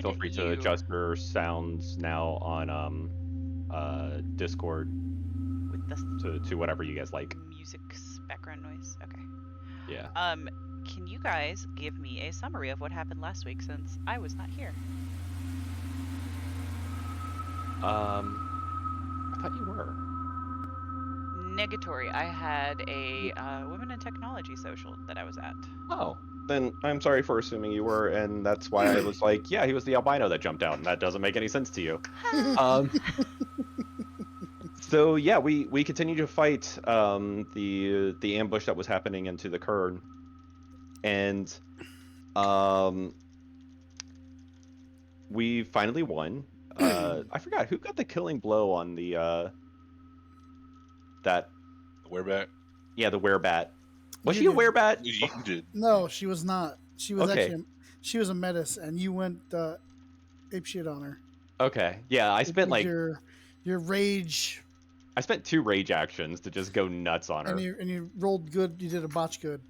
Feel free to adjust your sounds now on Discord with the to whatever you guys like. music background noise? Okay. Yeah. Can you guys give me a summary of what happened last week since I was not here? I thought you were. Negatory. I had a women in technology social that I was at. Oh, then I'm sorry for assuming you were, and that's why I was like, yeah, he was the albino that jumped out, and that doesn't make any sense to you. So yeah, we continue to fight the ambush that was happening into the Kern, and we finally won. I forgot who got the killing blow on the that The werebat. yeah, the werebat. Was You she a did. werebat? You did. No, she was not. She was Okay. actually she was a menace, and you went ape shit on her. Okay, yeah, I spent With like your rage, I spent 2 rage actions to just go nuts on her, and you rolled good. You did a botch good,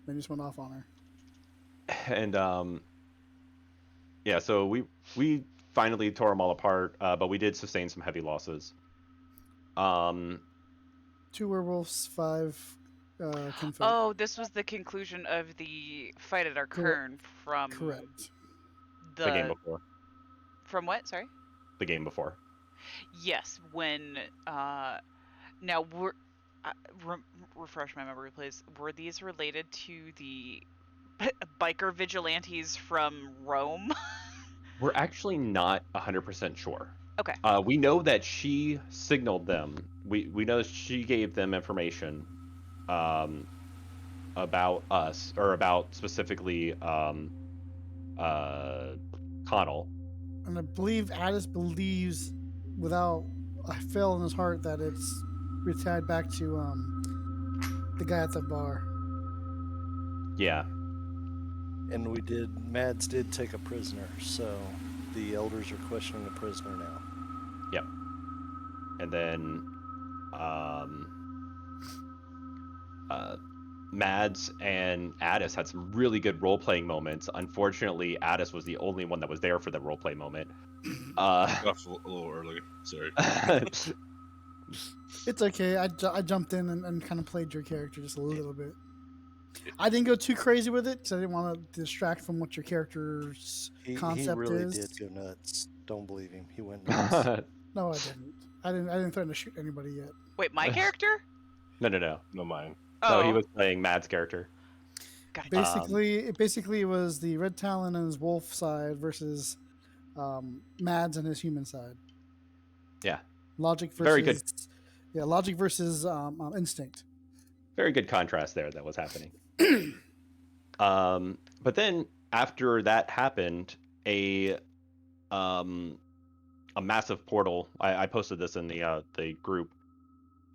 and you just went off on her. and yeah, so we finally tore them all apart, but we did sustain some heavy losses. 2 werewolves, 5 confed. Oh, this was the conclusion of the fight at our Kern from Correct. The game before. From what? Sorry. The game before. Yes, when now we're refresh my memory, please. Were these related to the biker vigilantes from Rome? We're actually not 100% sure. Okay. We know that she signaled them. We know she gave them information about us, or about specifically Connell. And I believe Addis believes, without a fail in his heart, that it's tied back to the guy at the bar. Yeah. And Mads did take a prisoner, so the elders are questioning the prisoner now. Yep. And then Mads and Addis had some really good role-playing moments. Unfortunately, Addis was the only one that was there for the role-play moment. Off a little early. Sorry. It's okay. I jumped in and kind of played your character just a little bit. I didn't go too crazy with it because I didn't want to distract from what your character's concept he really is. did go nuts. Don't believe him. He went nuts. No, I didn't. I didn't threaten to shoot anybody yet. Wait, my character? No. No, mine. Oh, No, he was playing Mads' character. Gotcha. Basically, it was the Red Talon and his wolf side versus Mads and his human side. Yeah. Logic versus Very good. Yeah, logic versus instinct. Very good contrast there that was happening. But then after that happened, a massive portal. I posted this in the group,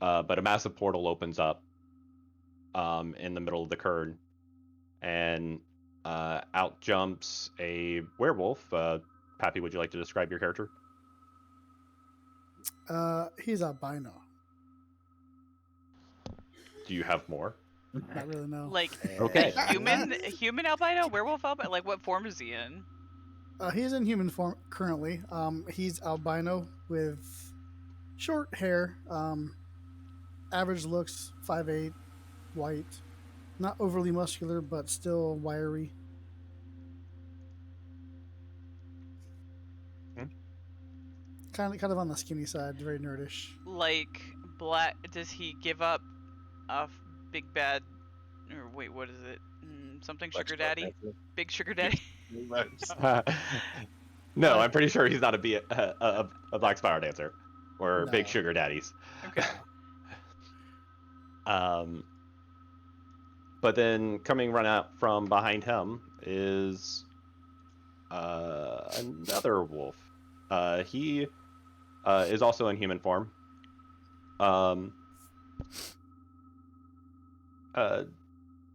but a massive portal opens up in the middle of the Kern, and out jumps a werewolf. Pappy, would you like to describe your character? He's albino. Do you have more? Not really, no. Like Okay. a human albino, werewolf albino. Like what form is he in? He's in human form currently. He's albino with short hair, average looks, 5'8", white, not overly muscular, but still wiry. Kind of on the skinny side, very nerdish. Like black? Does he give up a big bad? Or wait, what is it? Something Black sugar Star daddy? Panther. Big sugar daddy? No, I'm pretty sure he's not a Black Spider dancer or No. big sugar daddies. Okay. But then coming run out from behind him is another wolf. He is also in human form.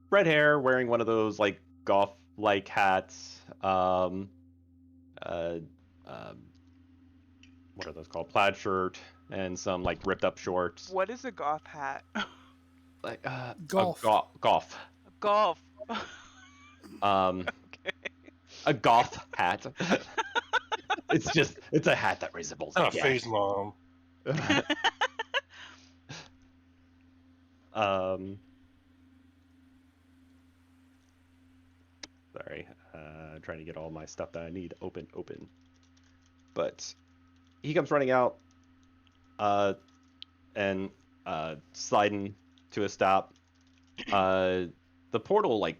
Red hair, wearing one of those like golf-like hats. What are those called? Plaid shirt and some like ripped up shorts. What is a goth hat? Like Golf. golf. Golf. Um, Okay. A goth hat. It's a hat that resembles Not a death. phase mom. Sorry, trying to get all my stuff that I need open. But he comes running out, and sliding to a stop. The portal, like,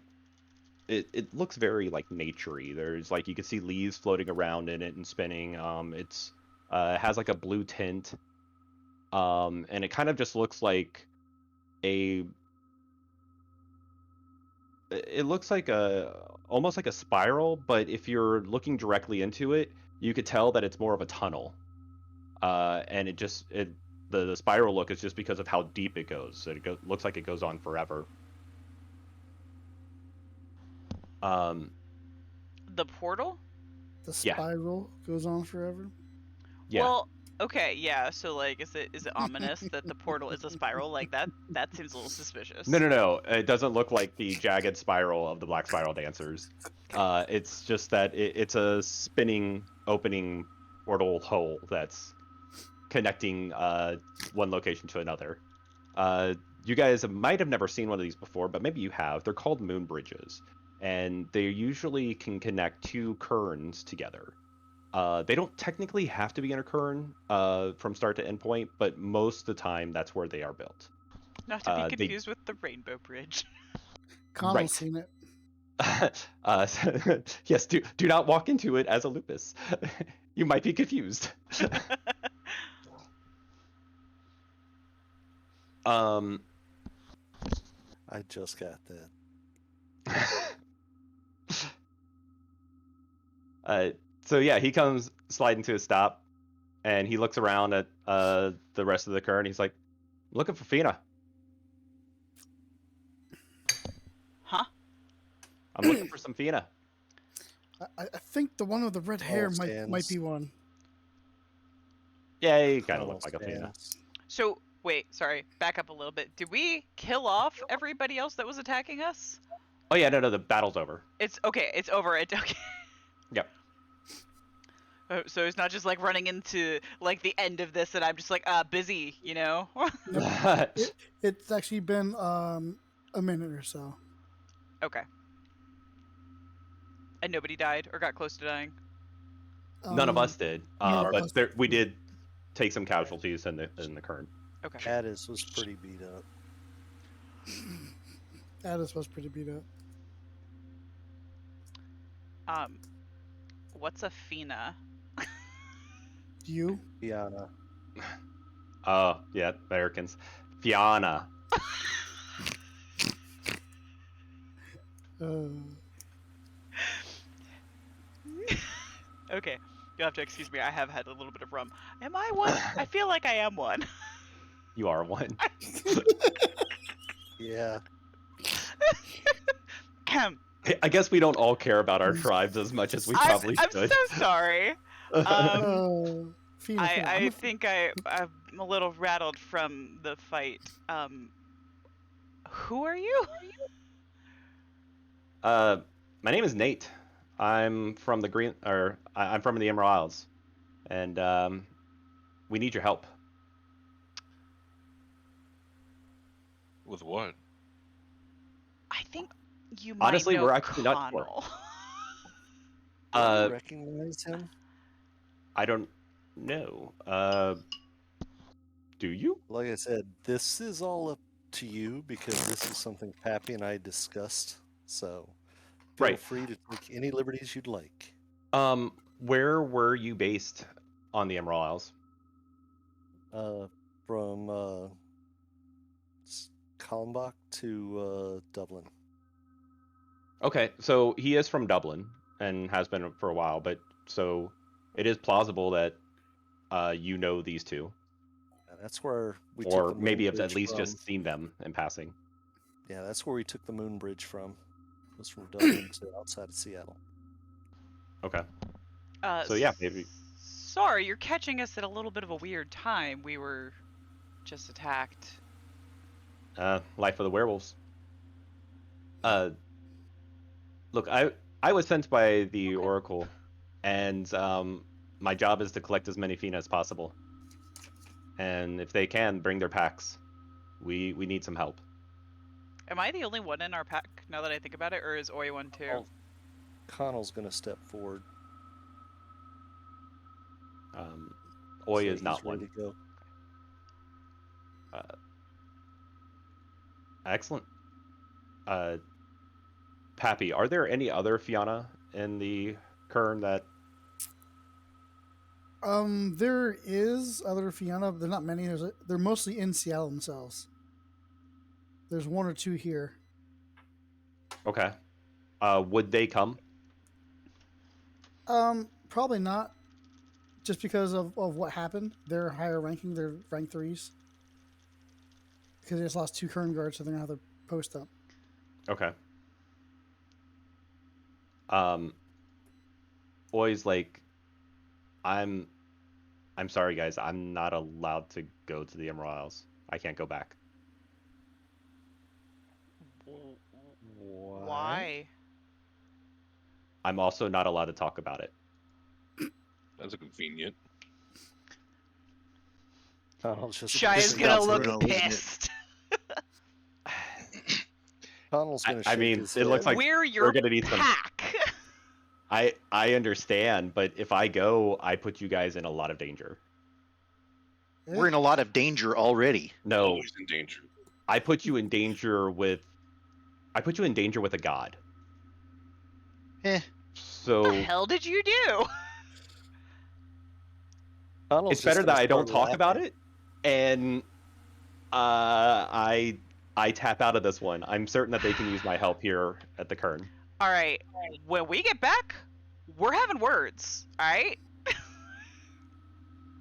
it looks very like naturey. There's like you can see leaves floating around in it and spinning. It's has like a blue tint, and it kind of just looks like a. It looks like almost like a spiral, but if you're looking directly into it, you could tell that it's more of a tunnel. And the spiral look is just because of how deep it goes. Looks like it goes on forever. The portal? The Yeah. spiral goes on forever. Yeah. Well, okay, yeah. So like, is it ominous that the portal is a spiral? Like that seems a little suspicious. No. It doesn't look like the jagged spiral of the Black Spiral Dancers. It's just that it's a spinning opening portal hole that's connecting one location to another. You guys might have never seen one of these before, but maybe you have. They're called moon bridges, and they usually can connect two kerns together. They don't technically have to be in a kern from start to end point, but most of the time that's where they are built. Not to be they- confused with the Rainbow Bridge. Connell's Right. seen it. Yes, do not walk into it as a lupus. You might be confused. I just got that. So yeah, he comes sliding to a stop, and he looks around at the rest of the kern. He's like, "Looking for Fina." Huh? I'm looking for some Fina. I think the one with the red hair might stands. be one. Yeah, he kind of Connell looks like a Fina. stands. So wait, sorry, back up a little bit. Did we kill off everybody else that was attacking us? Oh yeah, no, the battle's over. It's okay. It's over. Okay. Yep. So it's not just like running into like the end of this, and I'm just like busy, you know. It's actually been a minute or so. Okay. And nobody died or got close to dying. None of us did, none of but us- we did take some casualties in the kern. Okay. Addis was pretty beat up. Addis was pretty beat up. What's a Fina? You? Fiona. Oh yeah, Americans. Fiona. Okay. You'll have to excuse me. I have had a little bit of rum. Am I one? I feel like I am one. You are one. Yeah. I guess we don't all care about our tribes as much as we probably I'm should. so sorry. Fina, I think I'm a little rattled from the fight. Who are you? My name is Nate. I'm from the I'm from the Emerald Isles, and we need your help. With what? I think you might Honestly, know we're actually not sure. Connell. Do you Uh, recognize him? I don't know. Do you? Like I said, this is all up to you because this is something Pappy and I discussed. So feel Right. free to take any liberties you'd like. Where were you based on the Emerald Isles? From Kalmbach to Dublin. Okay, so he is from Dublin and has been for a while, but so it is plausible that you know these two, And that's where we took or the moon maybe have at bridge least from. just seen them in passing. Yeah, that's where we took the moon bridge from. It was from Dublin to outside of Seattle. Okay. So yeah, maybe. Sorry, you're catching us at a little bit of a weird time. We were just attacked. Life of the werewolves. Look, I was sent by the Okay. Oracle, and my job is to collect as many Fina as possible. And if they can, bring their packs. We need some help. Am I the only one in our pack now that I think about it, or is Oi one too? Oh. Connell's going to step forward. Oi so is not he's ready one. to go. Excellent. Pappy, are there any other Fianna in the Kern that... There is other Fianna, but there's not many. They're mostly in Seattle themselves. There's one or two here. Okay. Would they come? Probably not. Just because of what happened. They're higher ranking. They're rank 3s. Because they just lost 2 Kern guards, so they're going to have to post up. Okay. Oi's like, I'm sorry, guys. I'm not allowed to go to the Emerald Isles. I can't go back. Why? I'm also not allowed to talk about it. That's convenient. Connell's just Shia's is gonna about look brutal, isn't it? pissed. Connell's going to I shake mean, his it looks head. like We're your gonna need some- pack. I understand, but if I go, I put you guys in a lot of danger. We're in a lot of danger already. No, Always in danger. I put you in danger with a god. Eh. So What the hell did you do? Connell's it's just better gonna that I don't start talk about laughing. it, and I tap out of this one. I'm certain that they can use my help here at the Kern. All right. When we get back, we're having words. All right.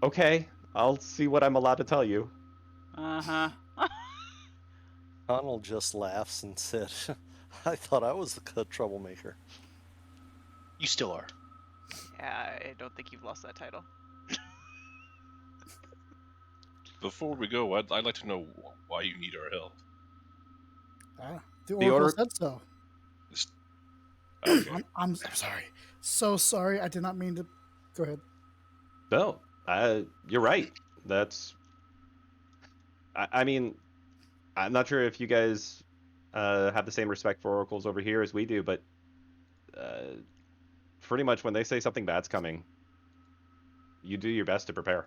Okay, I'll see what I'm allowed to tell you. Uh huh. Connell just laughs and said, I thought I was the troublemaker. You still are. Yeah, I don't think you've lost that title. Before we go, I'd like to know why you need our help. The Oracle Oracle- said so. Okay. I'm sorry. So sorry. I did not mean to. Go ahead. No, you're right. That's. I mean, I'm not sure if you guys have the same respect for oracles over here as we do, but pretty much when they say something bad's coming, you do your best to prepare.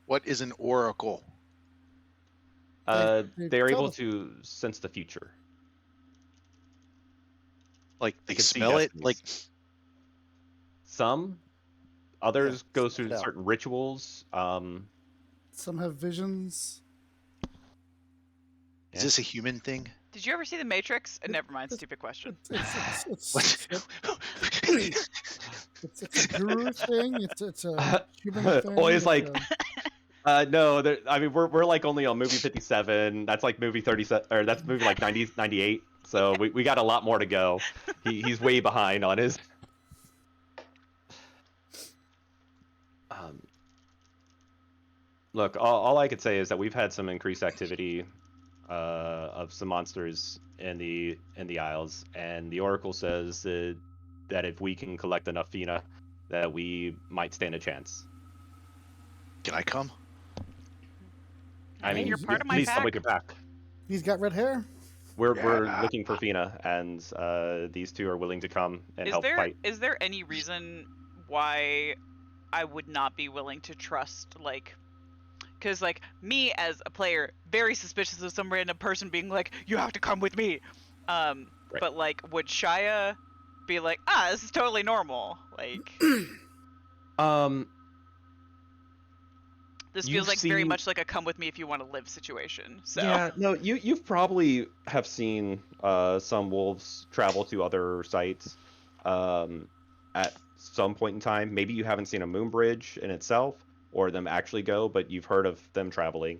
What is an oracle? They They're tell able us- to sense the future. Like They they can see smell it? destinies. Like Some, others Yeah, go check through it out. certain rituals. Some have visions. is this a human thing? Did you ever see The Matrix? Never mind. Stupid question. It's What? a guru thing. It's a human thing. Always it's like, a- no, I mean we're like only on movie 57. That's like movie 37, or that's movie like 90, 98. So we got a lot more to go. He's way behind on his. Look, all I could say is that we've had some increased activity of some monsters in the Isles, and the Oracle says that if we can collect enough Fina, that we might stand a chance. Can I come? I mean, You're part of my please come pack. with your pack. He's got red hair. We're Yeah. looking for Fina, and these two are willing to come and Is help there fight. is there any reason why I would not be willing to trust because like me as a player, very suspicious of some random person being like, you have to come with me. But like, would Shia be like, this is totally normal? Like, this You've feels like very seen- much like a come with me if you want to live situation. So Yeah, no, you've probably have seen some wolves travel to other sites at some point in time. Maybe you haven't seen a moon bridge in itself or them actually go, but you've heard of them traveling.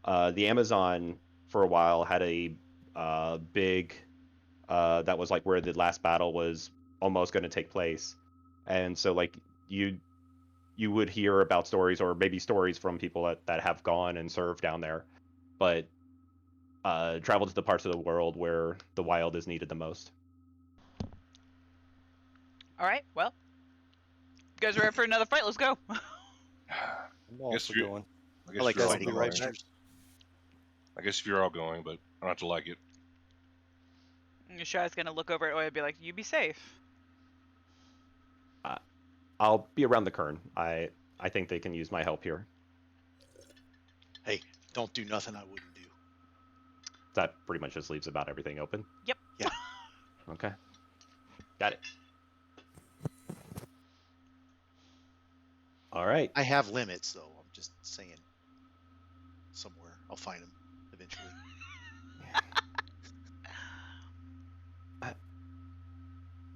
The Amazon for a while had a big that was like where the last battle was almost going to take place, and so like you would hear about stories or maybe stories from people that have gone and served down there, but travel to the parts of the world where the wild is needed the most. All right. Well, you guys are ready for another fight? Let's go. I'm Guess also you- going. I guess I like if you're all fighting I'll be right going. back. monsters. I guess if you're all going, but I don't have to like it. Shai's gonna look over at Oya and be like, "You be safe." I'll be around the Kern. I think they can use my help here. Hey, don't do nothing I wouldn't do. That pretty much just leaves about everything open. Yep. Yeah. Okay. Got it. All right. I have limits, though. I'm just saying. Somewhere. I'll find them eventually.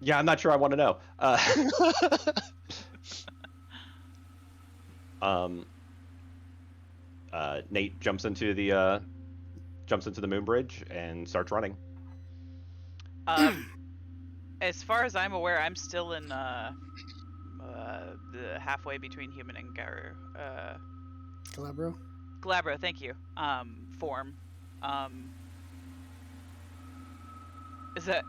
Yeah, I'm not sure I want to know. Nate jumps into the moon bridge and starts running. As far as I'm aware, I'm still in the halfway between human and Garu. Calabro. Glabro, thank you. Form. Is that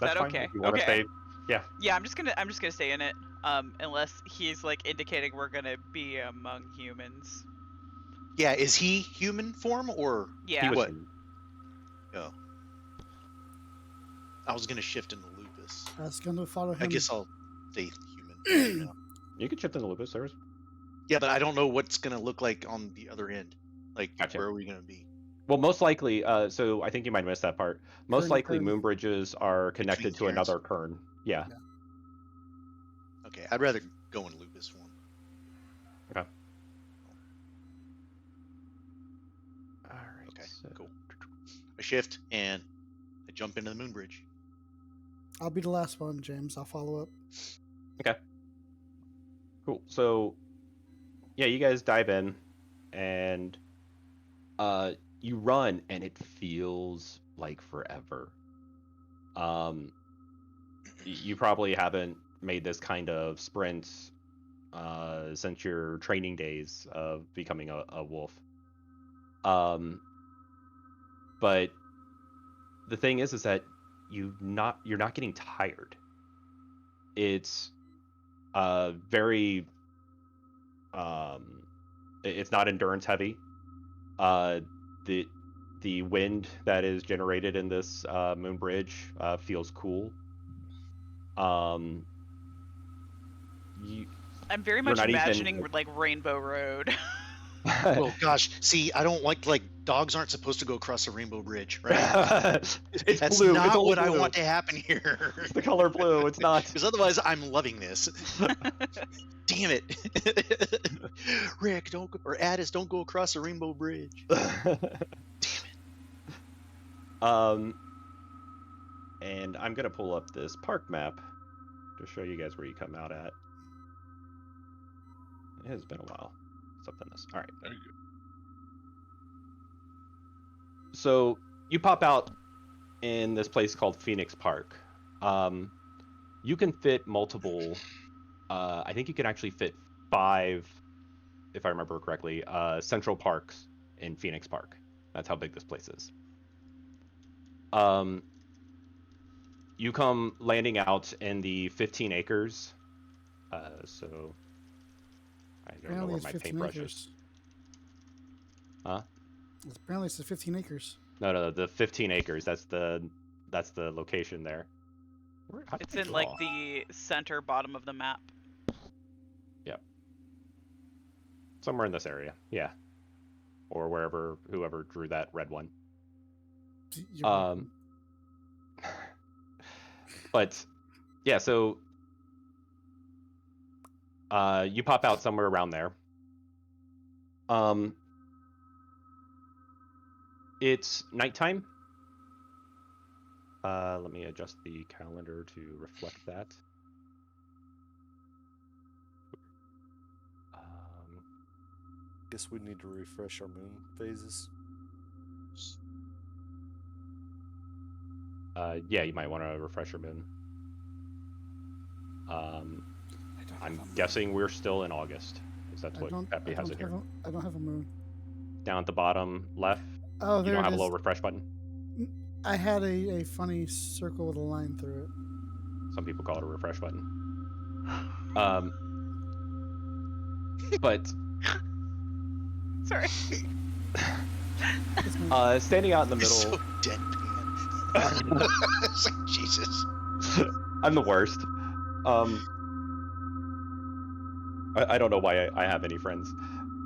That's fine. okay? If you want to Okay. stay, yeah. Yeah, I'm just gonna stay in it. Unless he's like indicating we're gonna be among humans. Yeah, is he human form or Yeah. He was what? human. no? I was gonna shift into lupus. I was going to follow him. I guess I'll stay human. You know? You can shift into lupus. There's Yeah, but I don't know what's gonna look like on the other end. Like, Gotcha. where are we gonna be? well, most likely. So I think you might have missed that part. Most Kern to likely, Kern. moon bridges are connected to Between another Kern. Yeah. Okay, I'd rather go in lupus form. Okay. All right. Okay, so- cool. I shift and I jump into the moon bridge. I'll be the last one, James. I'll follow up. Cool. So, yeah, you guys dive in, and you run, and it feels like forever. You probably haven't made this kind of sprint since your training days of becoming a wolf. But the thing is that you're not getting tired. It's very it's not endurance heavy. The wind that is generated in this moon bridge feels cool. You I'm very You're much not even- imagining like Rainbow Road. Well, gosh, see, I don't like dogs aren't supposed to go across a rainbow bridge, right? it's That's blue. not It's only what I blue. want to happen here. It's the color blue. It's not. Because otherwise, I'm loving this. Damn it, Rick, don't go, or Addis, don't go across a rainbow bridge. And I'm gonna pull up this park map to show you guys where you come out at. It has been a while. Something this. All right. There you go. So you pop out in this place called Phoenix Park. You can fit multiple. I think you can actually fit 5, if I remember correctly, central parks in Phoenix Park. That's how big this place is. You come landing out in the 15 acres. So I don't know Apparently where it's my 15 paintbrush is. acres. Huh? Apparently it's the 15 acres. No, the 15 acres. That's the location there. How did It's I in like draw? the center bottom of the map. Somewhere in this area, yeah, or wherever whoever drew that red one. You're Um, but yeah, so you pop out somewhere around there. It's nighttime. Let me adjust the calendar to reflect that. Guess we need to refresh our moon phases. Yeah, you might want to refresh your moon. I don't I'm have a guessing we're still in August, because that's moon. what Peppy has it here. I don't have a moon. Down at the bottom left, Oh, You there don't it have a is. little refresh button. I had a funny circle with a line through it. Some people call it a refresh button. But Sorry. It's my- standing out in the It's middle, so deadpan. It's like, Jesus. I'm the worst. I don't know why I have any friends.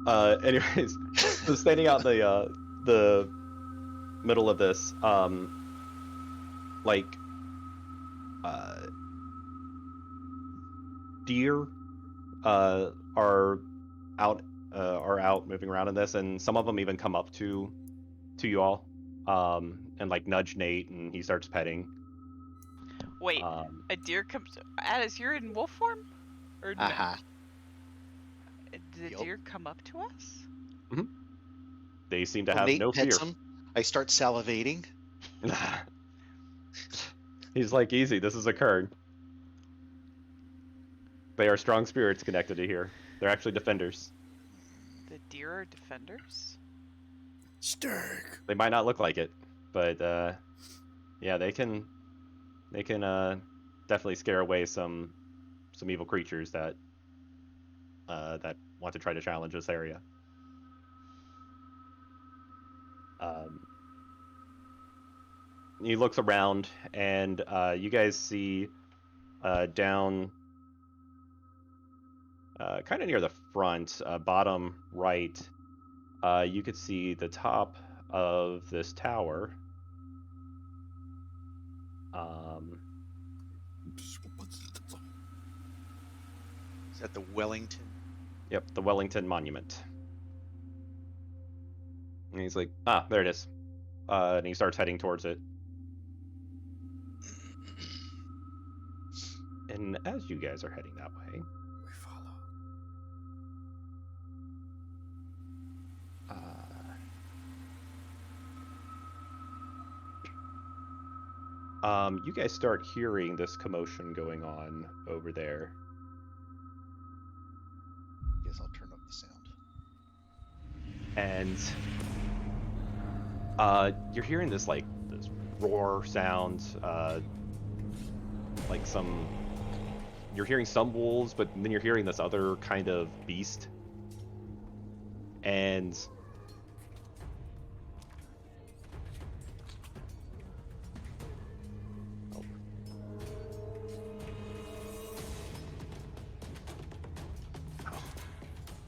Anyways, so standing out in the middle of this, like deer are out moving around in this, and some of them even come up to you all, and like nudge Nate, and he starts petting. Wait, a deer comes. Addis, you're in wolf form, or no? Aha. Did the Yup. deer come up to us? They seem to Well, have Nate no fear. pets him. I start salivating. He's like, easy, this is a Kurd. They are strong spirits connected to here. They're actually defenders. The deer are defenders. Steak. They might not look like it, but yeah, they can definitely scare away some evil creatures that want to try to challenge this area. He looks around, and you guys see down kind of near the front, bottom right, you could see the top of this tower. Is that the Wellington? Yep, the Wellington Monument. And he's like, there it is. And he starts heading towards it. And as you guys are heading that way, We follow. you guys start hearing this commotion going on over there. Guess I'll turn up the sound. And you're hearing this like this roar sound, like you're hearing some wolves, but then you're hearing this other kind of beast. And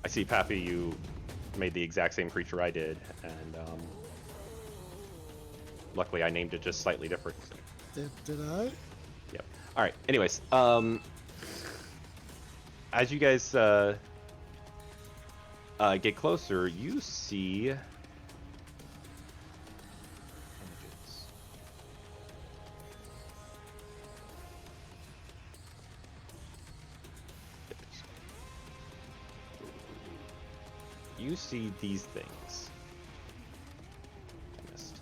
I see, Pappy, you made the exact same creature I did, and luckily I named it just slightly different. Did I? Yep. All right. Anyways, as you guys get closer, you see images. You see these things. I missed.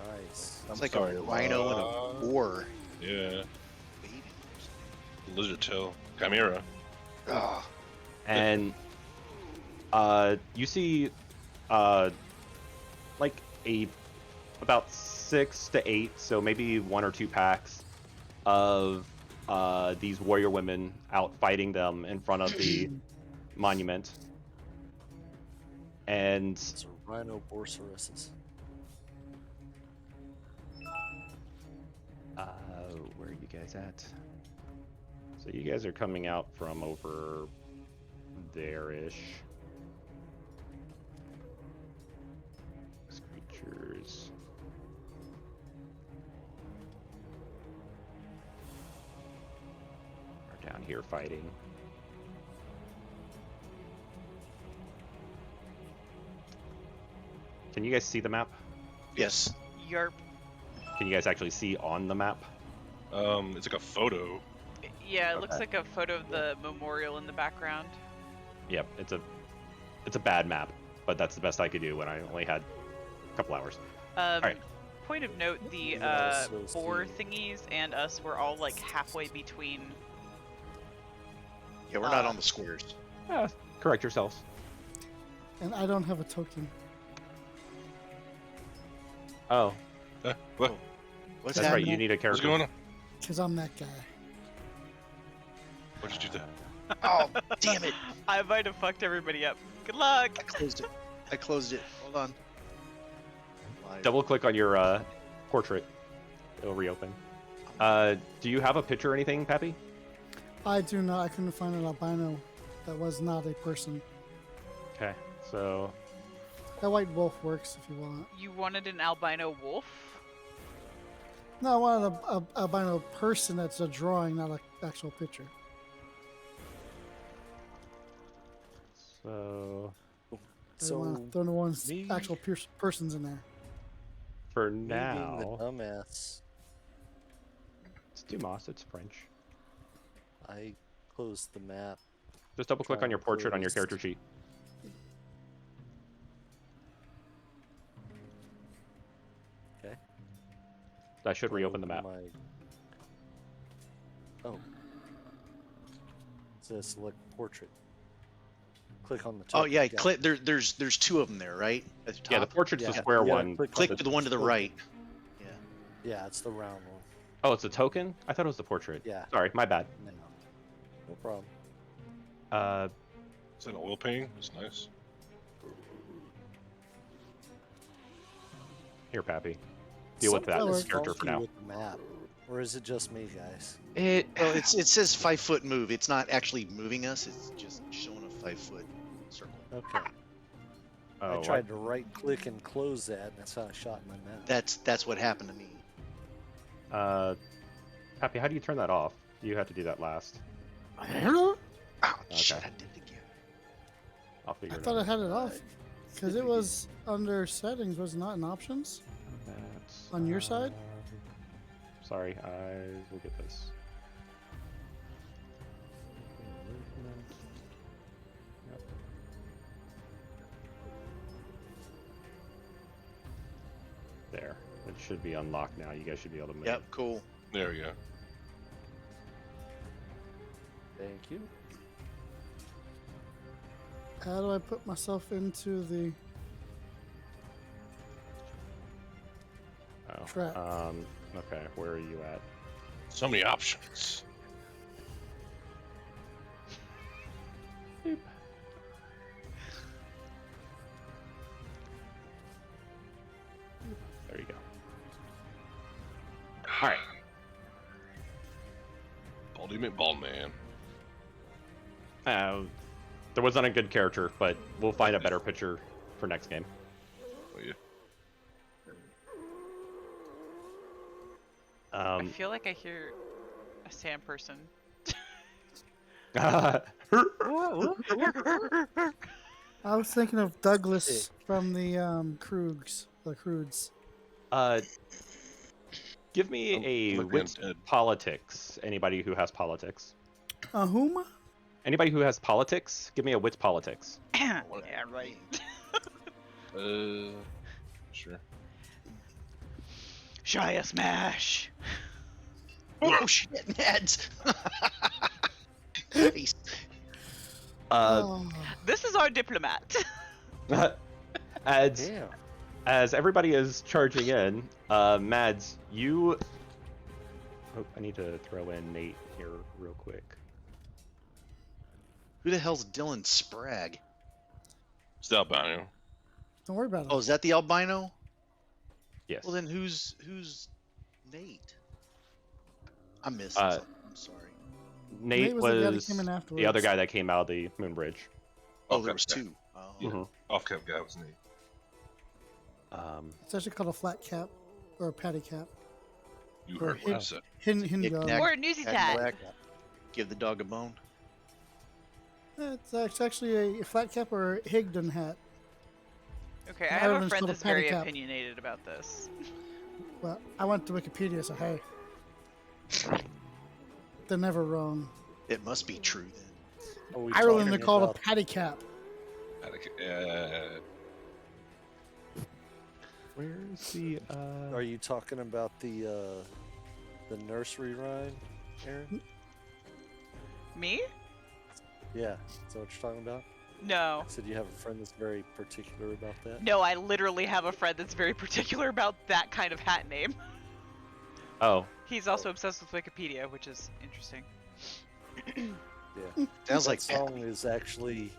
Nice. It's like sorry, a rhino and a boar. Yeah. Baby. Lizard tail. Chimera. Ah, And you see like about 6 to 8, so maybe 1 or 2 packs of these warrior women out fighting them in front of the monument. And It's a rhinoceros. where are you guys at? So you guys are coming out from over there-ish. These creatures. Are down here fighting. Can you guys see the map? yes. Yarp. Can you guys actually see on the map? It's like a photo. Yeah, it looks Okay. like a photo of the memorial in the background. Yep, it's a bad map, but that's the best I could do when I only had a couple hours. Alright. Point of note, the Yeah, so boar see. thingies and us were all like halfway between. Yeah, we're not on the squares. Correct yourselves. And I don't have a token. Oh, What? What's that's right. happening? You need a What's character. going on? Because I'm that guy. What did you do? Oh, damn it! I might have fucked everybody up. Good luck. I closed it. Hold on. Live. Double click on your portrait. It'll reopen. Do you have a picture or anything, Pappy? I do not. I couldn't find an albino that was not a person. Okay, so That white wolf works if you want. You wanted an albino wolf? No, I wanted a albino person that's a drawing, not an actual picture. so I So want to throw the ones me- actual persons in there. for me being the now, dumbass, it's Dumas. It's French. I closed the map. Just double click on Trying your to portrait on your close. character sheet. Okay. That should reopen the map. Oh. It says select portrait. Click on the Oh top. yeah, click. There's two of them there, right? At the top. Yeah, the portrait's Yeah. the square Yeah, one. Click to the one to the right. Yeah. Yeah, it's the round one. Oh, it's a token? I thought it was the portrait. Yeah. Sorry, my bad. No, no problem. Is that an oil painting? It's nice. Here, Pappy. Deal with that Sometimes character for Funky now. with the map. Or is it just me, guys? It. Well, it says 5 foot move. It's not actually moving us. It's just showing a 5 foot circle. Okay. Oh, I tried to right click and close that, and that's how I shot my map. That's what happened to me. Pappy, how do you turn that off? You have to do that last. Oh Okay. shit! I did it again. I'll figure I it thought I out. had it off because it was under settings, was it not in options That's, on your side? Sorry, I will get this. Movement. Yep. There. It should be unlocked now. You guys should be able to move. Yep, cool. There we go. Thank you. How do I put myself into the Oh. Trap. Okay, where are you at? So many options. Boop. There you go. Alright. Baldy McBall man. There wasn't a good character, but we'll find a better picture for next game. Oh, yeah. I feel like I hear a sand person. I was thinking of Douglas from the Kroogs. The Kroods. Give me a Look, wit man, politics. Anybody who has politics. Whom? Anybody who has politics, give me a wits politics. Yeah, right. Sure. Shia Smash. Oh shit, Mads! Nice. Oh, This is our diplomat. as Damn. as everybody is charging in, Mads, you. Oh, I need to throw in Nate here real quick. Who the hell's Dylan Sprague? It's the albino. don't worry about it. Oh, is that the albino? Yes. Well, then who's Nate? I missed Uh, something. I'm sorry. Nate was the guy that was came in the other afterwards. guy that came out of the moon bridge. Oh, Okay, there was okay. two. Oh. Yeah. Mhm. Off-cap guy was neat. It's actually called a flat cap or a patty cap. You Or heard what I hit- said. Hidden Knick-knack. dog. Or a newsy Cat tat. black. Give the dog a bone. It's actually a flat cap or a Higdon hat. Okay, I In have a Ireland, it's friend called a that's very patty cap. opinionated about this. Well, I went to Wikipedia, so hey. They're never wrong. It must be true then. Are we Ireland, talking they're called about- a patty cap. Where's the? Are you talking about the nursery rhyme, Aaron? Me? Yeah, is that what you're talking about? No. I said you have a friend that's very particular about that. No, I literally have a friend that's very particular about that kind of hat name. Oh, He's also obsessed with Wikipedia, which is interesting. Yeah. Sounds like That song is actually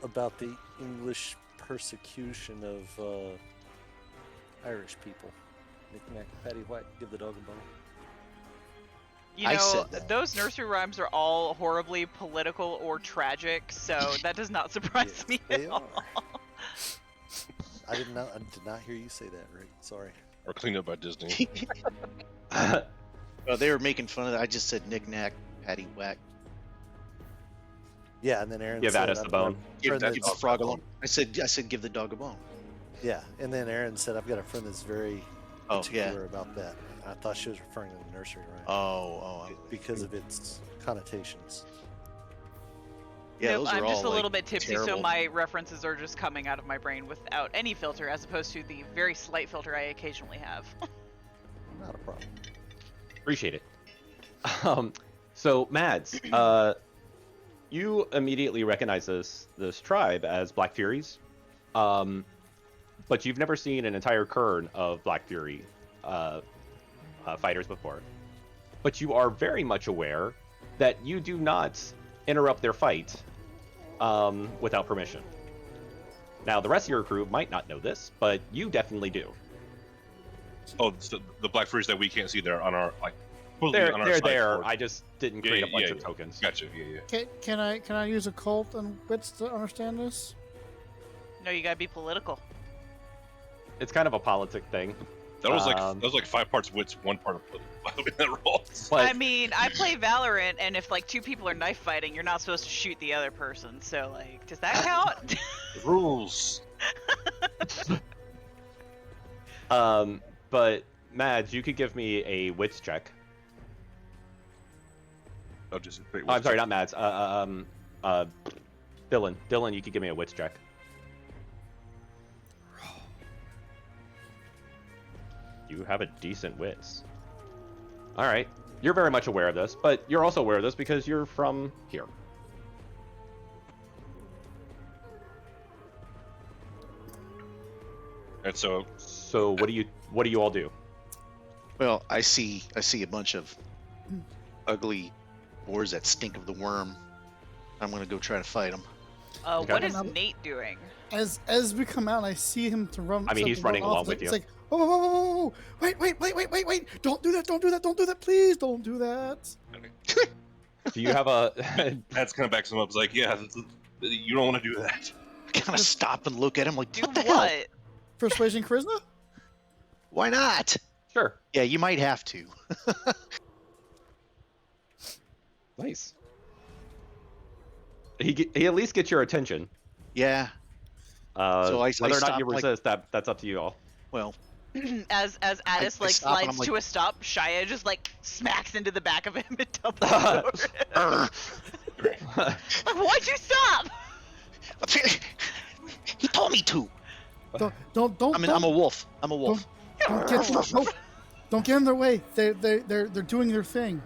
about the English persecution of Irish people. Knick-knack, patty whack, give the dog a bone. You I know, said that. those nursery rhymes are all horribly political or tragic, so that does not surprise Yes, me they at all. are. I did not hear you say that, Rick. Sorry. Or cleaned up by Disney. Oh, they were making fun of that. I just said knick-knack, patty whack. Yeah, and then Aaron give said, Addis I've the got a bone. Give, friend give that's- the frog a bone. I said give the dog a bone. Yeah, and then Aaron said, I've got a friend that's very Oh, particular yeah. about that. I thought she was referring to the nursery rhyme Oh. because of its connotations. Yeah, Nope, those are I'm all, just a like, little bit tipsy, so terrible. my references are just coming out of my brain without any filter, as opposed to the very slight filter I occasionally have. Not a problem. Appreciate it. So Mads, you immediately recognize this tribe as Black Furies, but you've never seen an entire kern of Black Fury fighters before. But you are very much aware that you do not interrupt their fight without permission. Now, the rest of your crew might not know this, but you definitely do. Oh, so the Black Furies that we can't see, they're on our They're on our they're side there. forward. I just didn't Yeah, create a yeah, bunch yeah, of yeah. tokens. Gotcha. Yeah. Can I use a cult and wits to understand this? No, you gotta be political. It's kind of a politic thing. That was like 5 parts wits, 1 part of in that role. But I mean, I play Valorant, and if like 2 people are knife fighting, you're not supposed to shoot the other person. So like, does that count? Rules. but Mads, you could give me a wits check. I'll just. Oh, I'm sorry, not Mads. Dylan, you could give me a wits check. You have a decent wits. All right, you're very much aware of this, but you're also aware of this because you're from here. And so So what do you all do? Well, I see a bunch of ugly boars that stink of the worm. I'm gonna go try to fight them. Okay. What is Nate doing? As we come out, I see him to run. I mean, he's running along with you. It's like, oh, wait! Don't do that! Please, don't do that! Do you have a? Matt's kind of backs him up. He's like, yeah, you don't want to do that. Kind of stop and look at him like, Do what the what? hell? Persuasion charisma? Why not? Sure. Yeah, you might have to. Nice. He at least gets your attention. Yeah. So I whether or not stop, you like- resist, that's up to you all. Well, As Addis I like stop and slides I'm like- to a stop, Shia just like smacks into the back of him and doubles over. Like, why'd you stop? he told me to. Don't. I'm a wolf. I'm a wolf. Don't get in their way. They're doing their thing.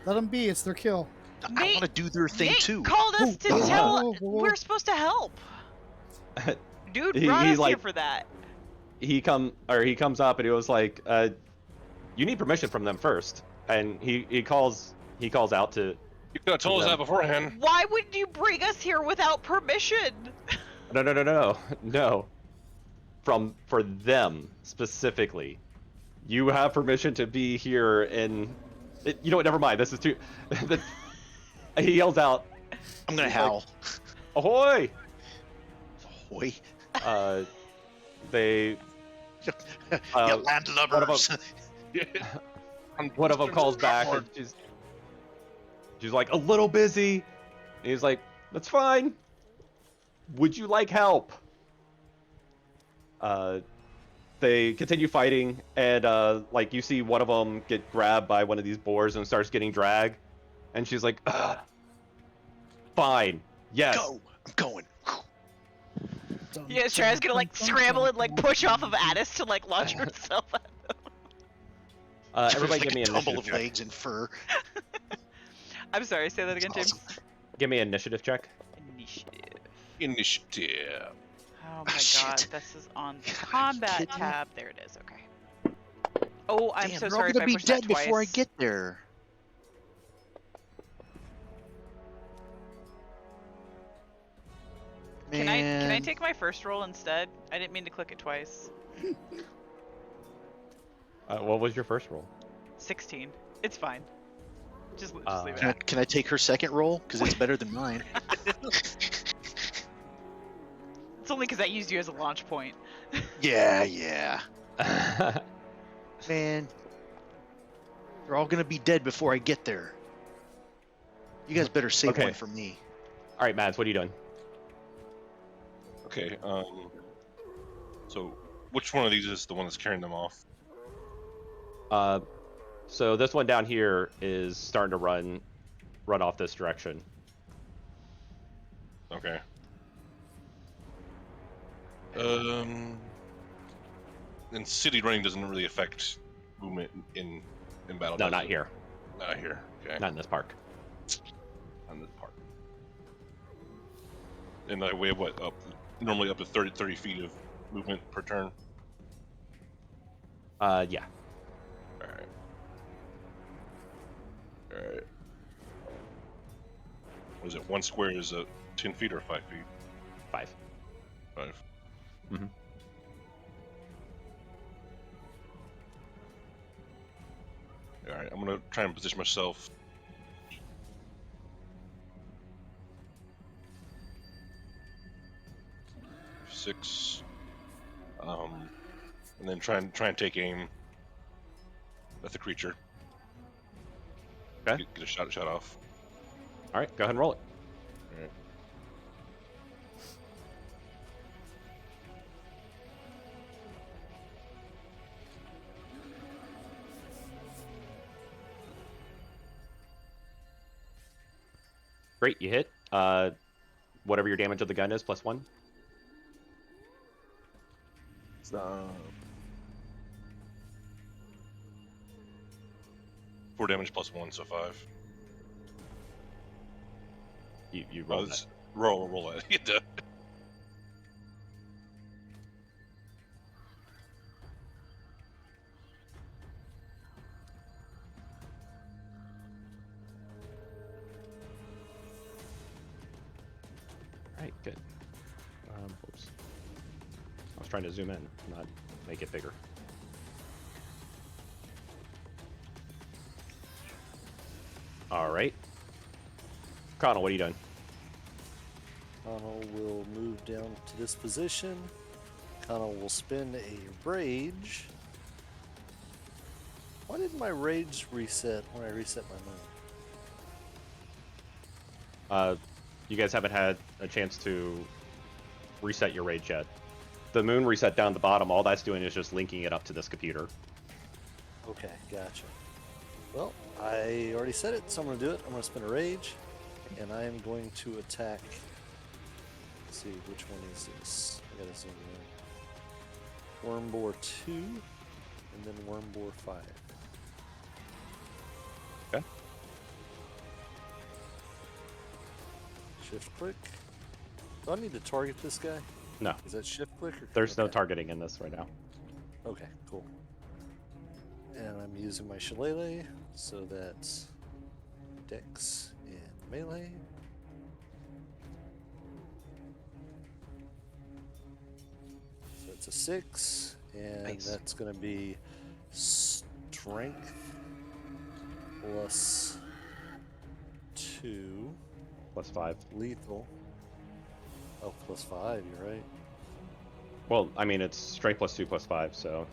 Let them be. It's their kill. I Nate- want to do their thing Nate too. called us to Whoa, tell whoa, whoa. we're supposed to help. Dude He- brought he's us here like- for that. he comes up and he was like, "You need permission from them first." And he calls out to. You could have told us that beforehand. Why would you bring us here without permission? No. For them specifically, you have permission to be here. And you know what? Never mind. This is too. He yells out, I'm gonna he's like- howl. "Ahoy!" Boy. They. you Uh, landlubbers. One of them calls back and she's like, "A little busy." And he's like, "That's fine. Would you like help?" They continue fighting, and like you see one of them get grabbed by one of these boars and starts getting dragged, and she's like, "Ugh. Fine, yes." Go. I'm going. Yeah, Shia's gonna like scramble and like push off of Addis to like launch herself out. Everybody like give me a an tumble initiative of check. legs and fur. I'm sorry, say that again, That's James. awesome. Give me an initiative check. Initiative. Initiative. Oh my god, shit. this is on the God, are you combat kidding me? tab. There it is. Okay. Oh, I'm Damn, so they're all sorry if gonna I be pushed that dead before I twice. get there. Can I Man. take my first roll instead? I didn't mean to click it twice. What was your first roll? 16. It's fine. Just leave it Can I, at. can I take her second roll? Because it's better than mine. It's only because I used you as a launch point. Yeah. Man. They're all gonna be dead before I get there. You guys better save Okay. one for me. All right, Mads, what are you doing? Okay. So, which one of these is the one that's carrying them off? So this one down here is starting to run off this direction. Okay. And city running doesn't really affect movement in battle. No, does not it? here. Not here. Okay. Not in this park. On this part. And we have what normally up to 30 feet of movement per turn. Yeah. All right. All right. What is it? One square is 10 feet or 5 feet? 5. 5. Mhm. All right. I'm gonna try and position myself. Six. And then try and take aim at the creature. Okay. Get a shot off. All right, go ahead and roll it. All right. Great, you hit. Whatever your damage of the gun is, +1. So 4 damage +1, so 5. You Oh, roll that. roll it. Get that. All right, good. Oops. I was trying to zoom in, not make it bigger. All right. Connell, what are you doing? Connell will move down to this position. Connell will spend a rage. Why did my rage reset when I reset my moon? You guys haven't had a chance to reset your rage yet. The moon reset down the bottom, all that's doing is just linking it up to this computer. Okay, gotcha. Well, I already said it, so I'm going to do it. I'm going to spend a rage, and I am going to attack. Let's see, which one is this? I gotta zoom in. Wormbore 2, and then Wormbore 5. Okay. Shift click. Do I need to target this guy? No, Is that shift click? Or... there's no okay. targeting in this right now. Okay, cool. And I'm using my shillelagh, so that's dex and melee. So it's a 6, and Nice. that's going to be strength plus 2, +5. lethal. Oh, plus 5, you're right. Well, I mean, it's strength +2 +5, so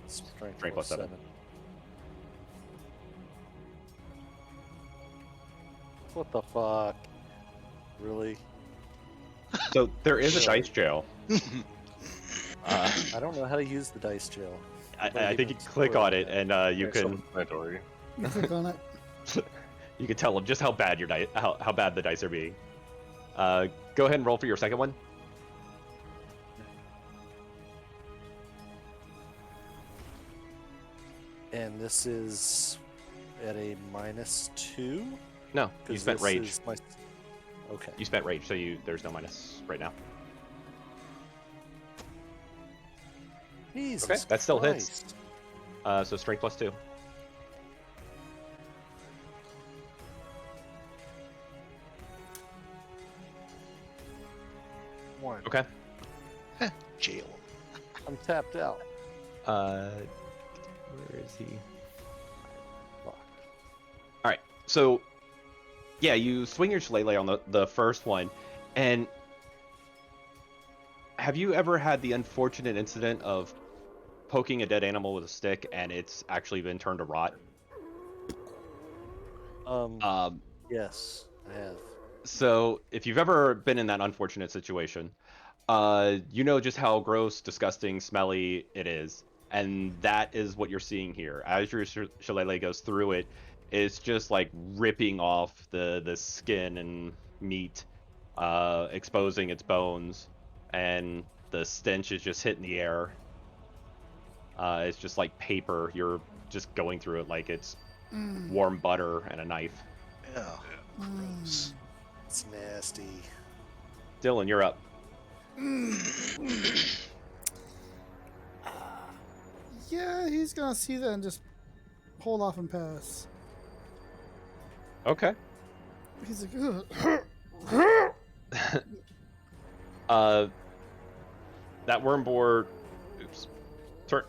Strength Strength plus plus 7. 7. What the fuck? Really? so there is a dice jail. I don't know how to use the dice jail. I think you click on it and you can Self-explanatory. You click on it. you can tell them just how bad your dice how bad the dice are being. Go ahead and roll for your second one. And this is at a -2. No, you 'Cause spent this rage. is my- Okay. You spent rage, so there's no minus right now. Jesus Okay, that still hits. Christ. So strength +2. One. Okay. Jail. I'm tapped out. Where is he? Fuck. All right. So, yeah, you swing your shillelagh on the first one, and have you ever had the unfortunate incident of poking a dead animal with a stick and it's actually been turned to rot? Um, Yes, I have. so if you've ever been in that unfortunate situation, you know just how gross, disgusting, smelly it is, and that is what you're seeing here. As your shillelagh goes through it, it's just like ripping off the skin and meat, exposing its bones, and the stench is just hitting the air. It's just like paper. You're just going through it like it's warm butter and a knife. Yeah. Mm. It's nasty. Dylan, you're up. Yeah, he's gonna see that and just hold off and pass. Okay. He's like, uh, that worm boar. Oops. Turn.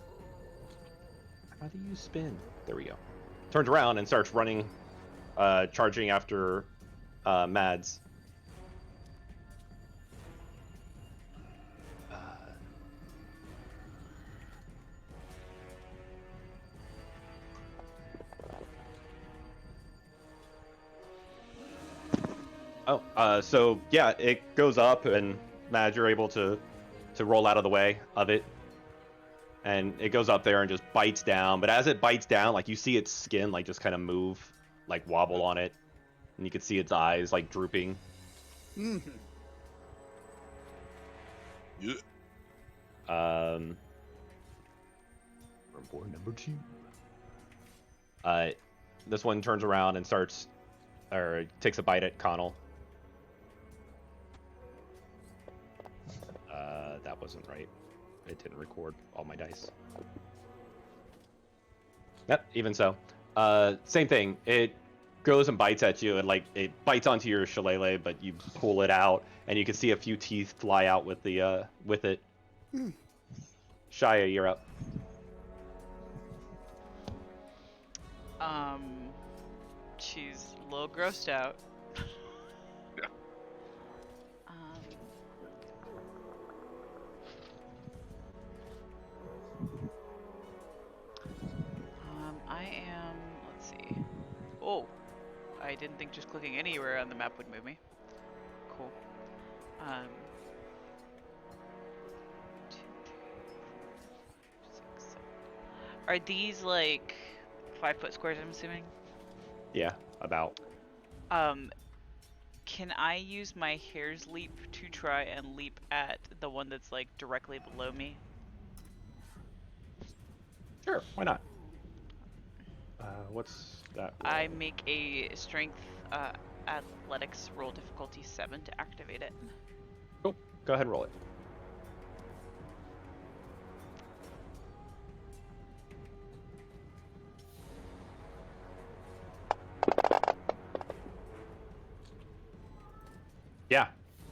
How do you spin? There we go. Turns around and starts running, charging after Mads. So yeah, it goes up, and Mads, you're able to roll out of the way of it, and it goes up there and just bites down. But as it bites down, like you see its skin like just kind of move, like wobble on it, and you can see its eyes like drooping. Yeah. Board number 2. This one turns around and starts, or takes a bite at Connell. That wasn't right. It didn't record all my dice. Yep, even so. Same thing. It goes and bites at you, and like it bites onto your shillelagh, but you pull it out, and you can see a few teeth fly out with the with it. Shia, you're up. She's a little grossed out. Yeah. I am. Let's see. Oh, I didn't think just clicking anywhere on the map would move me. Cool. 2, 3, 4, 5, 6, 7. Are these like 5-foot squares? I'm assuming. Yeah, about. Can I use my hare's leap to try and leap at the one that's like directly below me? Sure, why not? What's that? I make a strength athletics roll difficulty 7 to activate it. Cool. Go ahead and roll it. Yeah,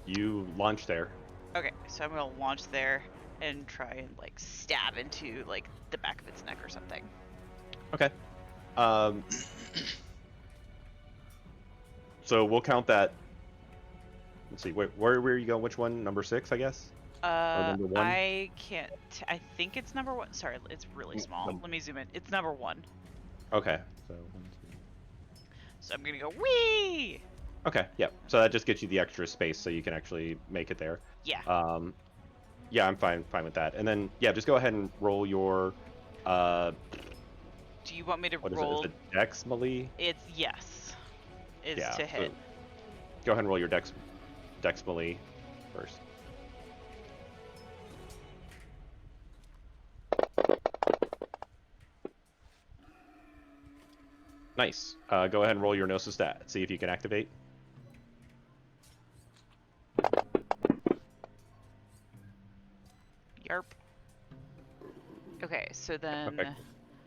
you launch there. Okay, so I'm gonna launch there and try and like stab into like the back of its neck or something. Okay. So we'll count that. Let's see. Where are you going? Which one? Number 6, I guess. Or number 1. I can't. I think it's number 1. Sorry, it's really small. Let me zoom in. It's number 1. Okay. So 1, 2. So I'm gonna go wee. Okay. Yep. So that just gets you the extra space, so you can actually make it there. Yeah. Yeah, I'm fine with that. And then yeah, just go ahead and roll your. Do you want me to What is roll? it? Is it Dex melee? It's yes. It's Yeah. to hit. So go ahead and roll your Dex melee first. Nice. Go ahead and roll your Gnosis stat. See if you can activate. Sharp. Okay, so then Okay.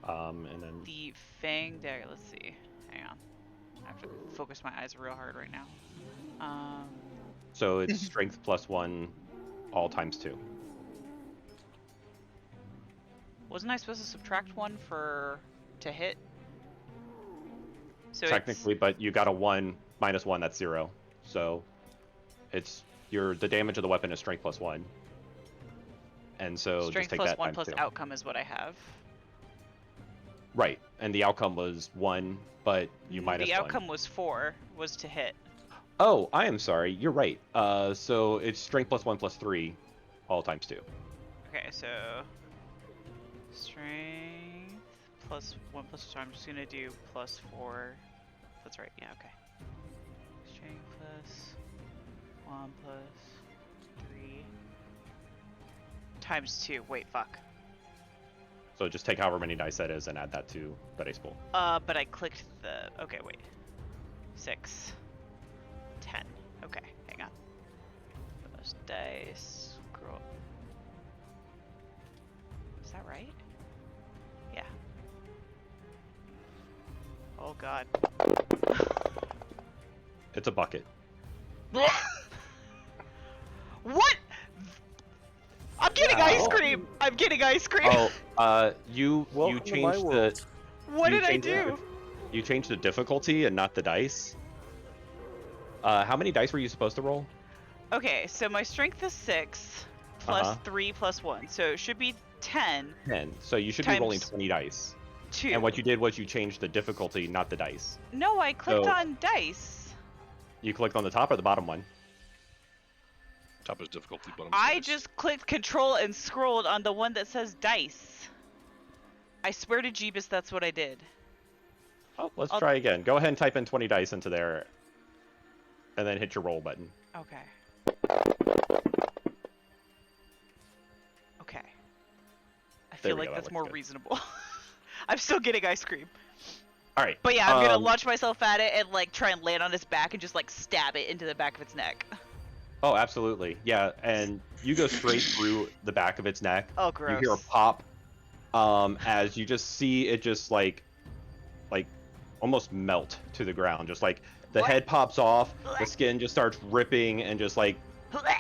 And then the Fang dagger. Let's see. Hang on. I have to focus my eyes real hard right now. so it's strength +1, all times 2. Wasn't I supposed to subtract 1 to hit? So Technically, but you got a 1 minus 1, that's 0. So it's the damage of the weapon is strength +1. And so strength just take plus that 1 times plus 2. outcome is what I have. Right, and the outcome was 1, but you minus The 1. outcome was 4, was to hit. Oh, I am sorry. You're right. So it's strength +1 + 3, all times 2. Okay, so strength plus 1 plus 2. I'm just gonna do +4. That's right. Yeah. Okay. Strength plus 1 plus 3 times 2. Wait, fuck. So just take however many dice that is and add that to the dice pool. But I clicked the. Okay, wait. 6, 10. Okay, hang on. Those dice. Scroll. Is that right? Yeah. Oh god. It's a bucket. What? I'm getting Wow. ice cream. I'm getting ice cream. Oh, you Welcome to my changed world. What you did I changed the- do? You changed the difficulty and not the dice. How many dice were you supposed to roll? Okay, so my strength is 6 plus 3 plus 1, so it should be 10. 10. So you should be rolling Times 20 dice. 2. And what you did was you changed the difficulty, not the dice. No, I clicked So- on dice. You clicked on the top or the bottom one? Top is difficulty, bottom. I just clicked control and scrolled on the one that says dice. I swear to Jeebus that's what I did. Oh, let's I'll- try again. Go ahead and type in 20 dice into there. And then hit your roll button. Okay. Okay. I There feel we like go, that that's looks more good. reasonable. I'm still getting ice cream. Alright. But yeah, I'm gonna Um, launch myself at it and like try and land on its back and just like stab it into the back of its neck. Oh, absolutely. Yeah, and you go straight through the back of its neck. Oh, You gross. hear a pop as you just see it just like almost melt to the ground. Just like the head pops off, the skin just starts ripping and just like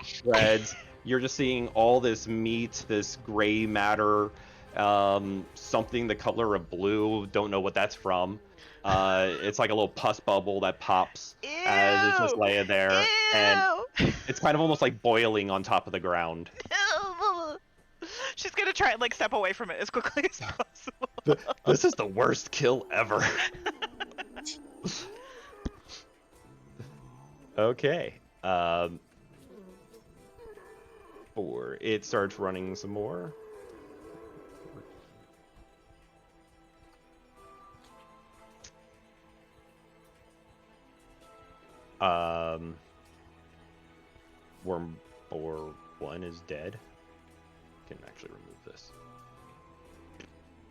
shreds. You're just seeing all this meat, this gray matter, something the color of blue. Don't know what that's from. It's like a little pus bubble that pops as it's just laying there, and it's kind of almost like boiling on top of the ground. She's gonna try and like step away from it as quickly as possible. This is the worst kill ever. Okay. It starts running some more. Worm Boar 1 is dead. Can actually remove this.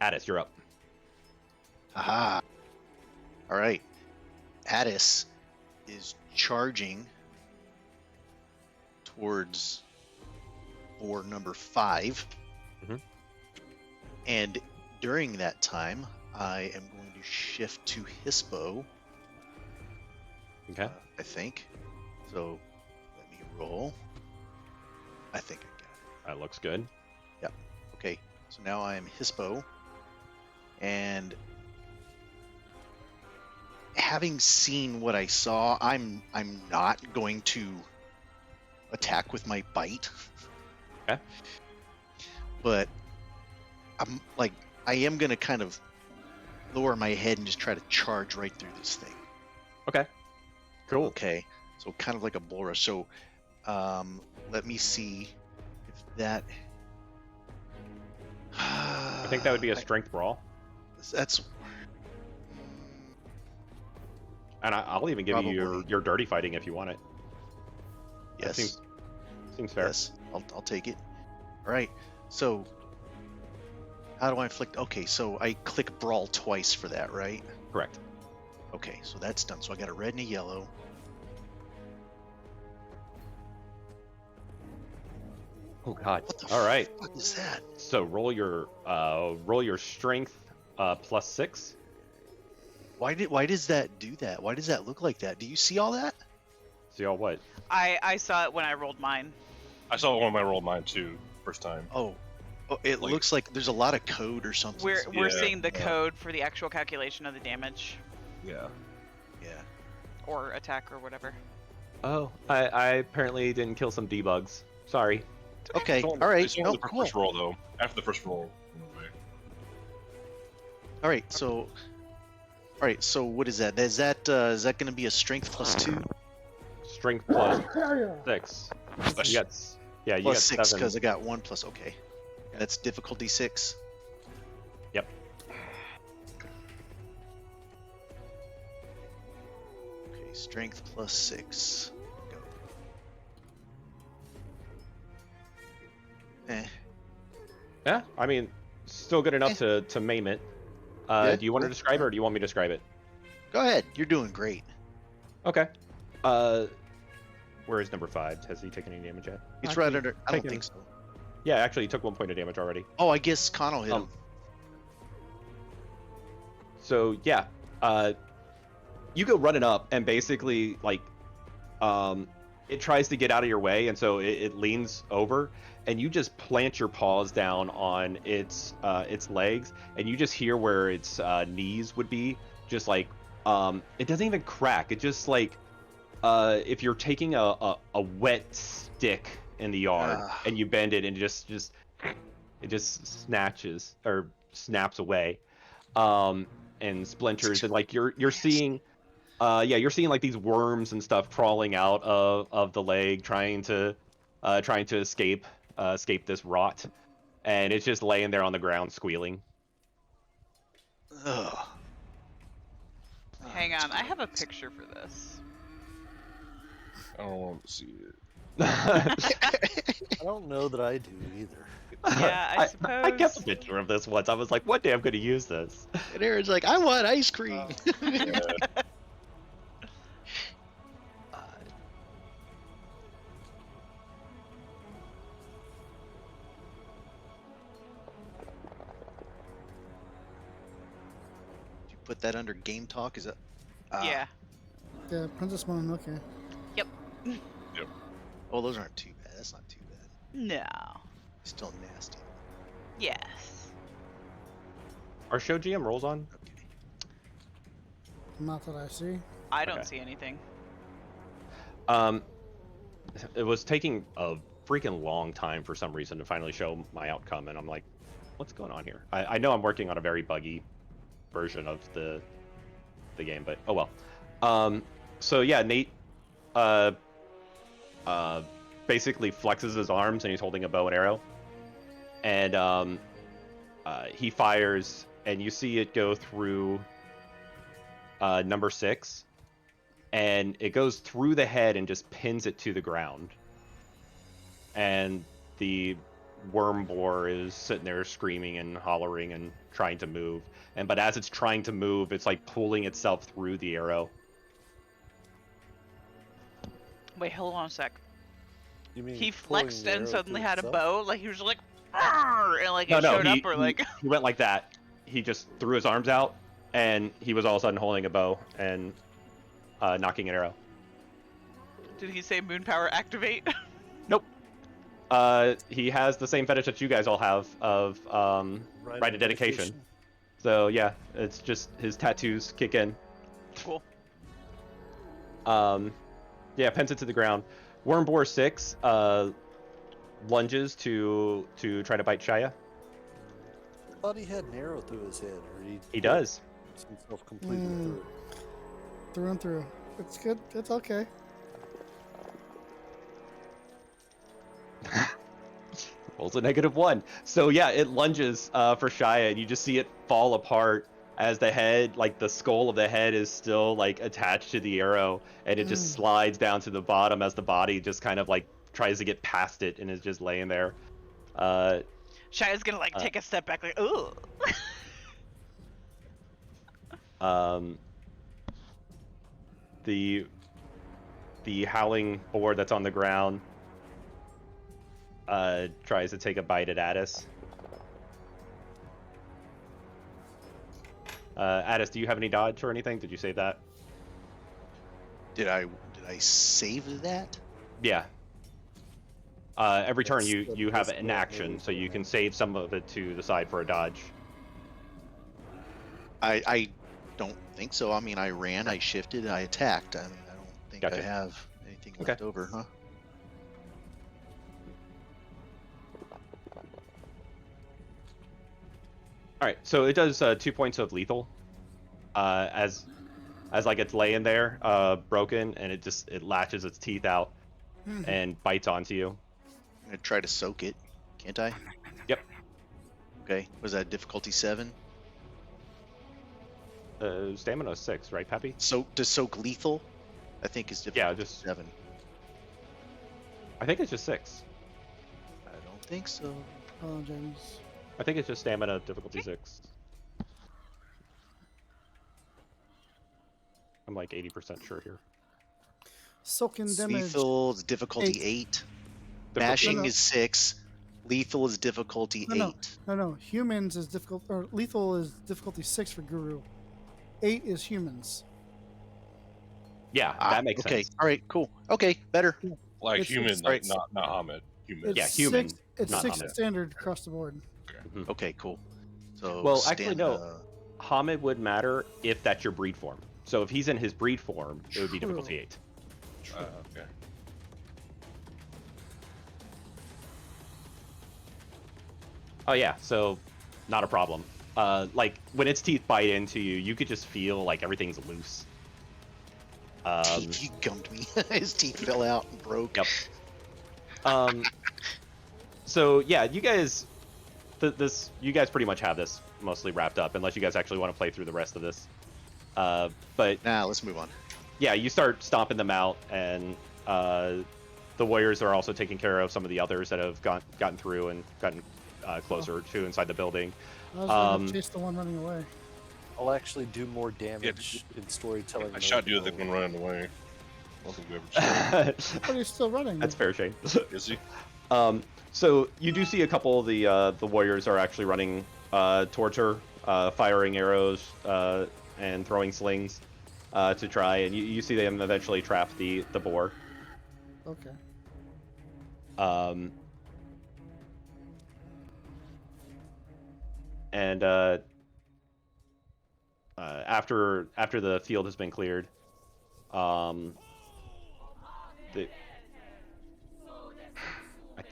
Addis, you're up. Aha. All right. Addis is charging towards boar number 5. Mhm. And during that time, I am going to shift to Hispo, Okay. I think. So let me roll. I think I got it. That looks good. Okay, so now I am Hispo, and having seen what I saw, I'm not going to attack with my bite. Okay. But I am gonna kind of lower my head and just try to charge right through this thing. Okay. Cool. Okay, so kind of like a bull rush. So let me see if that. I think that would be a strength brawl. That's And I'll even give you Probably. your dirty fighting if you want it. That yes. seems fair. Yes, I'll take it. All right. So how do I inflict? Okay, so I click brawl twice for that, right? Correct. Okay, so that's done. So I got a red and a yellow. Oh God. What the All right. fuck is that? So roll your strength +6. Why does that do that? Why does that look like that? Do you see all that? See all what? I saw it when I rolled mine. I saw one of my roll mine too, first time. Oh, it Like- looks like there's a lot of code or something. We're Yeah, seeing the yeah. code for the actual calculation of the damage Yeah. Yeah. or attack or whatever. Oh, I apparently didn't kill some debugs. Sorry. Okay. It's All right. It's only Oh, the cool. first roll though. After the first roll. Anyway. All right. So what is that? Is that going to be a strength +2? Strength +6. That's- You got you got Plus 6 7. because I got 1 plus. Okay. That's difficulty 6. Yep. Okay. Strength +6. Go. Yeah, I mean, still good enough to maim it. Yeah, Do you want to cool. describe it, or do you want me to describe it? Go ahead. You're doing great. Okay. Where is number 5? Has he taken any damage yet? He's Actually, right under. I don't taken- think so. Yeah, actually, he took 1 point of damage already. Oh, I guess Connell hit him. So yeah, you go running up, and basically like, it tries to get out of your way, and so it leans over, and you just plant your paws down on its legs, and you just hear where its knees would be, just like, it doesn't even crack. It just like, if you're taking a wet stick in the yard and you bend it, and it just snatches or snaps away. And splinters, and like you're seeing you're seeing like these worms and stuff crawling out of the leg, trying to escape this rot, and it's just laying there on the ground squealing. Ugh. Hang on, I have a picture for this. I don't want to see it. I don't know that I do either. Yeah, I I kept a suppose. picture of this once. I was like, one day I'm going to use this. And Aaron's like, I want ice cream. Yeah. You put that under game talk? Is that? Yeah. Yeah, Princess Mononoke. Oh, those aren't too bad. That's not too bad. No. Still nasty. Yes. Our show GM rolls on. Okay. Not that I see. I don't Okay. see anything. It was taking a freaking long time for some reason to finally show my outcome, and I'm like, what's going on here? I know I'm working on a very buggy version of the game, but oh well. So yeah, Nate basically flexes his arms, and he's holding a bow and arrow, and he fires, and you see it go through number 6, and it goes through the head and just pins it to the ground, and the worm boar is sitting there screaming and hollering and trying to move, but as it's trying to move, it's like pulling itself through the arrow. Wait, hold on a sec. You mean He pulling flexed the and arrow suddenly through had a itself? bow. Like he was like, "Arr!" and like it showed up, or like. he went like that. He just threw his arms out, and he was all of a sudden holding a bow and knocking an arrow. Did he say moon power activate? Nope. He has the same fetish that you guys all have of rite of dedication. So yeah, it's just his tattoos kick in. Cool. Yeah, pins it to the ground. Wormboar 6 lunges to try to bite Shia. I thought he had an arrow through his head, or He does. himself completely Mm. through. Through and through. It's good. It's okay. Rolls a -1. So yeah, it lunges for Shia, and you just see it fall apart as the head, like the skull of the head, is still like attached to the arrow, and it just slides down to the bottom as the body just kind of like tries to get past it and is just laying there. Shia's gonna like take a step back, like, ooh. The howling boar that's on the ground tries to take a bite at Addis. Addis, do you have any dodge or anything? Did you save that? Did I save that? Yeah. Every turn That's you have basically an what action, Haley's so you doing can now. save some of it to the side for a dodge. I don't think so. I mean, I ran, I shifted, I attacked. I mean, I don't think I Gotcha. have anything Okay. left over, huh? All right, so it does 2 points of lethal, as like it's laying there, broken, and it latches its teeth out and bites onto you. I'm gonna try to soak it. Can't I? Yep. Okay. Was that difficulty 7? Stamina 6, right, Pappy? So to soak lethal, I think is Yeah, difficulty just 7. I think it's just 6. I don't think so. Oh, James. I think it's just stamina difficulty 6. I'm like 80% sure here. Soaking damage. Lethal is difficulty 8. 8. Mashing No, no. is 6. Lethal is difficulty No, 8. no. Humans is difficult, or lethal is difficulty 6 for Guru. 8 is humans. Yeah, Ah, that makes okay. sense. All right. Cool. Okay. Better. Like It's- human, it's- like not Hamid. Human. Yeah, It's human, 6, it's not 6 Hamid. standard across the board. Okay. Cool. So Well, actually, no. stamina- Hamid would matter if that's your breed form. So if he's in his breed form, it would be True. difficulty 8. Okay. Oh yeah, so not a problem. Like when its teeth bite into you, you could just feel like everything's loose. He gummed me. His teeth fell out and broke. Yep. So yeah, you guys, you guys pretty much have this mostly wrapped up, unless you guys actually want to play through the rest of this. But Nah, let's move on. yeah, you start stomping them out, and the warriors are also taking care of some of the others that have gotten through and gotten closer to inside the building. I was going to Um, chase the one running away. I'll actually do more damage in storytelling. I mode shot you than the one running away. I don't think we ever saw But he's still running. That's fair, Shane. it. Is he? So you do see a couple of the warriors are actually running towards her, firing arrows and throwing slings to try, and you see them eventually trap the boar. Okay. And after the field has been cleared, I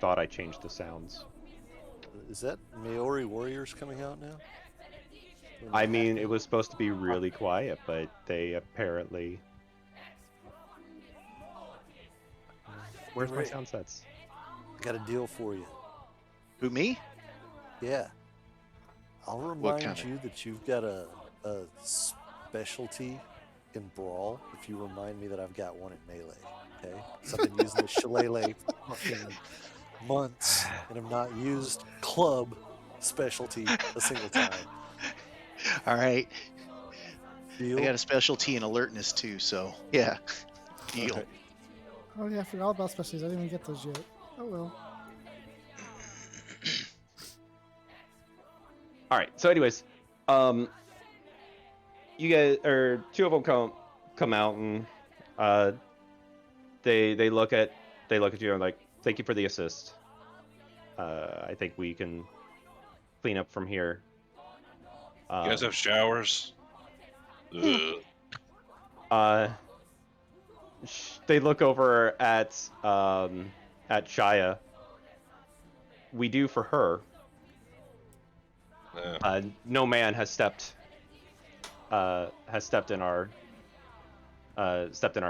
thought I changed the sounds. Is that Maori warriors coming out now? I mean, it was supposed to be really quiet, but they apparently. Where's my Great. sound sets? Got a deal for you. Who, me? Yeah. I'll remind kinda? you that you've got a specialty in Brawl if you remind me that I've got one in Melee. Okay? So I've been using the shillelagh for fucking months and have not used club specialty a single time. All right. Deal? I got a specialty in alertness too, so yeah. Deal. Okay. Oh yeah, I forgot all about specialties. I didn't even get those yet. Oh well. All right. So, anyways, you guys, or two of them come out, and they look at you and like, thank you for the assist. I think we can clean up from here. You guys have showers? Ugh. They look over at Shia. We do for her. Yeah. No man has stepped in our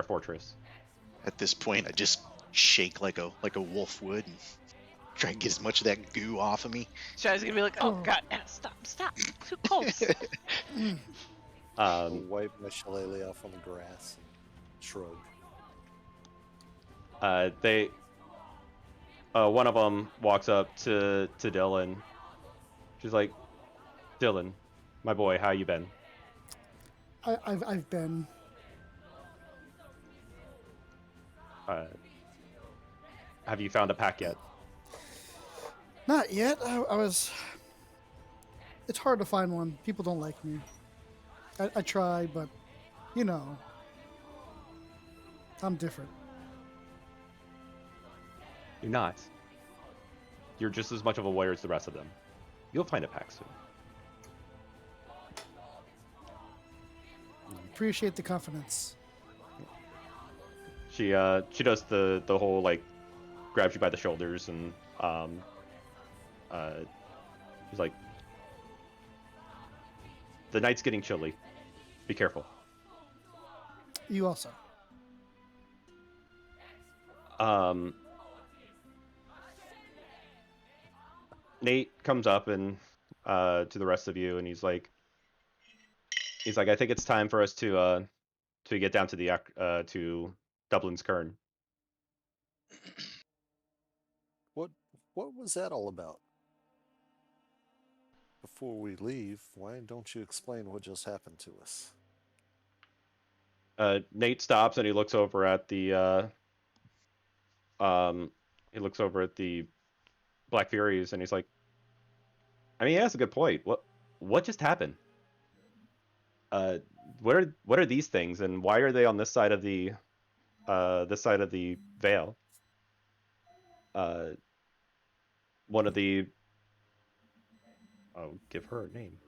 fortress. At this point, I just shake like a wolf would and try and get as much of that goo off of me. Shia's gonna be like, oh god, no, stop, too close. I'll wipe my shillelagh off on the grass and shrug. One of them walks up to Dylan. She's like, Dylan, my boy, how you been? I've been. Have you found a pack yet? Not yet. I was. It's hard to find one. People don't like me. I try, but you know, I'm different. You're not. You're just as much of a warrior as the rest of them. You'll find a pack soon. Appreciate the confidence. She does the whole like grabs you by the shoulders and she's like, the night's getting chilly. Be careful. You also. Nate comes up and to the rest of you, and he's like, I think it's time for us to get down to the to Dublin's Kern. What was that all about? Before we leave, why don't you explain what just happened to us? Nate stops and he looks over at the Black Furies, and he's like, I mean, he has a good point. What just happened? What are these things, and why are they on this side of the veil? One of the I'll give her a name.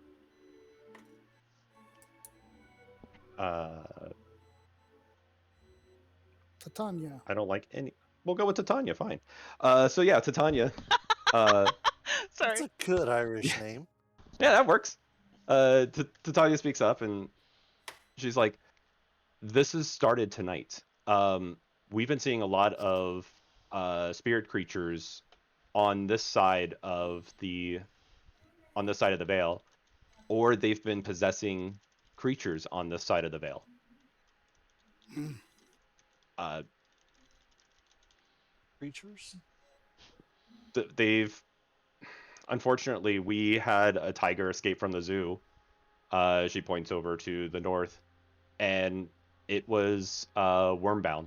Titania. I don't like any. We'll go with Titania. Fine. So yeah, Titania. Sorry. That's a good Irish name. Yeah, that works. Titania speaks up and she's like, "This has started tonight. We've been seeing a lot of spirit creatures on this side of the veil, or they've been possessing creatures on this side of the veil. Creatures? They've unfortunately, we had a tiger escape from the zoo. She points over to the north, and it was wormbound.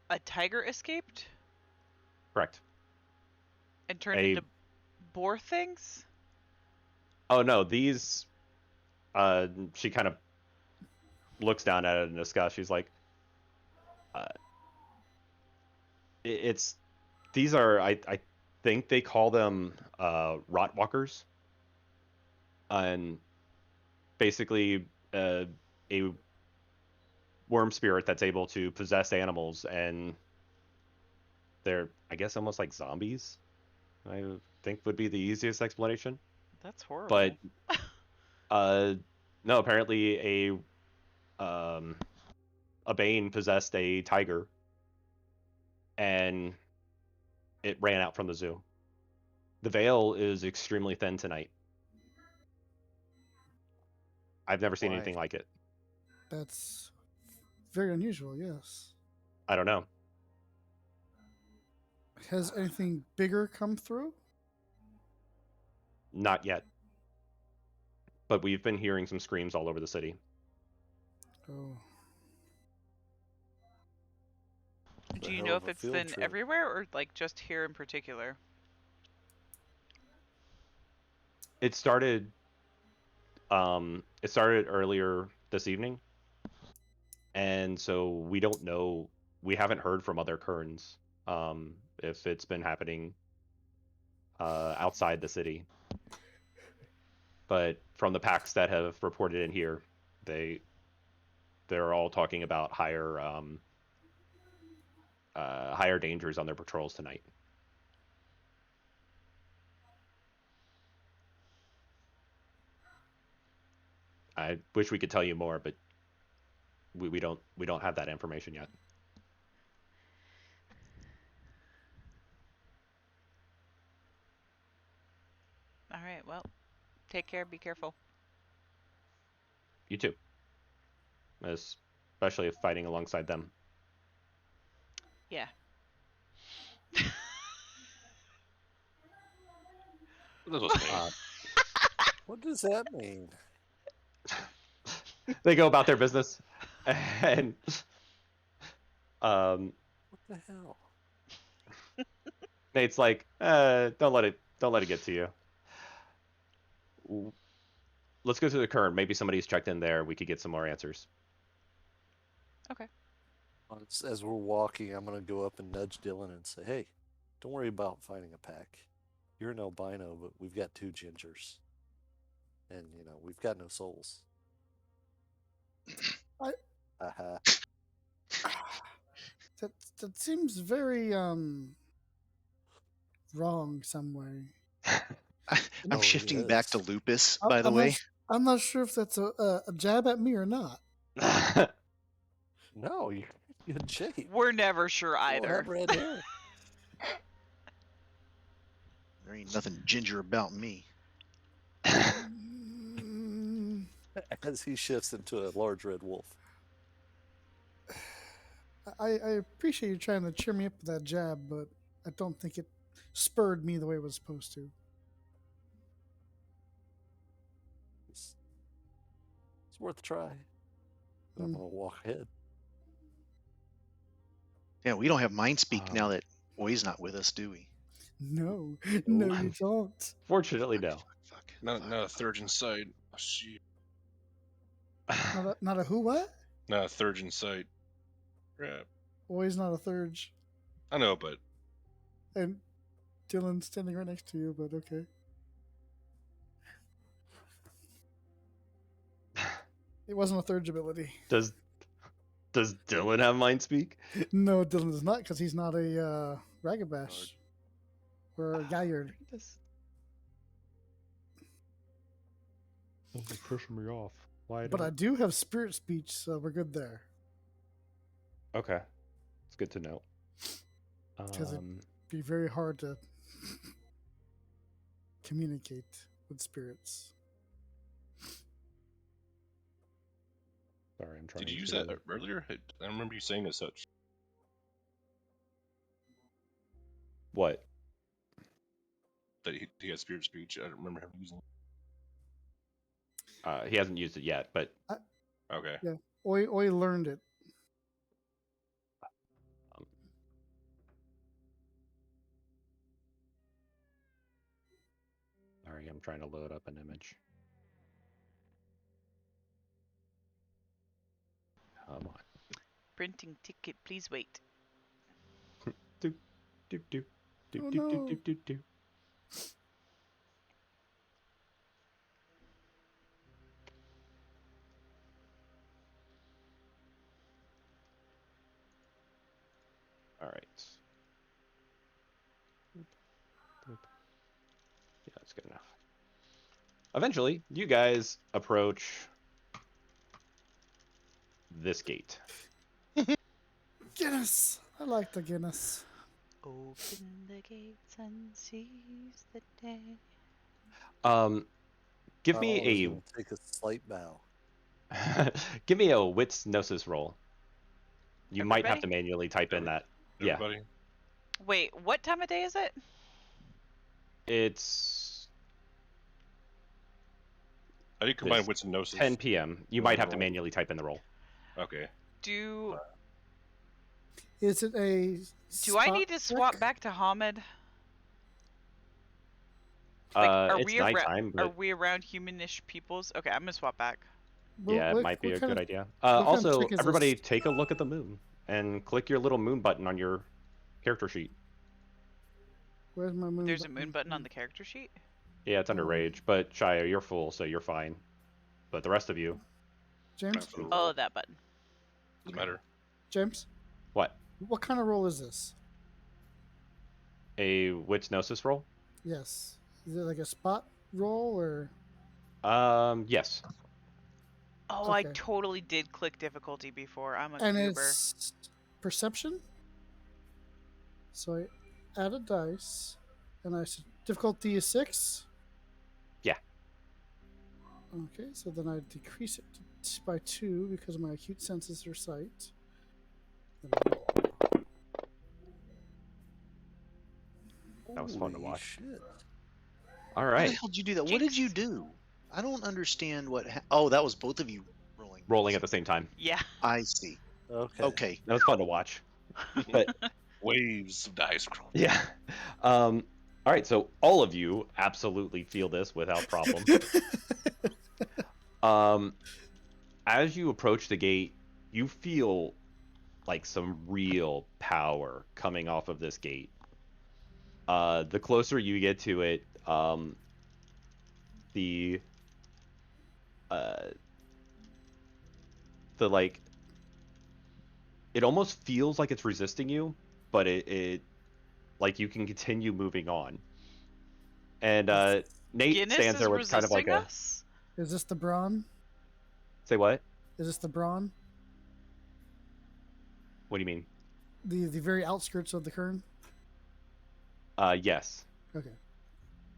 A tiger escaped Correct. and turned into boar things? Oh no, these. She kind of looks down at it in disgust. She's like, "It's these are I think they call them rotwalkers, and basically a worm spirit that's able to possess animals, and they're, I guess, almost like zombies. I think would be the easiest explanation. That's horrible. But no, apparently a Bane possessed a tiger, and it ran out from the zoo. The veil is extremely thin tonight. I've never seen Why? anything like it. That's very unusual, yes. I don't know. Has anything bigger come through? Not yet. But we've been hearing some screams all over the city. Oh. Do you know if it's been everywhere or like just here in particular? It started earlier this evening. And so we don't know, we haven't heard from other Kerns if it's been happening outside the city. But from the packs that have reported in here, they're all talking about higher dangers on their patrols tonight. I wish we could tell you more, but we don't have that information yet. All right, well, take care, be careful. You too. Especially if fighting alongside them. Yeah. What does that mean? They go about their business. And What the hell? Nate's like, don't let it get to you. Let's go to the current. Maybe somebody's checked in there. We could get some more answers. Okay. As we're walking, I'm gonna go up and nudge Dylan and say, "Hey, don't worry about finding a pack. You're an albino, but we've got 2 gingers, and we've got no souls." Haha. That seems very wrong some way. I'm shifting back to Lupus, by the way. I'm not sure if that's a jab at me or not. No, you're in good shape. We're never sure You don't either. have red hair. There ain't nothing ginger about me. Mm, As he shifts into a large red wolf. I appreciate you trying to cheer me up with that jab, but I don't think it spurred me the way it was supposed to. It's worth a try. But I'm gonna walk ahead. Yeah, we don't have mind speak now that Oi's not with us, do we? No, no, you don't. Fortunately, no. Fuck. Not a third in sight. Oh, shit. Not a who what? Not a third in sight. Crap. Always not a thurge. I know, but And Dylan's standing right next to you, but okay. It wasn't a thurge ability. Does Dylan have mind speak? No, Dylan does not, because he's not a Ragabash. Or a Galliard. You're pushing me off. Why? But I do have spirit speech, so we're good there. Okay, it's good to know. Because it'd be very hard to communicate with spirits. Sorry, I'm trying. did you use to... that earlier? I don't remember you saying as such. What? That he had spirit speech. I don't remember him using it. He hasn't used it yet, but Okay. Yeah, Oi learned it. sorry, I'm trying to load up an image. Come on. Printing ticket, please wait. Do do do do Oh, do no. do. All right. Yeah, that's good enough. Eventually, you guys approach this gate. Guinness! I like the Guinness. Open the gates and seize the day. Give me Arlen is gonna take a slight bow. give me a wits gnosis roll. You might have to Everybody? manually type in that. Yeah, Everybody? Wait, what time of day is it? it's How do you combine It's wits and gnosis? 10 p.m. You might have to manually type in the roll. Okay. Do Is it a I need to spot swap check? back to Hamid? Are It's we nighttime, Are but we around humanish peoples? Okay, I'm gonna swap back. yeah, it What- might be what a kind good of- idea. kind of Also, trick is everybody this? take a look at the moon and click your little moon button on your character sheet. Where's my moon? There's a moon button on the character sheet. Yeah, it's under Oh. rage, but Shia, you're full, so you're fine. But the rest of you, James? For the roll. Oh, that button. Doesn't matter. James? what? What kind of roll is this? A wits gnosis roll? Yes. Is it like a spot roll or? Yes. Oh, I Okay. totally did click difficulty before. I'm a And goober. it's perception? So I add a dice, and I said difficulty is 6? Yeah. Okay, so then I decrease it by 2 because of my acute senses or sight. Then I roll. That was fun to Holy watch. Shit. All How the right. hell did you do that? What did you Jinx. do? I don't understand what. Oh, that was both of you rolling. rolling at the same time. Yeah. I see. Okay. Okay. That was fun to watch. But Waves of dice roll. yeah. All right, so all of you absolutely feel this without problem. As you approach the gate, you feel like some real power coming off of this gate. The closer you get to it, the like, it almost feels like it's resisting you, but it like you can continue moving on. And Nate Guinness stands is there with kind of like resisting a us? Is this the brawn? say what? Is this the brawn? What do you mean? The very outskirts of the Kern? Yes. Okay.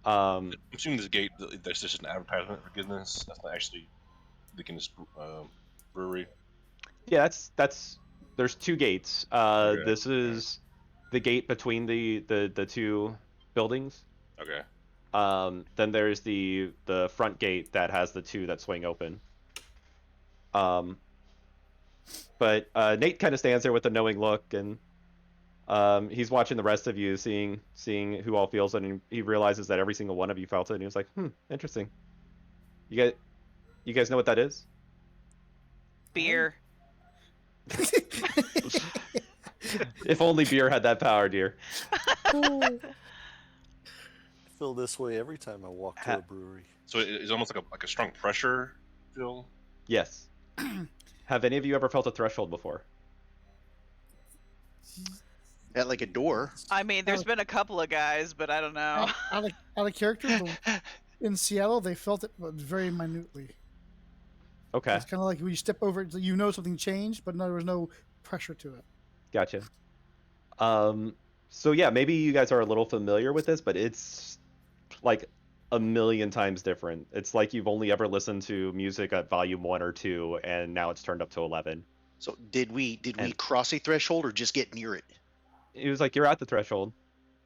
I'm assuming this gate, that's just an advertisement for Guinness. That's not actually the Guinness brewery. Yeah, that's there's two gates. Okay. This is the gate between the two buildings. Okay. Then there's the front gate that has the two that swing open. But Nate kind of stands there with a knowing look, and he's watching the rest of you, seeing who all feels it, and he realizes that every single one of you felt it, and he was like, interesting. You guys know what that is? Beer. If only beer had that power, dear. I feel this way every time I walk to a brewery. So it's almost like a strong pressure feel. Yes. Have any of you ever felt a threshold before? At like a door. I mean, there's been a couple of guys, but I don't know. out of character, in Seattle, they felt it but very minutely. Okay, It's kind of like when you step over it, you know something changed, but there was no pressure to it. gotcha. So yeah, maybe you guys are a little familiar with this, but it's like a million times different. It's like you've only ever listened to music at volume 1 or 2, and now it's turned up to 11. So did we cross a threshold or just get near it? It was like, you're at the threshold.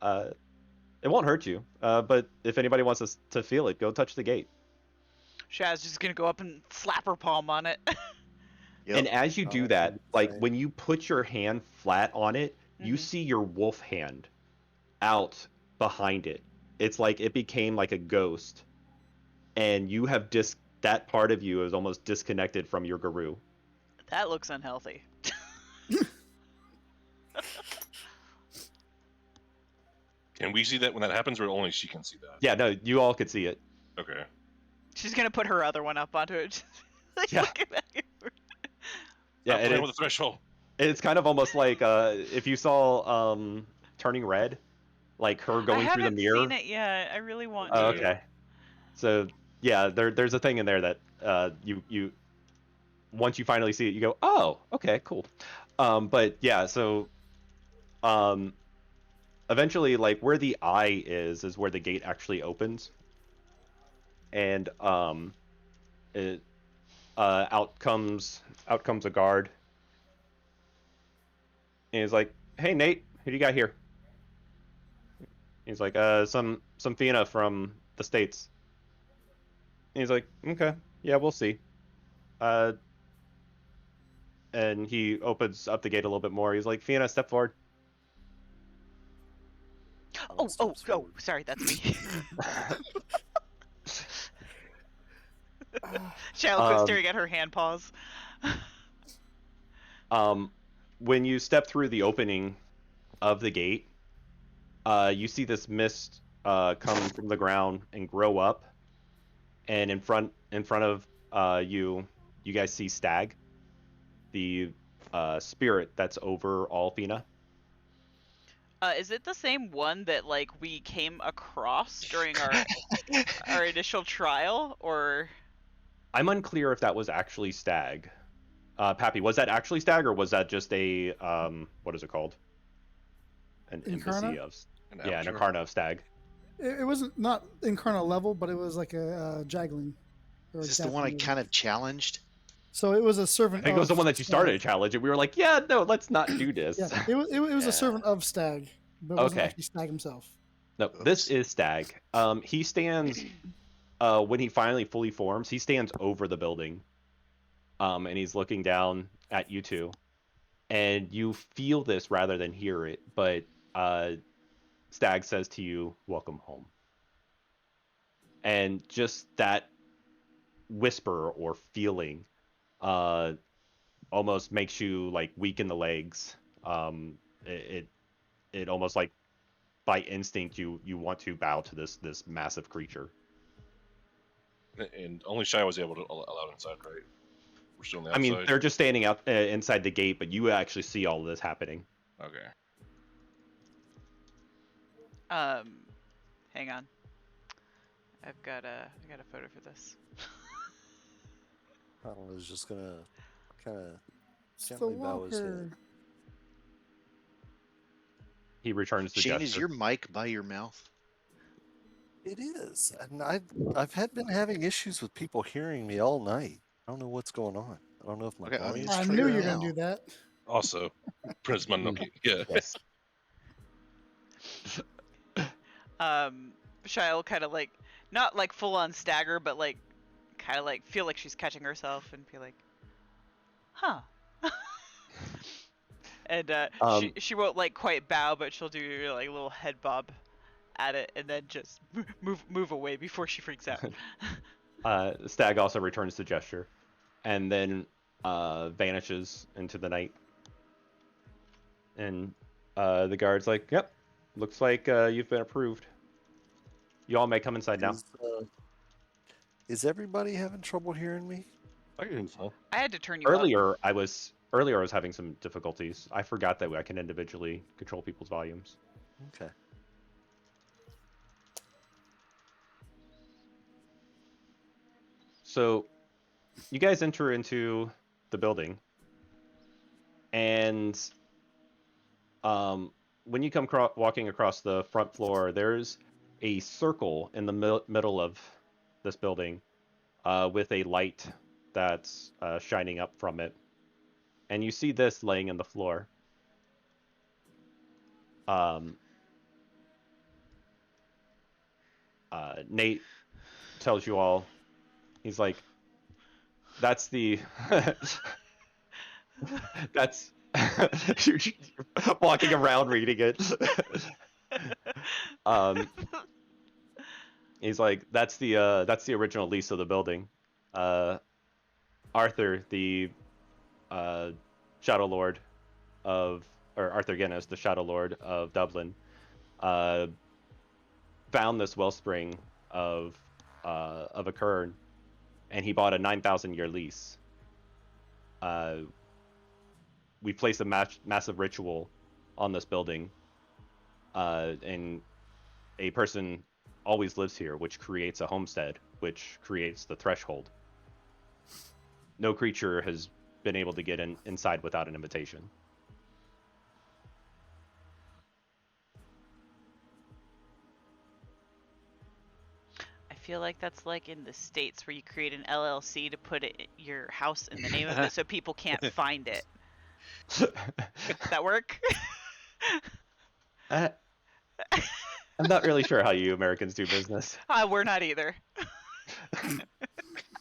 It won't hurt you, but if anybody wants to feel it, go touch the gate. Shaz just gonna go up and slap her palm on it. Yep. And as you do Oh, that, that's like insane. when you put your hand flat on it, you Mhm. see your wolf hand out behind it. It's like it became like a ghost, and you have that part of you is almost disconnected from your guru. That looks unhealthy. Can we see that when that happens, or only she can see that? Yeah, no, you all could see it. Okay. She's gonna put her other one up onto it. Like, Yeah. look at that. Yeah, Stop playing with the threshold. it's kind of almost like if you saw Turning Red, like her I going through the haven't mirror. seen it yet. I really want Oh, to. okay. So yeah, there's a thing in there that you once you finally see it, you go, oh, okay, cool. But yeah, so eventually, like where the eye is where the gate actually opens, and it out comes a guard, and he's like, hey Nate, who do you got here? He's like, some Fina from the States. And he's like, okay, yeah, we'll see. And he opens up the gate a little bit more. He's like, Fina, step forward. Oh, Steps forward. sorry, that's me. Shallow's staring at her hand paws. When you step through the opening of the gate, you see this mist come from the ground and grow up, and in front of you guys see Stag, the spirit that's over all Fina. Is it the same one that like we came across during our initial trial, or? I'm unclear if that was actually Stag. Pappy, was that actually Stag, or was that just a what is it called? An Incarna? embassy of An an amateur. Incarna of Stag. It wasn't not Incarna level, but it was like a Jagling. Or a Is this the one I Japanese. kind of challenged? So it was a servant. I think it was the of one that you started a Stag. challenge, and we were like, yeah, no, let's not do this. Yeah, it was Yeah. a servant of Stag, but it wasn't Okay. actually Stag himself. No, this is Stag. He stands when he finally fully forms. He stands over the building, and he's looking down at you two, and you feel this rather than hear it. But Stag says to you, "Welcome home," and just that whisper or feeling, uh, almost makes you like weak in the legs. It almost like by instinct you want to bow to this massive creature. And only Shy was able to allow inside, right? We're still on the I mean, outside. they're just standing out inside the gate, but you actually see all of this happening. Okay. Hang on. I got a photo for this. Donald is just gonna kind of It's the gently bow his walker. head. He returns the Shane, gesture. is your mic by your mouth? It is, and I've been having issues with people hearing me all night. I don't know what's going on. I don't know if my Okay, I mean, volume's it's I turned knew clear you were down. gonna do that. Also, Prince Mononoke. Yeah. Yes. Shy will kind of like, not like full on stagger, but like, kind of like feel like she's catching herself and be like, huh. And she won't like quite bow, but she'll do like a little head bob at it, and then just move away before she freaks out. Stag also returns the gesture, and then vanishes into the night. And the guard's like, "Yep, looks like you've been approved. You all may come inside now." Is everybody having trouble hearing me? I can so. I had to turn you up. Earlier, I was having some difficulties. I forgot that I can individually control people's volumes. Okay. So, you guys enter into the building, and when you come walking across the front floor, there's a circle in the middle of this building with a light that's shining up from it. And you see this laying in the floor. Nate tells you all, he's like, that's the that's you're walking around reading it. He's like, that's the original lease of the building. Arthur, the Shadow Lord of, or Arthur Guinness, the Shadow Lord of Dublin, found this wellspring of a Kern, and he bought a 9,000-year lease. We placed a massive ritual on this building, and a person always lives here, which creates a homestead, which creates the threshold. No creature has been able to get inside without an invitation. I feel like that's like in the States where you create an LLC to put your house in the name of it so people can't find it. Does that work? I'm not really sure how you Americans do business. We're not either.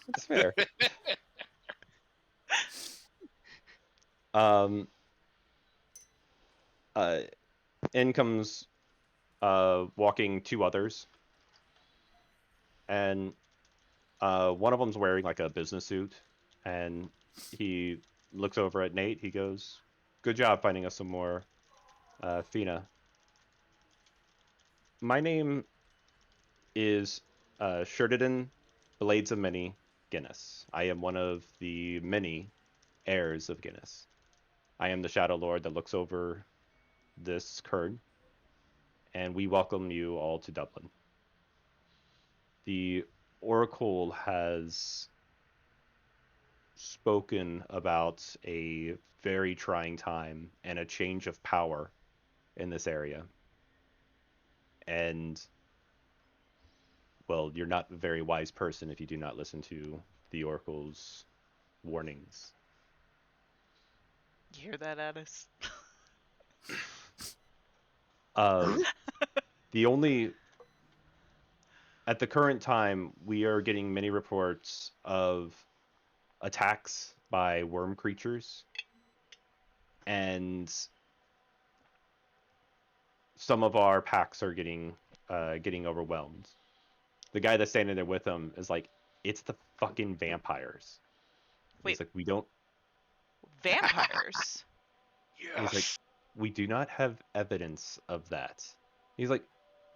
That's fair. In comes walking two others, and one of them's wearing like a business suit, and he looks over at Nate. He goes, "Good job finding us some more Fina. My name is Sheridan Blades of Many Guinness. I am one of the many heirs of Guinness. I am the Shadow Lord that looks over this Kern, and we welcome you all to Dublin. The Oracle has spoken about a very trying time and a change of power in this area. And, well, you're not a very wise person if you do not listen to the Oracle's warnings." You hear that, Addis? The only, at the current time, we are getting many reports of attacks by worm creatures, and some of our packs are getting overwhelmed. The guy that's standing there with him is like, "It's the fucking vampires." Wait. He's like, "We don't." Vampires. He's like, "We do not have evidence of that." He's like,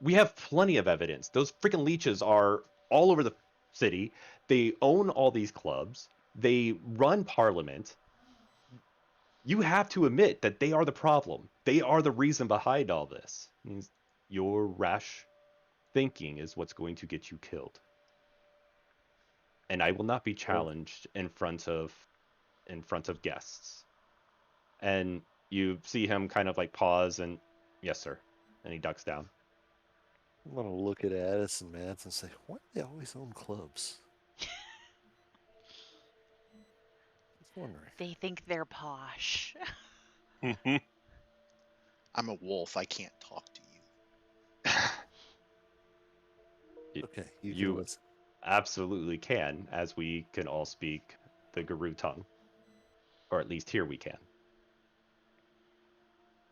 "We have plenty of evidence. Those freaking leeches are all over the city. They own all these clubs. They run parliament. You have to admit that they are the problem. They are the reason behind all this. Your rash thinking is what's going to get you killed. And I will not be challenged in front of guests." And you see him kind of like pause and, "Yes, sir." And he ducks down. I'm gonna look at Addis and Mads and say, why do they always own clubs? Just wondering. They think they're posh. I'm a wolf. I can't talk to you. Okay, you You can listen. absolutely can, as we can all speak the Guru tongue. Or at least here we can.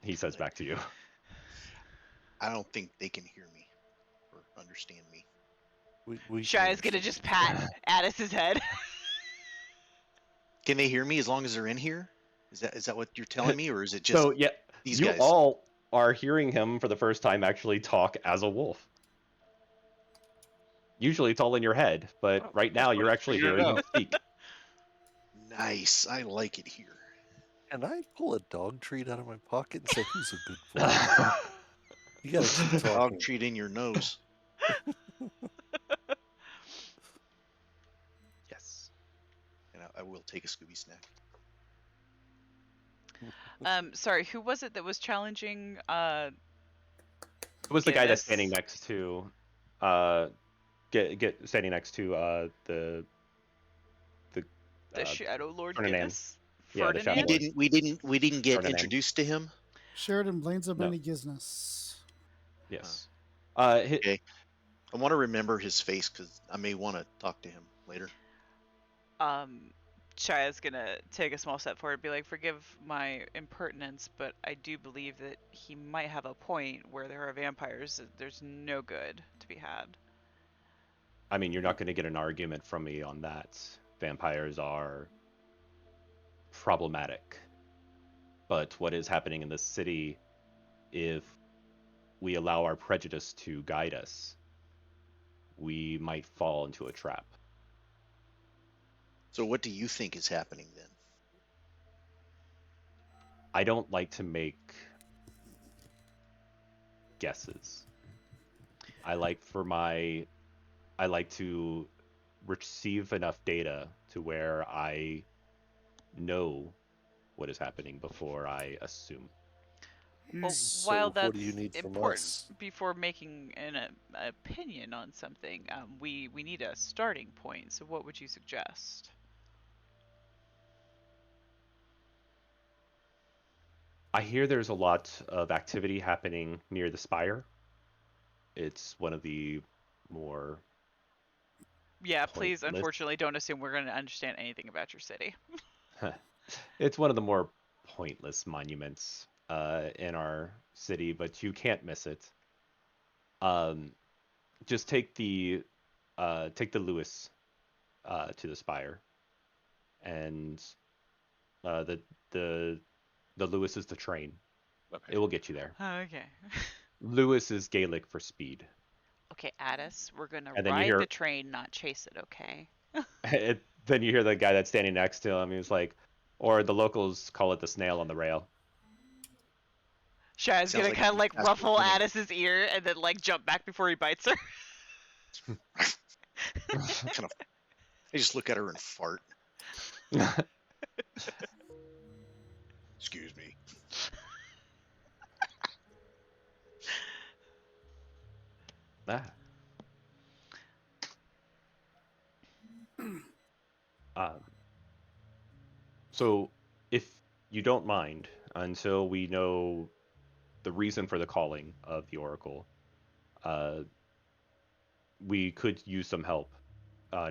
He says back to you. I don't think they can hear me or understand me. We Shia's gonna just pat Addis's head. Can they hear me as long as they're in here? Is that what you're telling me, or is it just So yeah, these you guys? all are hearing him for the first time actually talk as a wolf. Usually it's all in your head, but right now you're actually figured it hearing him out. speak. Nice. I like it here. Can I pull a dog treat out of my pocket and say, who's a good boy? You gotta keep talking. Dog treat in your nose. Yes. And I will take a Scooby snack. Sorry, who was it that was challenging? It was the guy that's Guinness? standing next to, standing next to the Shadow Lord Ferdinand. Guinness. Yeah, the Shadow Ferdinand? Lord. We didn't get Ferdinand. introduced to him. Sheridan Blaine's a No. Benny Gizness. Yes. Okay. I want to remember his face because I may want to talk to him later. Shia's gonna take a small step forward and be like, forgive my impertinence, but I do believe that he might have a point where there are vampires. There's no good to be had. I mean, you're not going to get an argument from me on that. Vampires are problematic. But what is happening in this city, if we allow our prejudice to guide us, we might fall into a trap. So what do you think is happening then? I don't like to make guesses. I like to receive enough data to where I know what is happening before I assume. Well, So while what that's do you need from important, us? before making an opinion on something, we need a starting point. So what would you suggest? I hear there's a lot of activity happening near the spire. It's one of the more Yeah, please, pointless. unfortunately, don't assume we're going to understand anything about your city. It's one of the more pointless monuments in our city, but you can't miss it. Just take the Lewis to the spire, and the Lewis is the train. Okay. It will get you there. Okay. Lewis is Gaelic for speed. Okay, Addis, we're going to And then you ride hear- the train, not chase it, okay? Then you hear the guy that's standing next to him. He was like, or the locals call it the snail on the rail. Shia's Sounds going to like kind of like that's ruffle what- Addis's ear and then like jump back before he bites her. Kind of. I just look at her and fart. Excuse me. Ah. So, if you don't mind, until we know the reason for the calling of the Oracle, we could use some help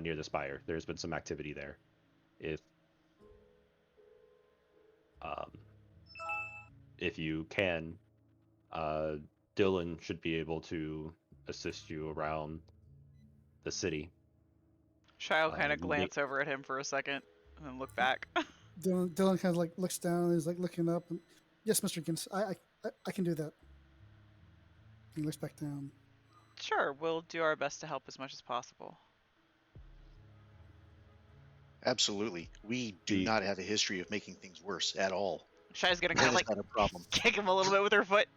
near the spire. There's been some activity there. um, if you can, Dylan should be able to assist you around the city. Shia kind of Ma- glance over at him for a second and then look back. Dylan kind of like looks down and is like looking up. And, yes, Mr. Gins, I can do that. He looks back down. Sure, we'll do our best to help as much as possible. Absolutely. We do The- not have a history of making things worse at all. Shia's gonna That kind of is like not a problem. kick him a little bit with her foot.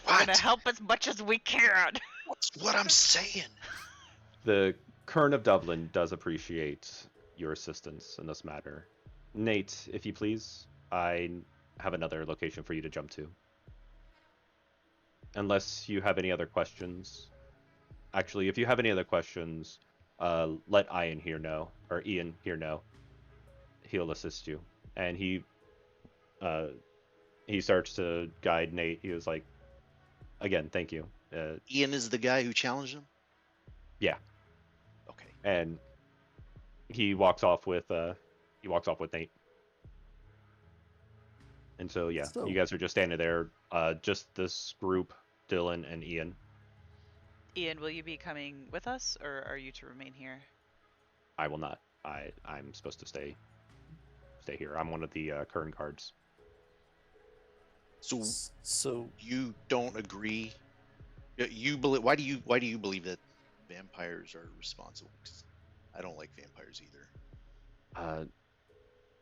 We're What? gonna help as much as we can. That's what I'm saying. The Kern of Dublin does appreciate your assistance in this matter. Nate, if you please, I have another location for you to jump to. Unless you have any other questions. Actually, if you have any other questions, let Ian here know, or Ian here know. He'll assist you. And he starts to guide Nate. He was like, again, thank you. Ian is the guy who challenged him? Yeah. Okay. And he walks off with Nate. And so yeah, So- you guys are just standing there, just this group, Dylan and Ian. Ian, will you be coming with us, or are you to remain here? I will not. I'm supposed to stay here. I'm one of the Kern cards. So So you don't agree? You believe? Why do you believe that vampires are responsible? 'Cause I don't like vampires either.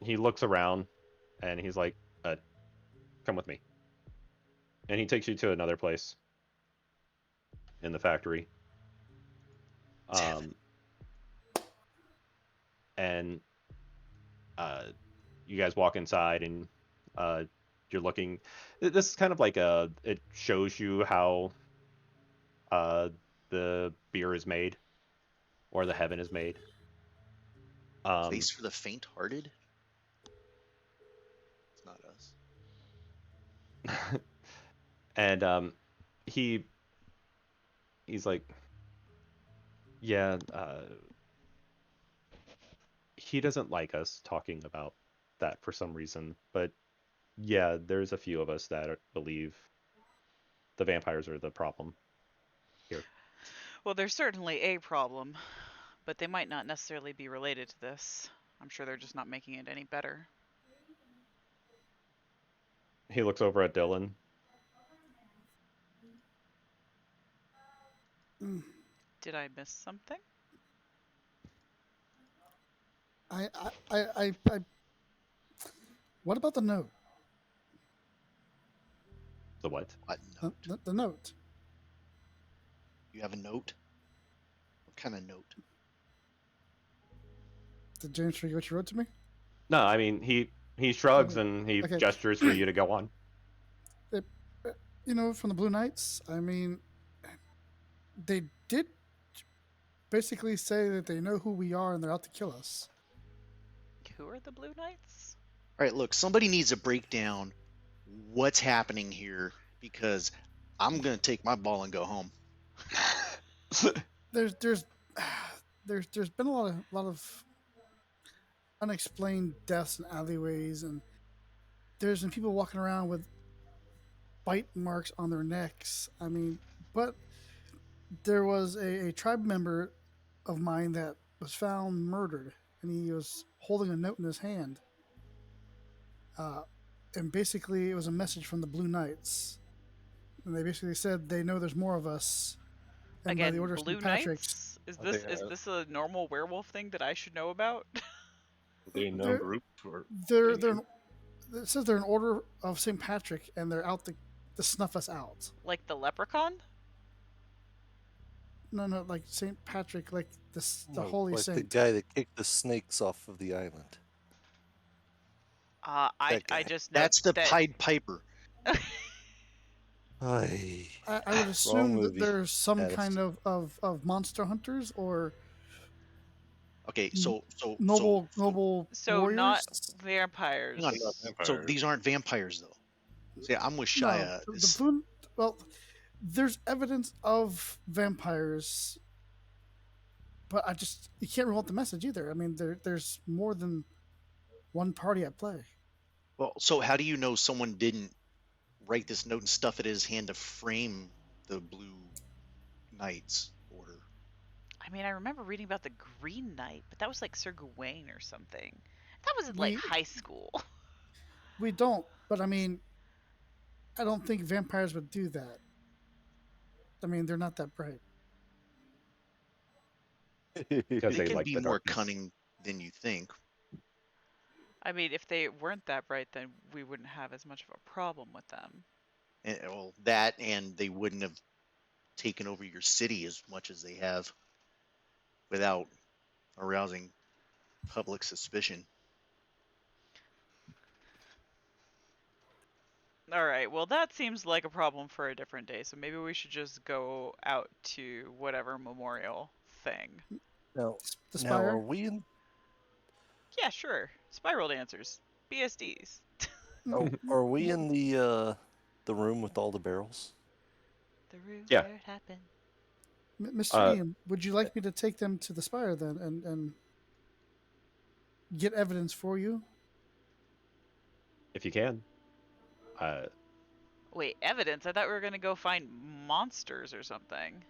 He looks around and he's like, come with me. And he takes you to another place in the factory. Damn And you guys walk inside and you're looking. This is kind of like it shows you how the beer is made, or the heaven is made. Place for the faint-hearted. It's not us. And he's like, yeah, he doesn't like us talking about that for some reason, but yeah, there's a few of us that believe the vampires are the problem. Well, there's certainly a problem, but they might not necessarily be related to this. I'm sure they're just not making it any better. He looks over at Dylan. Did I miss something? I what about the note? The what? What The, note? the note. You have a note? What kind of note? Did James forget what you wrote to me? No, I mean he shrugs and he Okay. gestures for you to go on. You know, from the Blue Knights. I mean, they did basically say that they know who we are and they're out to kill us. Who are the Blue Knights? All right, look, somebody needs to break down what's happening here because I'm gonna take my ball and go home. There's been a lot of unexplained deaths in alleyways, and there's been people walking around with bite marks on their necks. I mean, but there was a tribe member of mine that was found murdered, and he was holding a note in his hand. And basically, it was a message from the Blue Knights, and they basically said they know there's more of us. And by Again, the order of Blue St. Patrick, Knights? Is I this think, is this a normal werewolf thing that I should know about? They know They're- group or they're it says they're an order of St. Patrick, and they're out to snuff us out. Like the leprechaun? No, like St. Patrick, like the no, holy like saint. the guy that kicked the snakes off of the island. I That guy. just know That's the that Pied Piper. Aye. I would assume that movie. there's some Yeah, that's- kind of monster hunters or Okay, so noble so warriors. not vampires. hang on. Not So vampires. these aren't vampires though. See, I'm with No, Shia. the blue. Well, there's evidence of vampires, but you can't rule out the message either. I mean, there's more than one party at play. Well, so how do you know someone didn't write this note and stuff it in his hand to frame the Blue Knight's order? I mean, I remember reading about the Green Knight, but that was like Sir Gawain or something. That was in like high school. We don't, but I mean, I don't think vampires would do that. I mean, they're not that bright. Because They they can like be the more darkness. cunning than you think. I mean, if they weren't that bright, then we wouldn't have as much of a problem with them. And, well, that and they wouldn't have taken over your city as much as they have without arousing public suspicion. All right, well, that seems like a problem for a different day, so maybe we should just go out to whatever memorial thing. Now, The now spire. are we in? Yeah, sure. Spiral dancers. BSDs. Are we in the room with all the barrels? The room Yeah. where it happened. Mr. Ian, would you like me to take them to the spire then and get evidence for you? If you can. Wait, evidence? I thought we were gonna go find monsters or something.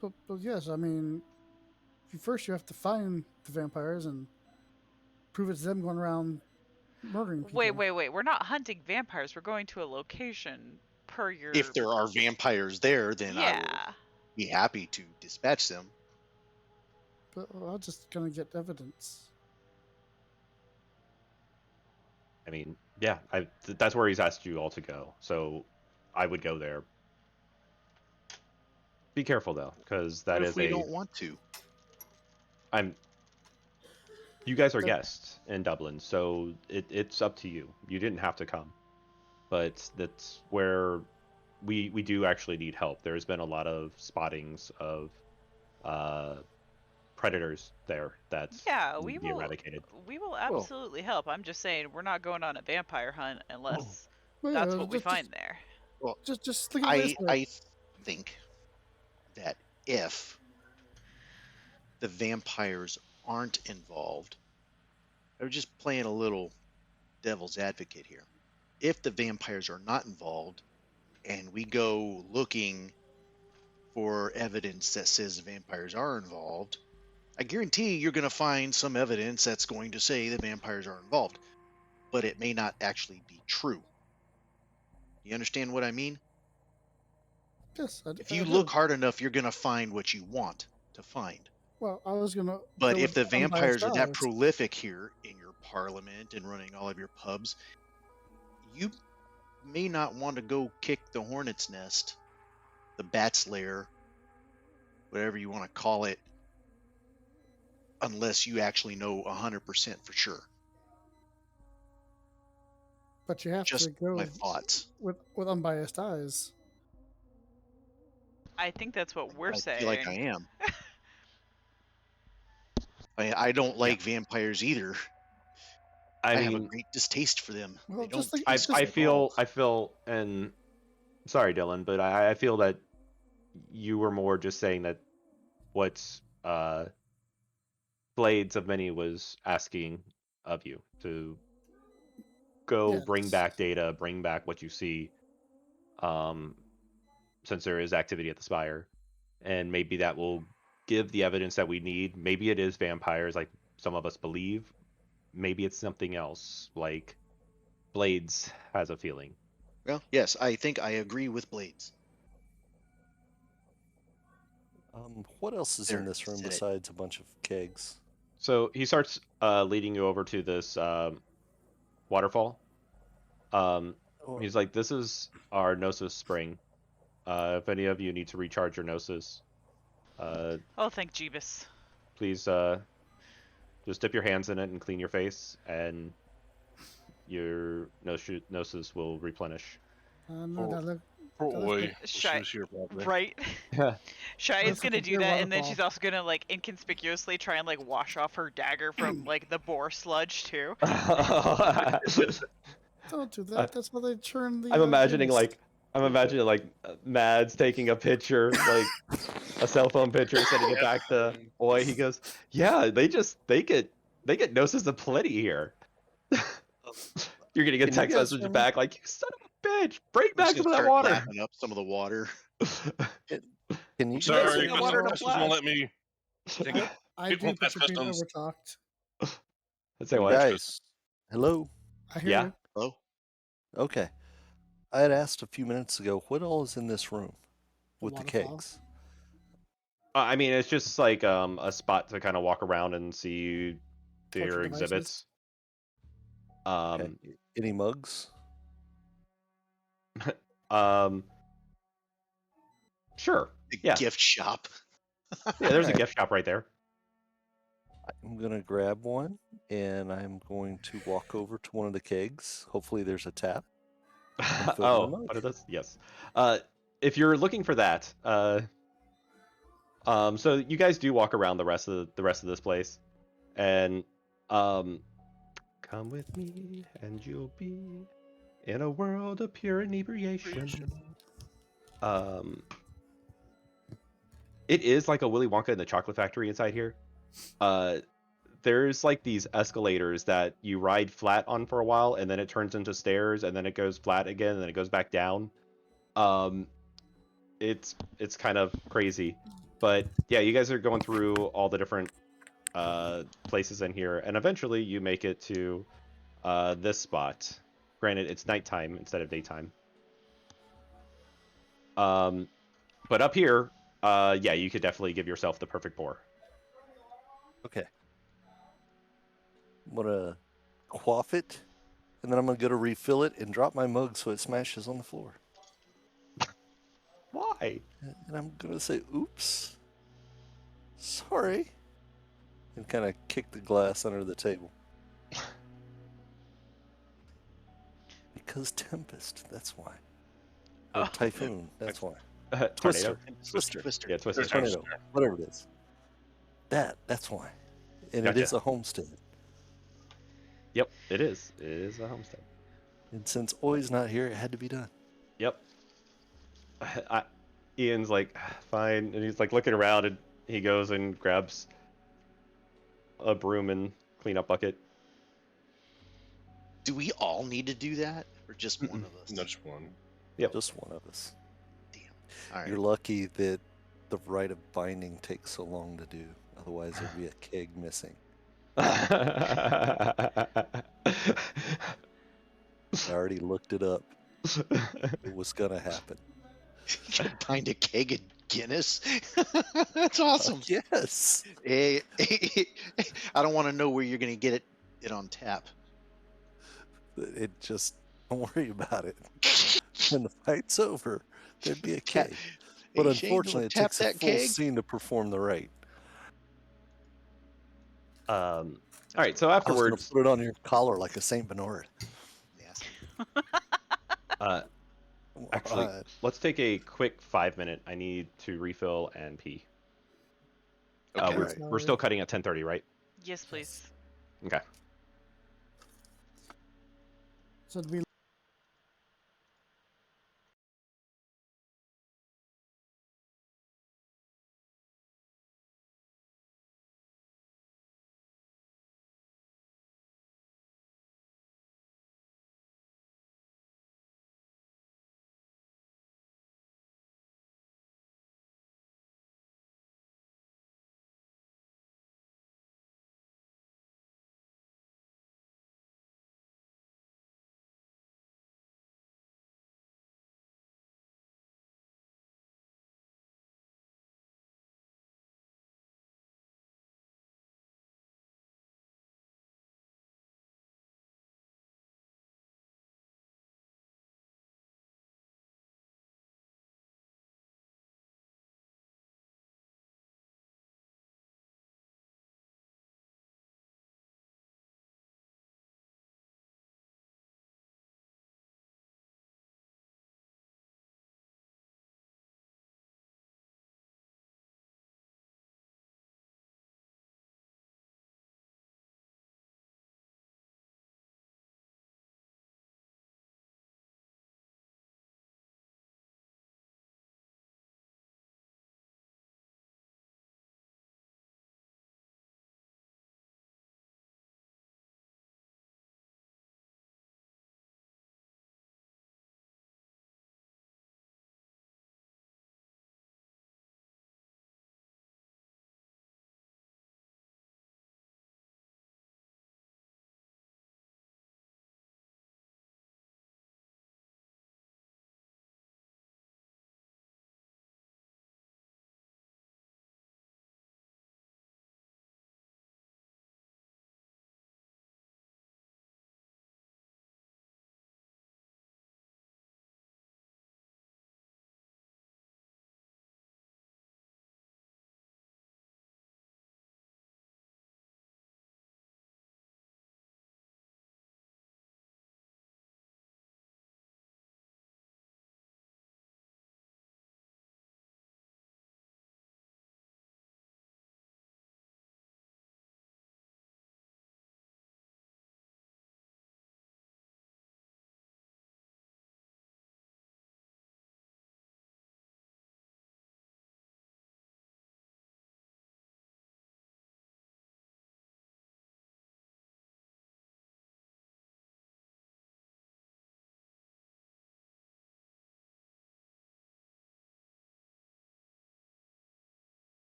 But yes, I mean, first you have to find the vampires and prove it's them going around murdering people. Wait. We're not hunting vampires. We're going to a location per your. If there are vampires there, then I Yeah. will be happy to dispatch them. But I'm just gonna get evidence. I mean, yeah, that's where he's asked you all to go. So I would go there. Be careful though, because that What is if we don't want to? You guys are But- guests in Dublin, so it's up to you. You didn't have to come, but that's where we do actually need help. There's been a lot of spottings of predators there that's Yeah, need we to be will. eradicated. We will absolutely help. I'm just saying we're not going on a vampire hunt unless Well, that's yeah, what we find there. Just look at this way. I think that if the vampires aren't involved, I'm just playing a little devil's advocate here. If the vampires are not involved and we go looking for evidence that says the vampires are involved, I guarantee you're going to find some evidence that's going to say the vampires are involved, but it may not actually be true. You understand what I mean? Yes, If you look hard enough, you're going to find what you want to find. well, I was gonna. But go if the with unbiased vampires are that eyes. prolific here in your parliament and running all of your pubs, you may not want to go kick the hornet's nest, the bat's lair, whatever you want to call it, unless you actually know 100% for sure. But you have Just to go my thoughts. with unbiased eyes. I think that's what we're I saying. feel like I am. I don't like vampires either. I have a mean, great distaste for them. Well, They don't just like- taste just- I good at all. feel, and sorry, Dylan, but I feel that you were more just saying that what Blades of Many was asking of you to go bring Yes. back data, bring back what you see, since there is activity at the Spire, and maybe that will give the evidence that we need. Maybe it is vampires, like some of us believe. Maybe it's something else, like Blades has a feeling. Well, yes, I think I agree with Blades. What else is There, in this room said it. besides a bunch of kegs? So he starts leading you over to this waterfall. He's like, "This is our Gnosis spring. If any of you need to recharge your Gnosis, Oh, thank Jeebus. please just dip your hands in it and clean your face, and your Gnosis will replenish." No, Oh. that look. Poor That was boy. good. She Shy- was here probably. Right? Yeah. Shai That's is gonna like a do clear that, and then waterfall. she's also gonna like inconspicuously try and like wash off her dagger from like the boar sludge too. Don't do that. That's how they churn the. I'm imagining goodness. like Mads taking a picture, like a cell phone picture, sending it back to Oi. He goes, "Yeah, they get doses of plenty here." You're getting a Can you text guys hear message me? back like, "You son of a bitch, bring We're back just some gonna of that start water." lapping up some of the water. Can you I'm guys sorry, hear me? water in a customs won't flask. let me. Take Yep, I it do, won't but pass you're being customs. overtalked. Let's say what? Guys. Guys, hello. I hear Yeah. you. Oh, Okay. I had asked a few minutes ago what all is in this room with the waterfall. kegs. I mean, it's just like a spot to kind of walk around and see their Torture devices. exhibits. Okay. Any mugs? Sure. the Yeah. gift shop. Yeah, there's a Alright. gift shop right there. I'm gonna grab one and I'm going to walk over to one of the kegs. Hopefully there's a tap. And fill my Oh, mug. what are those? Yes. If you're looking for that, so you guys do walk around the rest of this place, and come with me, and you'll be in a world of pure inebriation. It is like a Willy Wonka and the Chocolate Factory inside here. There's like these escalators that you ride flat on for a while, and then it turns into stairs, and then it goes flat again, and then it goes back down. It's kind of crazy, but yeah, you guys are going through all the different places in here, and eventually you make it to this spot. Granted, it's nighttime instead of daytime. But up here, yeah, you could definitely give yourself the perfect pour. Okay. I'm gonna quaff it, and then I'm gonna go to refill it and drop my mug so it smashes on the floor. Why? And I'm gonna say, oops. Sorry. And kind of kick the glass under the table. Because Tempest, that's why. Or Oh. Typhoon, that's why. Tornado. Twister. Twister. Yeah, Twister. Tornado. Whatever it is. That's why. And it Gotcha. is a homestead. Yep, it is. It is a homestead. And since Oi's not here, it had to be done. Yep. Ian's like, fine, and he's like looking around, and he goes and grabs a broom and cleanup bucket. Do we all need to do that, or just one of us? No, just one. Yep. Just one of us. Damn. All right. You're lucky that the rite of binding takes so long to do. Otherwise, there'd be a keg missing. I already looked it up. It was gonna happen. You gotta find a keg of Guinness. That's awesome. Yes. Hey, I don't want to know where you're gonna get it on tap. It just don't worry about it. When the fight's over, there'd be a keg. But Hey, Shane, you unfortunately, wanna it tap takes a that full keg? scene to perform the rite. All right, so I was afterwards, gonna put it on your collar like a Saint Bernard. Nasty. actually, Uh, let's take a quick 5-minute. I need to refill and pee. Okay. We're still cutting at 10:30, right? Yes, please. Okay. So do we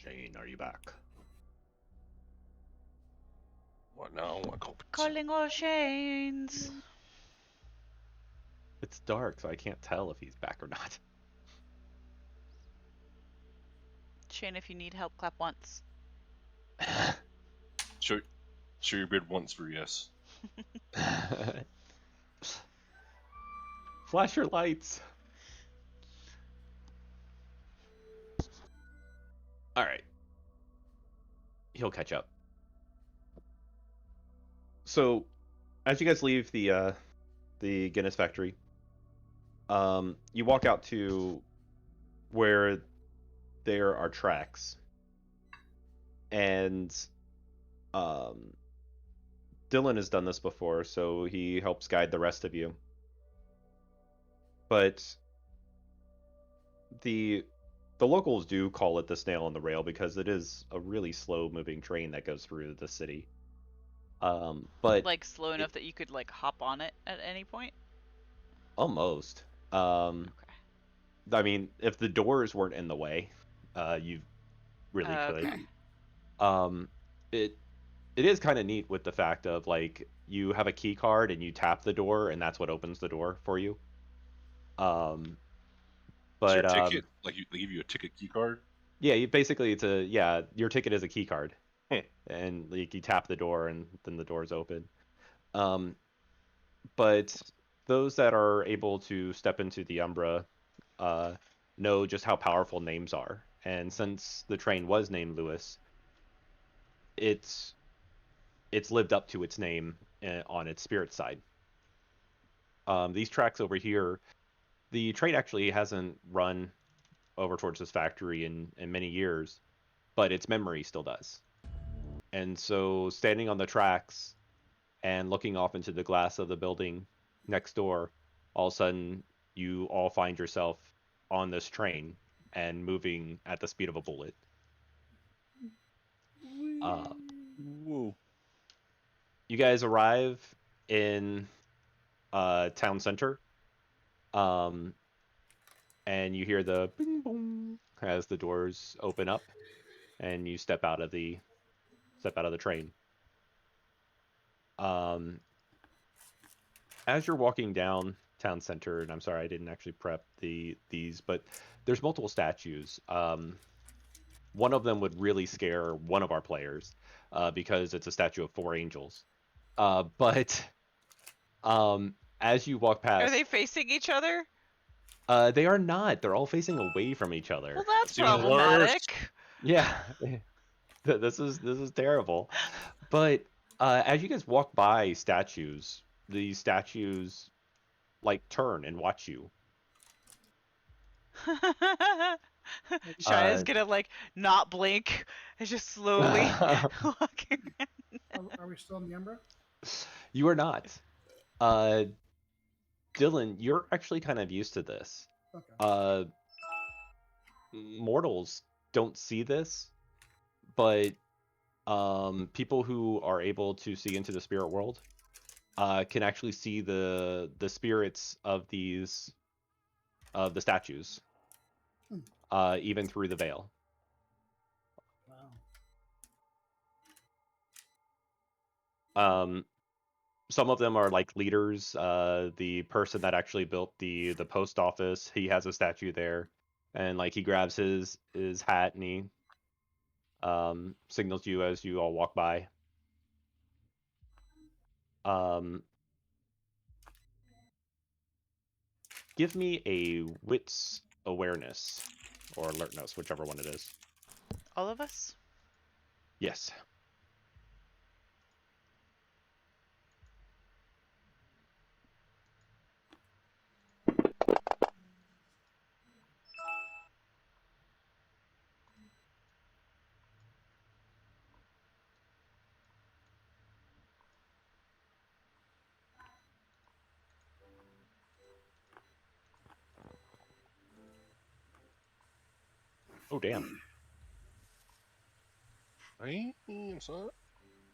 Shane, are you back? What now? What culprits? Calling all Shanes. It's dark, so I can't tell if he's back or not. Shane, if you need help, clap once. Show your beard once for yes. Flash your lights. All right. He'll catch up. So, as you guys leave the Guinness factory, you walk out to where there are tracks, and Dylan has done this before, so he helps guide the rest of you. But the locals do call it the snail on the rail because it is a really slow moving train that goes through the city. But Like slow enough that you could like hop on it at any point? almost. Okay. I mean, if the doors weren't in the way, you really could. Okay. It is kind of neat with the fact of like you have a key card and you tap the door and that's what opens the door for you. Is But your ticket like they give you a ticket key card? yeah, basically your ticket is a key card, and like you tap the door and then the doors open. But those that are able to step into the Umbra know just how powerful names are, and since the train was named Lewis, it's lived up to its name on its spirit side. These tracks over here, the train actually hasn't run over towards this factory in many years, but its memory still does. And so standing on the tracks and looking off into the glass of the building next door, all of a sudden you all find yourself on this train and moving at the speed of a bullet. Woo. You guys arrive in town center, and you hear the bing boom as the doors open up, and you step out of the train. As you're walking down town center, and I'm sorry I didn't actually prep these, but there's multiple statues. One of them would really scare one of our players because it's a statue of four angels. But as you walk past, Are they facing each other? they are not. They're all facing away from each other. Well, that's It's even worse. problematic. Yeah, this is terrible. But as you guys walk by statues, these statues like turn and watch you. Shaya's gonna like not blink and just slowly walking. Are we still in the Umbra? You are not. Dylan, you're actually kind of used to this. Okay. Mortals don't see this, but people who are able to see into the spirit world can actually see the spirits of the statues, even through the veil. Wow. Some of them are like leaders. The person that actually built the post office, he has a statue there, and like he grabs his hat and he signals you as you all walk by. Give me a wits awareness or alertness, whichever one it is. All of us? Yes. Oh, damn. Hey, son.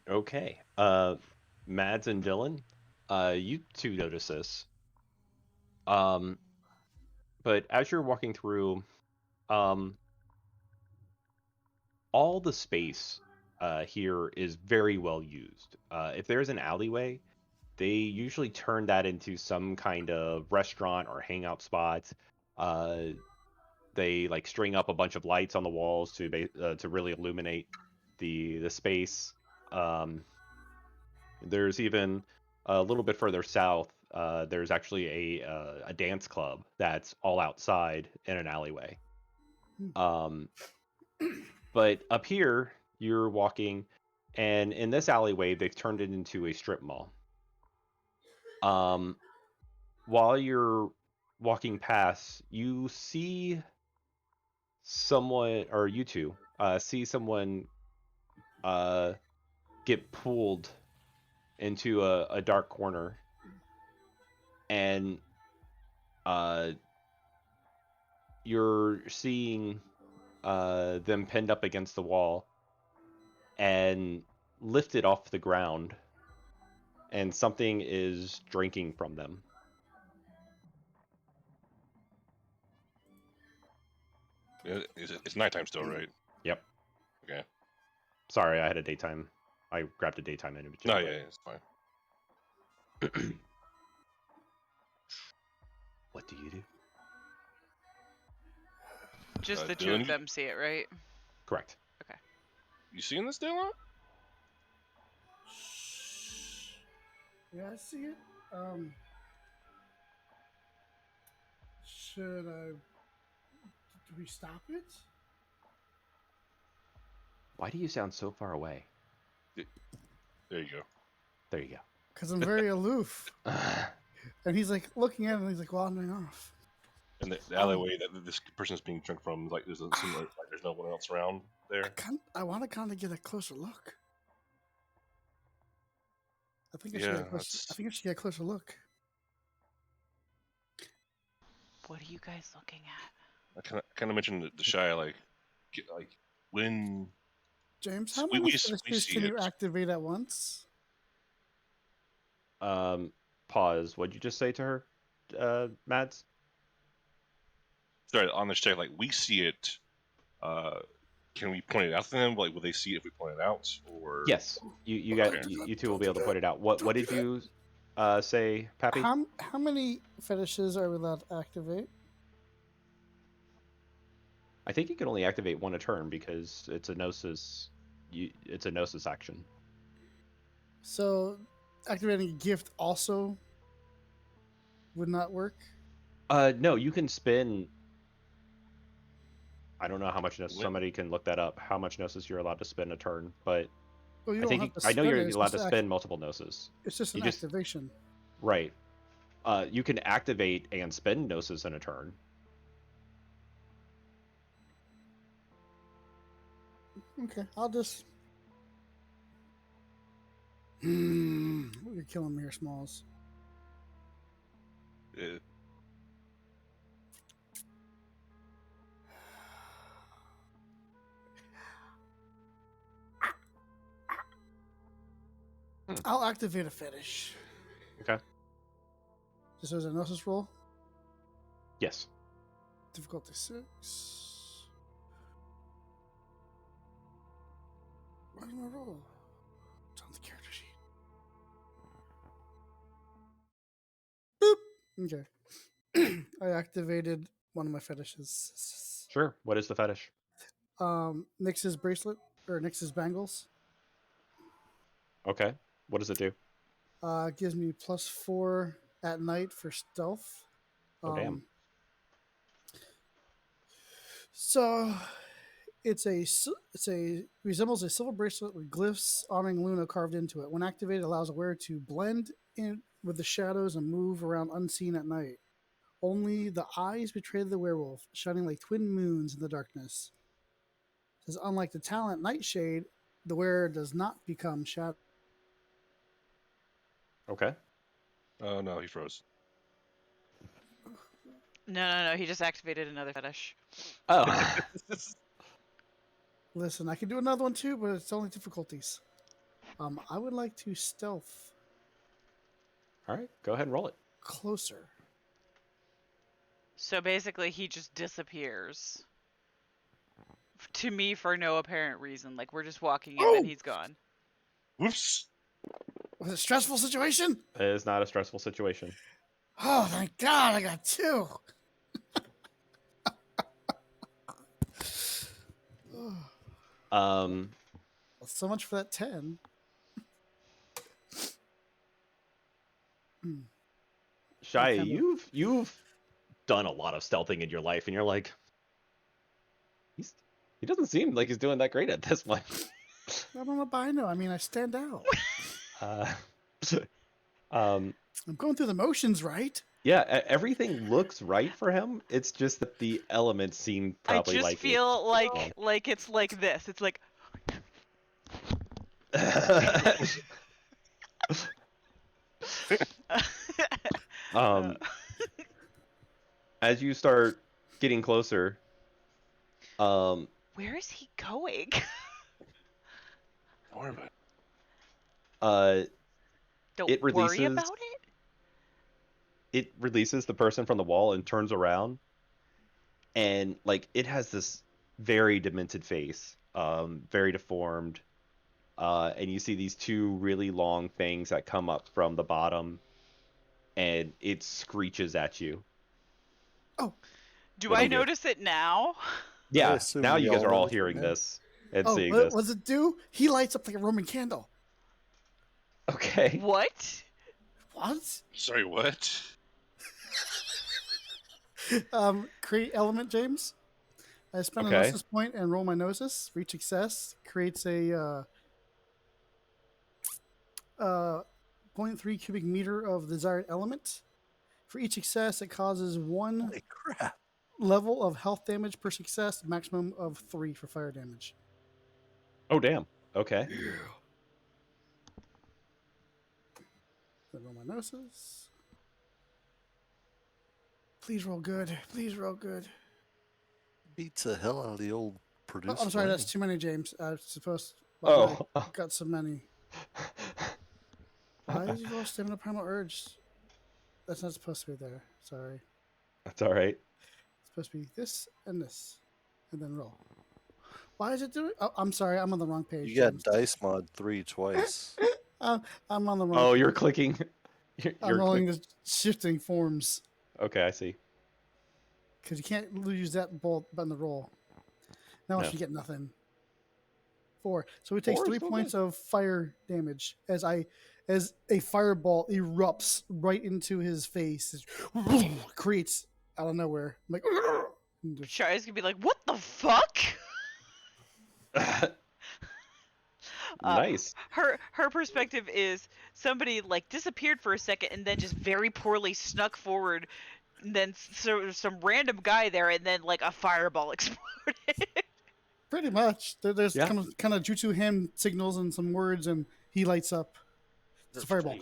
Okay. Mads and Dylan, you two notice this. But as you're walking through, on all the space here is very well used. If there's an alleyway, they usually turn that into some kind of restaurant or hangout spot. They like string up a bunch of lights on the walls to really illuminate the space. There's even a little bit further south. There's actually a dance club that's all outside in an alleyway. Um, but up here, you're walking, and in this alleyway, they've turned it into a strip mall. Um, while you're walking past, you see someone, or you two, see someone get pulled into a dark corner, and uh, you're seeing them pinned up against the wall and lifted off the ground, and something is drinking from them. It's nighttime still, right? Yep. Okay. Sorry, I had a daytime. I grabbed a daytime image. No, yeah, it's fine. What do you do? Just the two Dylan, of them see it, right? Correct. You seeing this, Dylan? Yeah, I see it. Should I? Do we stop it? Why do you sound so far away? There you go. There you Because I'm very aloof. go. And he's like looking at him and he's like wandering off. And the alleyway that this person's being drunk from, like, there's like there's no one else around there. I want to kind of get a closer look. I think I Yeah, should get a closer, that's- I think I should get a closer look. What are you guys looking at? I kind of mentioned to Shy, like when James, how We- many we finishes see can you it. activate at once? Pause. What'd you just say to her, Mads? sorry on the check, like we see it. Can we point it out to them? Like, will they see it if we point it out? Or Yes. You got Okay. you two will be able to point it out. What did you say, Pappy? How many fetishes are we allowed to activate? I think you can only activate one a turn because it's a gnosis. It's a gnosis action. So activating a gift also would not work. No, you can spin. I don't know how much gnosis. What? Somebody can look that up. How much gnosis you're allowed to spin a turn, but Well, you I don't think have to I know spend you're it, it's allowed just to spin multiple gnosis. It's just an you just- activation. Right. You can activate and spin gnosis in a turn. Okay, I'll just. You're killing me here, Smalls. uh, I'll activate a fetish. Okay. Just as a gnosis roll. Yes. Difficulty 6. Where's my roll? It's on the character sheet. Boop. Okay. I activated one of my fetishes. Sure. What is the fetish? Nyx's bracelet or Nyx's bangles. Okay. What does it do? Gives me +4 at night for stealth. Oh, damn. So it's a resembles a silver bracelet with glyphs honoring Luna carved into it. When activated, it allows a wearer to blend in with the shadows and move around unseen at night. Only the eyes betray the werewolf, shining like twin moons in the darkness. It says, unlike the talent Nightshade, the wearer does not become shadow. Okay. oh no, he froze. No. He just activated another fetish. Oh. Listen, I can do another one too, but it's only difficulties. I would like to stealth All right. Go ahead and roll it. closer. So basically, he just disappears. to me for no apparent reason. Like we're just walking in Oh! and he's gone. Whoops. Was it a stressful situation? It is not a stressful situation. Oh, thank God, I got 2. Um, Well, so much for that 10. Shai, kind of- you've done a lot of stealthing in your life, and you're like, he doesn't seem like he's doing that great at this one. I don't know, but I know. I mean, I stand out. Uh, um, I'm going through the motions, right? yeah, everything looks right for him. It's just that the elements seem I probably just like feel like wrong. like it's like this. It's like um, as you start getting closer, um, where is he going? Don't worry about it. Don't It worry releases- about it. it releases the person from the wall and turns around, and like it has this very demented face, very deformed, and you see these 2 really long things that come up from the bottom, and it screeches at you. Do What do I you do? notice it now? Yeah, assume now we you guys all are all notice it hearing now. this and Oh, seeing what this. does it do? He lights up like a Roman candle. Okay. What? What? Sorry, what? Create element, James. I spend a Okay. gnosis point and roll my gnosis. For each success, creates a 0.3 cubic meter of desired element. For each success, it causes 1 Holy crap. level of health damage per success, maximum of 3 for fire damage. Oh damn. Okay. Then roll my gnosis. Please roll good. Please roll good. Beats the hell out of the old Oh, producer. I'm sorry, that's too many, James. I was supposed. Oh. I got so many. Why did you roll stamina primal urge? That's not supposed to be there. Sorry. That's all right. It's supposed to be this and this, and then roll. Why is it doing? Oh, I'm sorry. I'm on the wrong page. You got James. dice mod 3 twice. I'm on the wrong. Oh, page. you're clicking. I'm You're rolling the shifting forms Okay, I see. because you can't use that button to roll. Now I No. should get nothing. 4. So it takes 4 is 3 still points good. of fire damage as a fireball erupts right into his face. It creates out of nowhere. I'm like, and just- Shai's gonna be like, what the fuck? Nice. Her perspective is somebody like disappeared for a second and then just very poorly snuck forward, and then some random guy there, and then like a fireball exploded. pretty much. There's Yeah. kind of jutsu hand signals and some words, and he lights up. It's a fireball.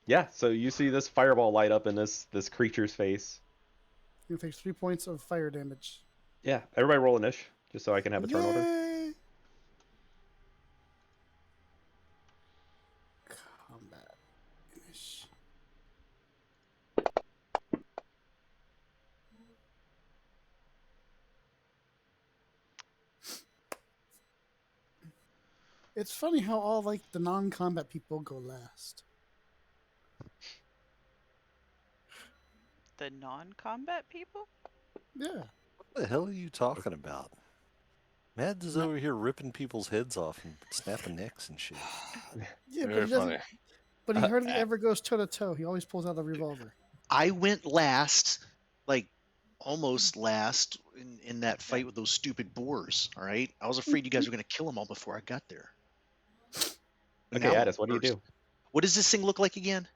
Yeah, so you see this fireball light up in this creature's face. He takes 3 points of fire damage. Yeah, everybody roll an ish, just so I can have a turn order. Yay! Combat. Finish. It's funny how all like the non-combat people go last. The non-combat people? Yeah. What the hell are you talking about? Mads is over here ripping people's heads off and snapping necks and shit. Yeah, Very but he doesn't. funny. But he hardly ever goes toe to toe. He always pulls out a revolver. I went last, like almost last in that fight with those stupid boars. All right, I was afraid you guys were gonna kill them all before I got there. And Okay, now Addis, I'm what do you first. do? What does this thing look like again?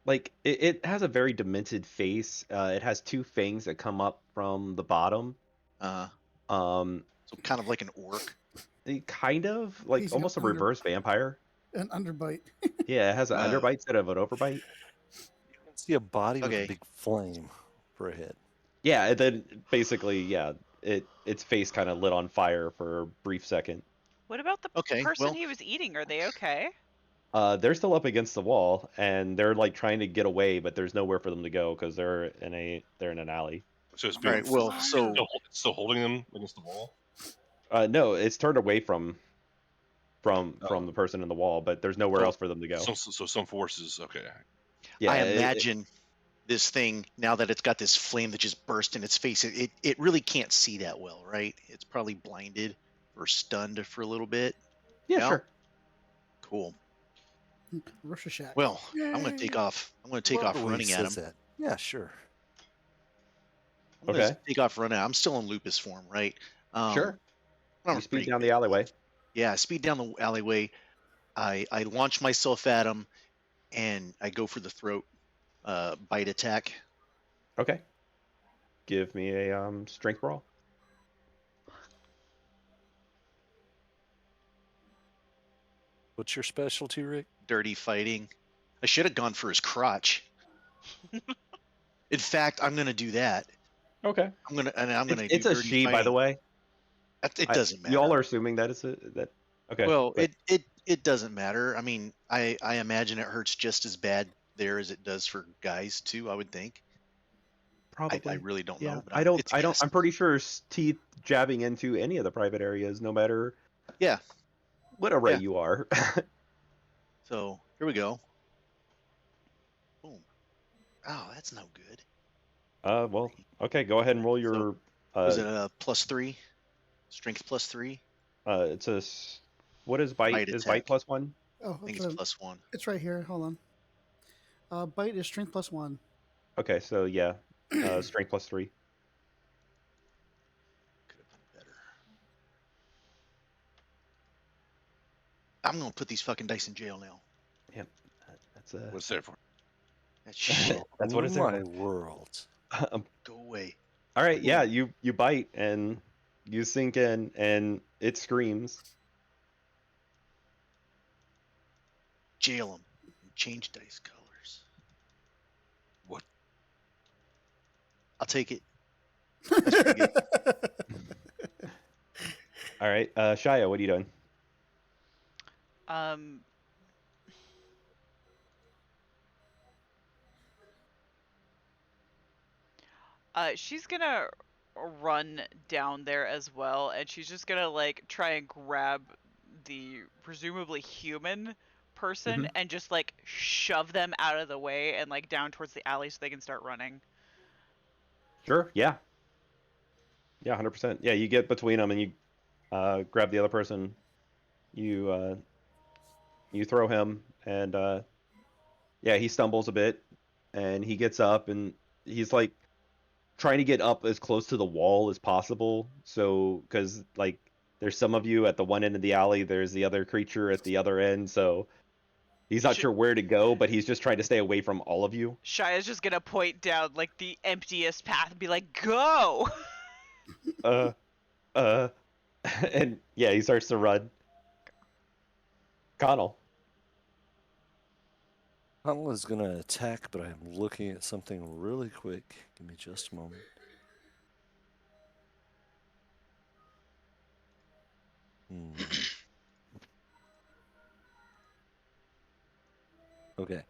Like it has a very demented face. It has 2 fangs that come up from the bottom. So Um, kind of like an orc. kind of like He's almost a got reverse vampire. An underbite. Yeah, it has an Oh. underbite instead of an overbite. You can see a body with Okay. a big flame for a head. Yeah, and then basically, yeah, its face kind of lit on fire for a brief second. What about the Okay, person well- he was eating? Are they okay? They're still up against the wall, and they're like trying to get away, but there's nowhere for them to go because they're in an alley. So it's All being right. Well, so still holding them against the wall. No, it's turned away from Oh. the person in the wall, but there's nowhere else for them to go. So some forces. Okay. Yeah, I imagine this thing, now that it's got this flame that just burst in its face, it really can't see that well, right? It's probably blinded or stunned for a little bit. yeah, Yeah. sure. Cool. Rorschach. Well, I'm going to take off. I'm going to take Love off the way he running at him. says that. Yeah, sure. I'm going to Okay. take off running. I'm still in lupus form, right? Sure. I'm You speed pretty down good the at alleyway. both. Yeah, speed down the alleyway. I launch myself at him, and I go for the throat bite attack. Okay. Give me a strength roll. What's your specialty, Rick? Dirty fighting. I should have gone for his crotch. In fact, I'm going to do that. Okay. I'm going to do It's a dirty she, fighting. by the way. It doesn't matter. Y'all are assuming that it's that. Okay. Well, but- it doesn't matter. I mean, I imagine it hurts just as bad there as it does for guys too. I would think. probably. I really don't Yeah. know. But I don't. it's a guess. I'm pretty sure teeth jabbing into any of the private areas, no matter. Yeah. What array Yeah. you are. So here we go. Boom. Oh, that's no good. Well. Okay. Go ahead and roll your. Was it a +3? Strength +3? It's what is bite? Bite Is bite attack. +1? Oh, I think it's, it's +1. it's right here. Hold on. Bite is strength +1. Okay. So yeah. Strength +3. Could have been better. I'm gonna put these fucking dice in jail now. Yep. That's What's there for? That shit. That's what it's there My for. world. Go away. All right, yeah, you bite and you sink in and it screams. Jail them. And change dice colors. What? I'll take it. That's pretty good. All right, Shia, what are you doing? She's gonna run down there as well, and she's just gonna like try and grab the presumably human person Mhm. and just like shove them out of the way and like down towards the alley so they can start running. Sure, yeah. Yeah, 100%. Yeah, you get between them and you grab the other person. You throw him and yeah, he stumbles a bit and he gets up and he's like trying to get up as close to the wall as possible. So, because like there's some of you at the one end of the alley, there's the other creature at the other end. So he's not sure where to go, but he's just trying to stay away from all of you. Shia's just gonna point down like the emptiest path and be like, "Go!" And yeah, he starts to run. Connell. Connell is going to attack, but I'm looking at something really quick. Give me just a moment. Okay.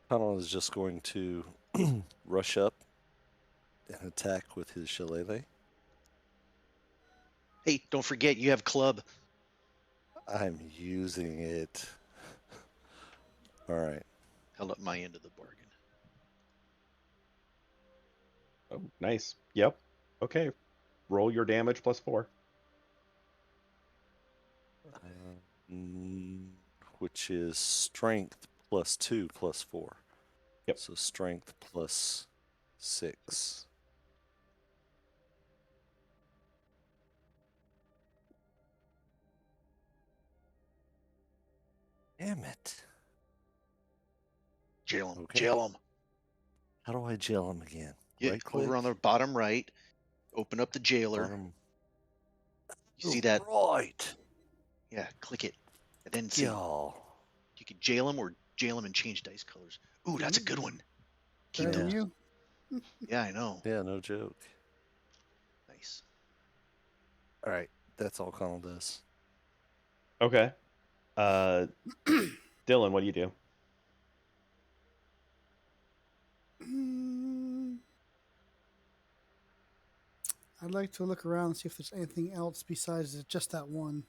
Connell is just going to rush up and attack with his shillelagh. Hey, don't forget you have club. I'm using it. All right. Held up my end of the bargain. Oh, nice. Yep. Okay. Roll your damage +4. Which is strength +2 +4. Yep. So strength +6. Damn it. Jail him. Okay. Jail him. How do I jail him again? Yeah, Right click? over on the bottom right. Open up the jailer. Bottom. You see that? Right. Yeah, click it. And then see. Y'all. You can jail him or jail him and change dice colors. Ooh, that's a good one. Keep Better than those. you. Yeah, I know. Yeah, no joke. Nice. All right. That's all Connell does. Okay. Dylan, what do you do? I'd like to look around and see if there's anything else besides just that one.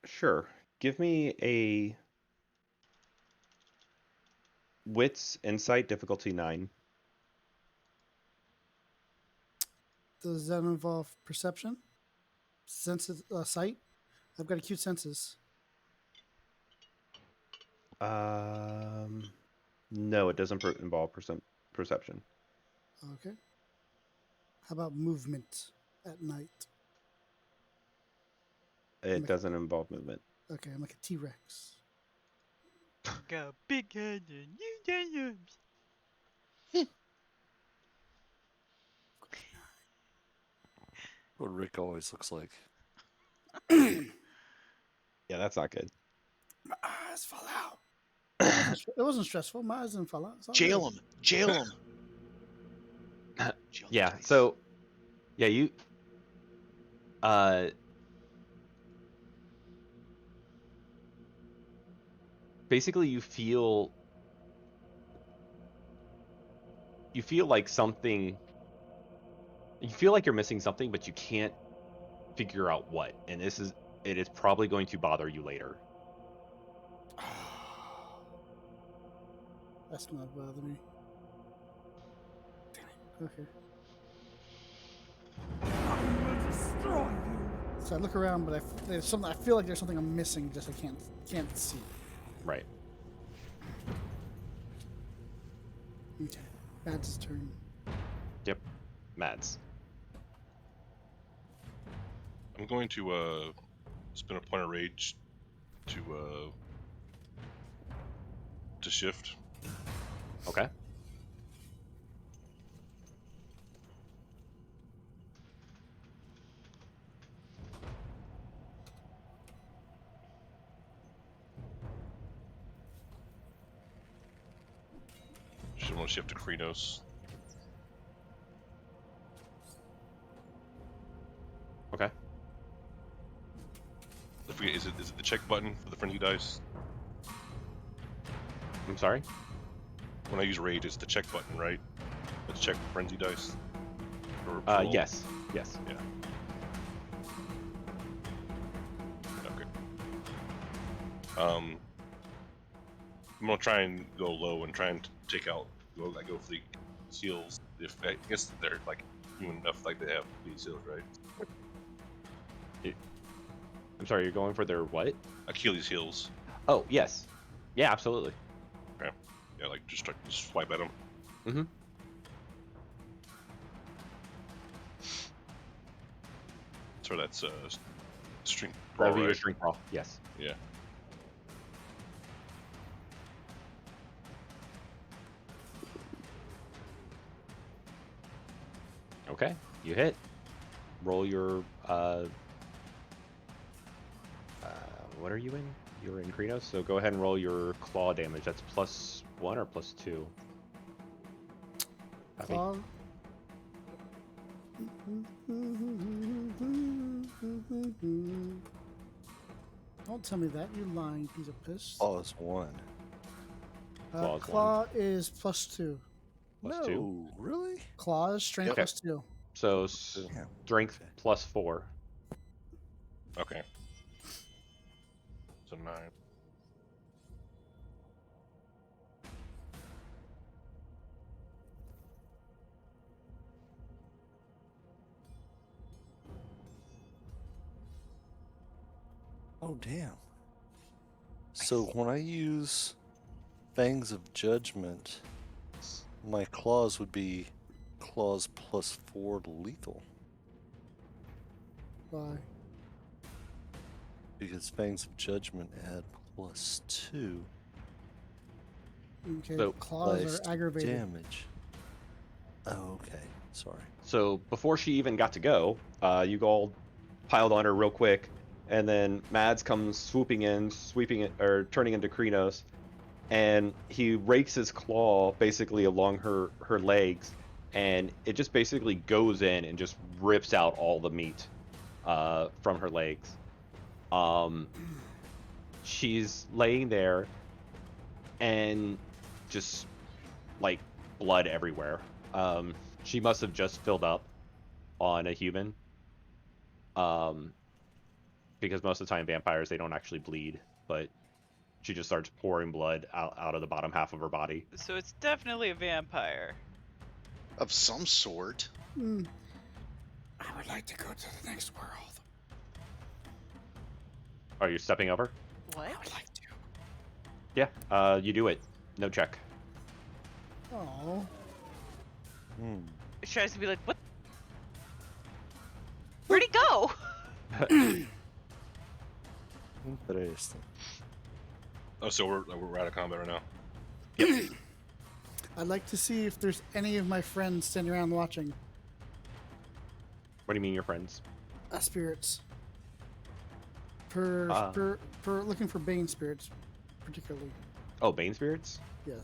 Sure. Give me a Wits Insight difficulty 9. Does that involve perception? Senses, sight? I've got acute senses. No, it doesn't involve perception. Okay. How about movement at night? It doesn't involve movement. Okay, I'm like a T-Rex. Got big head and you arms. What Rick always looks like. Yeah, that's not good. My eyes fall out. It wasn't stressful. My eyes didn't fall out. Jail him. Jail him. Yeah. So, yeah, you. Basically, you feel like something. You feel like you're missing something, but you can't figure out what. And it is probably going to bother you later. That's not bother me. Damn it. Okay. I'm gonna destroy you. So I look around, but there's something. I feel like there's something I'm missing. Just I can't see. Right. Okay. Mads' turn. Yep. Mads. I'm going to spend a point of rage to shift. Okay. I'm going to shift to Krenos. Okay. I forget, is it the check button for the frenzy dice? I'm sorry. When I use rage, it's the check button, right? Let's check frenzy dice. Or Yes. Yes. Yeah. Okay. I'm gonna try and go low and try and take out. I go for the heals. If I guess they're like human enough, like they have these heals, right? I'm sorry. You're going for their what? Achilles heals. Oh yes. Yeah, absolutely. Okay. Yeah, like just swipe at them. Mm-hmm. So that's string. That'll be your right? shrink brawl. Yes. Yeah. Okay. You hit. Roll your what are you in? You're in Krenos, so go ahead and roll your claw damage. That's +1 or +2? Happy? Claw. Don't tell me that, you lying piece of piss. Claws 1. Claw's Claw is +2. Plus no, 2? really? Claw is strength Okay. +2. So Yeah. strength +4. Okay. So 9. Oh, damn. So when I use Fangs of Judgment, my claws would be claws +4 to lethal. Why? Because Fangs of Judgment add +2 Okay, So- claws life are aggravated. damage. Oh, okay. Sorry. So before she even got to go, you all piled on her real quick, and then Mads comes swooping in, sweeping it or turning into Krenos, and he rakes his claw basically along her legs, and it just basically goes in and just rips out all the meat from her legs. She's laying there, and just like blood everywhere. She must have just filled up on a human. Because most of the time vampires, they don't actually bleed, but she just starts pouring blood out of the bottom half of her body. So it's definitely a vampire. Of some sort. I would like to go to the next world. Are you stepping over? What? I would like to. Yeah, you do it. No check. Oh. She tries to be like, what? Where'd he go? Interesting. Oh, so we're out of combat right now. I'd like to see if there's any of my friends standing around watching. What do you mean, your friends? Spirits. Per looking for Bane spirits, particularly. Oh, Bane spirits? Yes.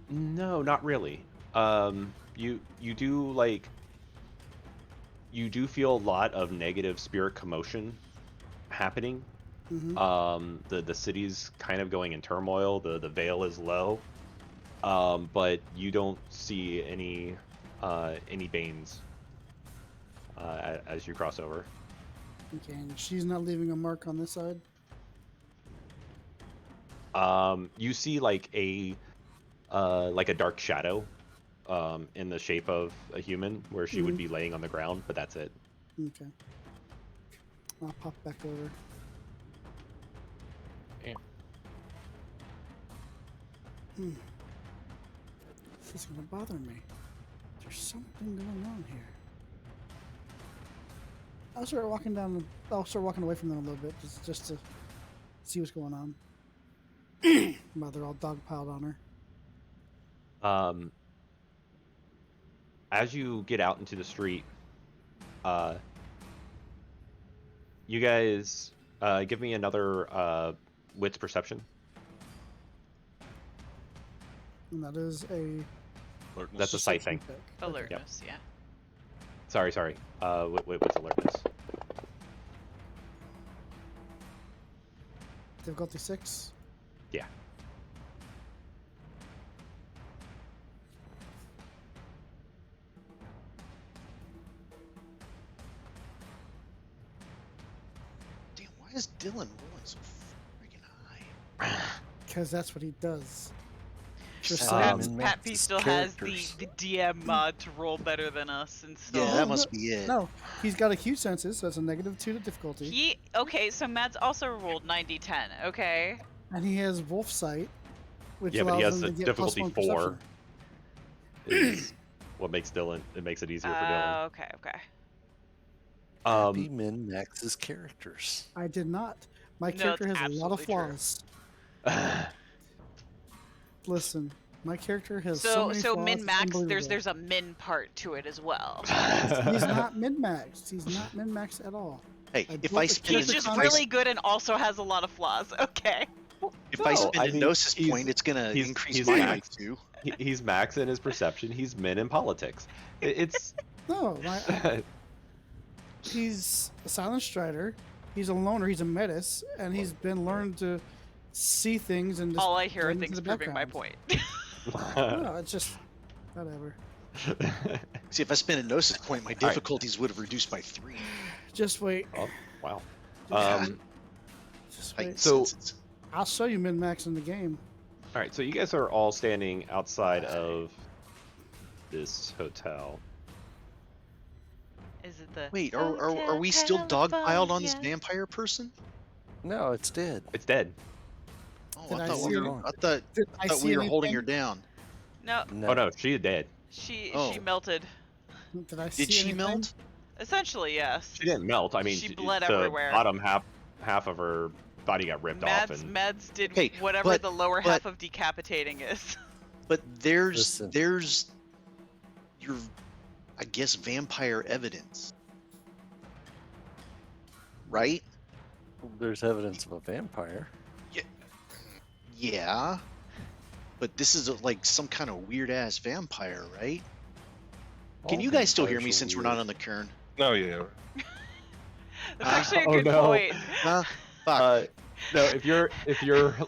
No, not really. You do feel a lot of negative spirit commotion happening. The city's kind of going in turmoil. The veil is low, but you don't see any Banes as you cross over. Okay, and she's not leaving a mark on this side. You see like a dark shadow in the shape of a human where she would be laying on the ground, but that's it. Okay. I'll pop back over. Yeah. This is gonna bother me. There's something going on here. I'll start walking away from them a little bit, just to see what's going on. While they're all dogpiled on her. As you get out into the street, you guys give me another wits perception. And that is a Alertness. That's a sight thing. check. Alertness, yeah. Sorry. What's alertness? Difficulty 6. Yeah. Damn, why is Dylan rolling so freaking high? Because that's what he does. For Pat P still has the DM mod to roll better than us installed. Yeah, that must be it. No, he's got acute senses, so it's a -2 to difficulty. Okay, so Matt's also rolled 90-10, okay? And he has wolf sight, which Yeah, but allows he has him the to get difficulty +1 4. perception. Is what makes it easier for Dylan. Okay. Happy min maxes characters. I did not. My No, character it's has a lot of absolutely true. flaws. Listen, my character has so many So flaws. min it's max, unbelievable. there's a min part to it as well. He's not min-maxed. He's not min-maxed at all. Hey, I if built I a spend He's character just if really good and also has a lot of flaws. Okay. if I No, spend I a mean, gnosis he's- point, it's gonna he's- increase he's my max. IQ. He's max in his perception. He's min in politics. It's No, he's a silent strider. He's a loner. He's a metis, and he's been learned to see things and just All I hear are blend into things the proving my background. point. No, it's just whatever. See, if I spend a gnosis point, my difficulties would have reduced by 3. Just wait. Oh, wow. Just Heightened wait. So- senses. I'll show you min-max in the game. All right, so you guys are all standing outside of this hotel. Is it the Wait, are we still dogpiled on this California? vampire person? No, it's dead. It's dead. Oh, Did I I thought see we her? were. I thought Did I see we were holding her anything? down. No, No. Oh no, she is dead. she Oh. melted. Did I see Did she anything? melt? Essentially, yes. She didn't melt. I mean, She bled the everywhere. bottom half of her body got ripped off, and Meds did Okay, whatever but- the lower but- half of decapitating is. But there's Listen. your, I guess, vampire evidence, right? There's evidence of a vampire. Yeah, but this is like some kind of weird ass vampire, right? Can All you guys still hear me vampires are since we're weird. not on the Kern? No, yeah. That's actually a Oh, good no. point. Huh? Fuck. No, if you're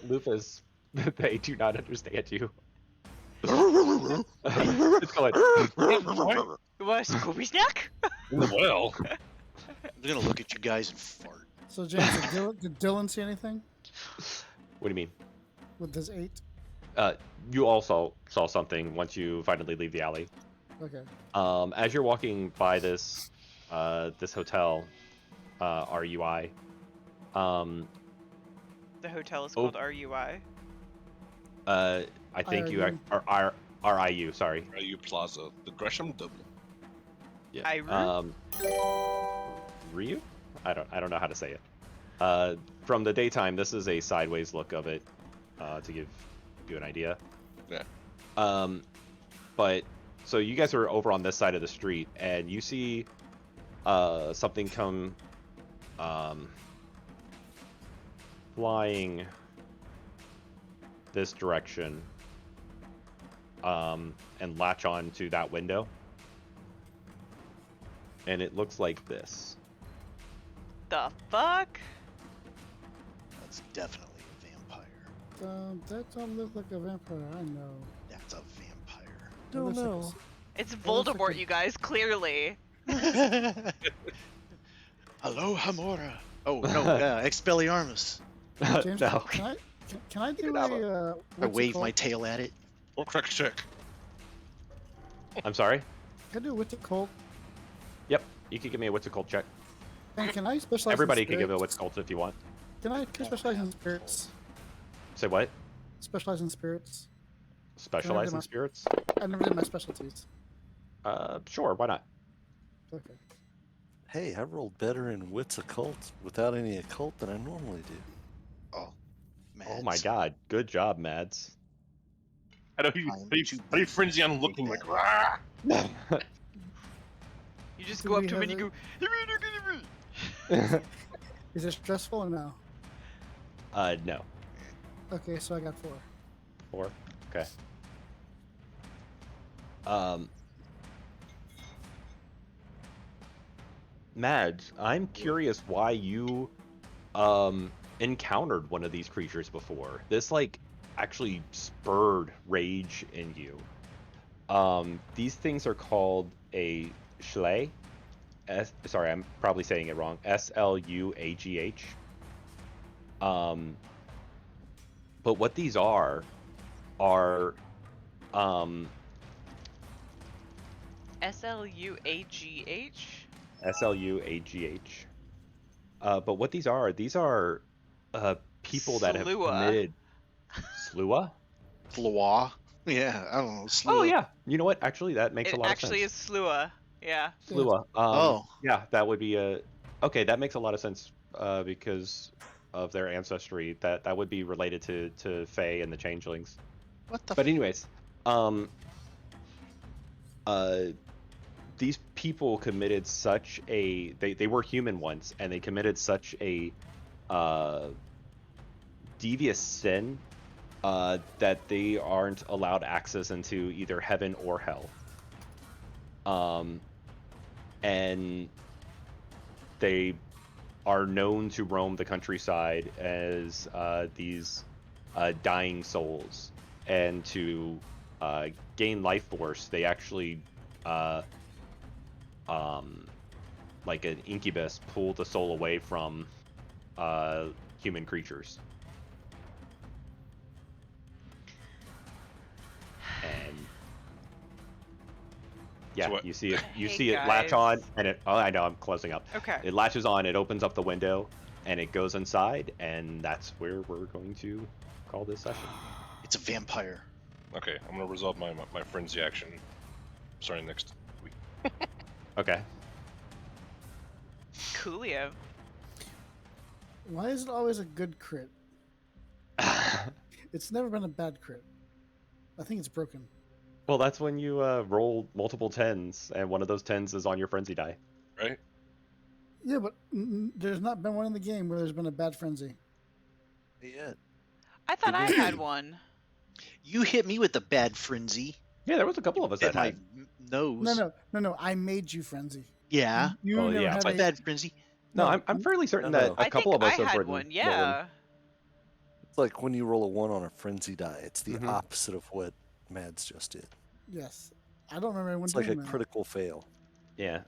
Lupus, they do not understand you. It's going. You want a Scooby snack? Well, I'm gonna look at you guys and fart. So James, did Dylan see anything What do you mean? with this 8? You also saw something once you finally leave the alley. Okay. As you're walking by this hotel, RUI. The hotel is Oh. called RUI. I think you IRU. are RIU. Sorry. RU Plaza, the Gresham Dublin. Yeah. Iru? Ryu? I don't know how to say it. From the daytime, this is a sideways look of it, to give you an idea. Yeah. But so you guys are over on this side of the street, and you see something come flying this direction, and latch on to that window. And it looks like this. The fuck? That's definitely a vampire. That don't look like a vampire. I know. That's a vampire. Don't looks like know. It's looks like Voldemort, a- you guys, clearly. Aloha Mora. Oh no, Expelliarmus. James, No. can I do Bravo. a? I what's it wave called? my tail at it. Or crack check. I'm sorry. Can I do what's it called? Yep. You can give me a what's it called check. And can I specialize? Everybody in can give it a spirits? what's called if you want. Can I specialize in spirits? Say what? Specialize in spirits. Specialize my- in spirits? I never did my specialties. Sure. Why not? Okay. Hey, I rolled better in Wits Occult without any occult than I normally do. Oh, man. Oh my God. Good job, Mads. I know I'm too how you frenzy on looking like, "Rah!" You just Do go up we to him and have you go. Is it stressful or no? No. Okay, so I got 4. 4. Okay. Mads, I'm curious why you encountered one of these creatures before. This like actually spurred rage in you. These things are called a Schley. Sorry, I'm probably saying it wrong. Slugagh. But what these are SLUAGH? Slugagh. But what these are people that have Slua. committed Slua? Flois. Yeah, I don't know. Oh Slua. yeah. You know what? Actually, that makes It a lot of actually sense. is Slua. Yeah. Slua. Oh. Yeah, that would be a. Okay, that makes a lot of sense because of their ancestry. That would be related to Fae and the Changelings. What the? But anyways, these people committed such a they were human once, and they committed such a devious sin that they aren't allowed access into either heaven or hell. And they are known to roam the countryside as these dying souls, and to gain life force, they actually like an incubus pull the soul away from human creatures. And yeah, So what- you see it. You Hey, see it latch on, guys. and it. Oh, I know. I'm closing up. Okay. It latches on. It opens up the window, and it goes inside, and that's where we're going to call this session. It's a vampire. Okay, I'm gonna resolve my frenzy action starting next week. Okay. Coolio. Why is it always a good crit? It's never been a bad crit. I think it's broken. Well, that's when you roll multiple 10s, and one of those 10s is on your frenzy die. Right? Yeah, but there's not been one in the game where there's been a bad frenzy. Yeah. I thought I had one. You hit me with the bad frenzy. Yeah, there was a couple of us Hit that my had. nose. No. I made you frenzy. Yeah. You Oh, never yeah, had It's a a, bad frenzy. No, No, I'm fairly certain No, that no. a I couple think of us I have had written one. one. Yeah. It's like when you roll a 1 on a frenzy die. It's the Mhm. opposite of what Mads just did. yes, I don't remember anyone It's like a doing that. critical fail. Yeah,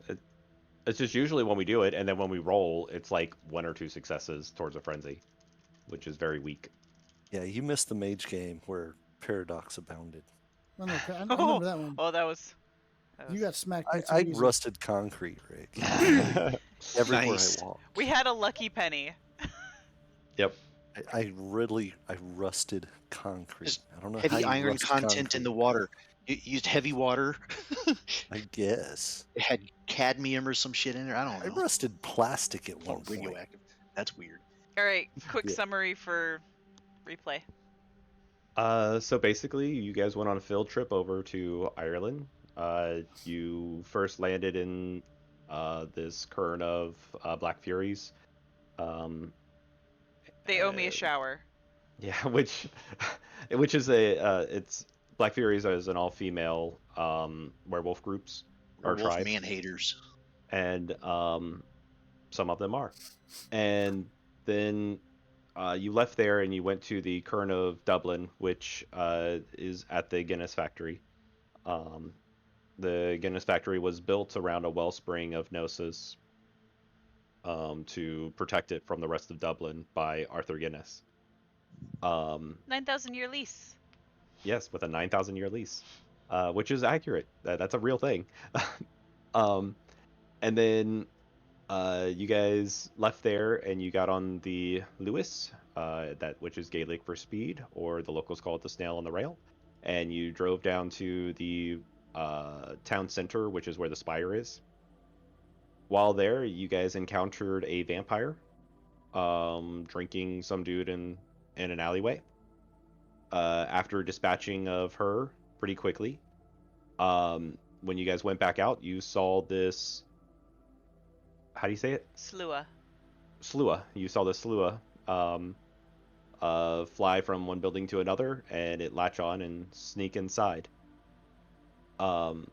it's just usually when we do it, and then when we roll, it's like 1 or 2 successes towards a frenzy, which is very weak. Yeah, you missed the mage game where paradox abounded. No, no, I remember that one. Oh, that was. You got smacked. I, Too I easy. rusted concrete, Rick. Everywhere Nice. I walk. We had a lucky penny. Yep. I rusted concrete. Just I don't know how heavy you iron rust content in concrete. the water. You used heavy water. I guess. It had cadmium or some shit in there. I don't I know. rusted plastic at Oh, one point. radioactive. That's weird. All right, quick Yeah. summary for replay. So basically, you guys went on a field trip over to Ireland. You first landed in this current of Black Furies. Um, They owe me a uh, shower. yeah, which is a it's Black Furies is an all-female werewolf groups or Werewolf tribe, man haters. and some of them are. And then you left there and you went to the Kern of Dublin, which is at the Guinness factory. Um, the Guinness factory was built around a wellspring of Gnosis to protect it from the rest of Dublin by Arthur Guinness. 9,000-year lease. Yes, with a 9,000-year lease, which is accurate. That's a real thing. um, and then you guys left there and you got on the Lewis, which is Gaelic for speed, or the locals call it the snail on the rail, and you drove down to the town center, which is where the spire is. While there, you guys encountered a vampire, drinking some dude in an alleyway. After dispatching of her pretty quickly, when you guys went back out, you saw this. How do you say it? Slua. Slua. You saw the Slua fly from one building to another, and it latch on and sneak inside. Um,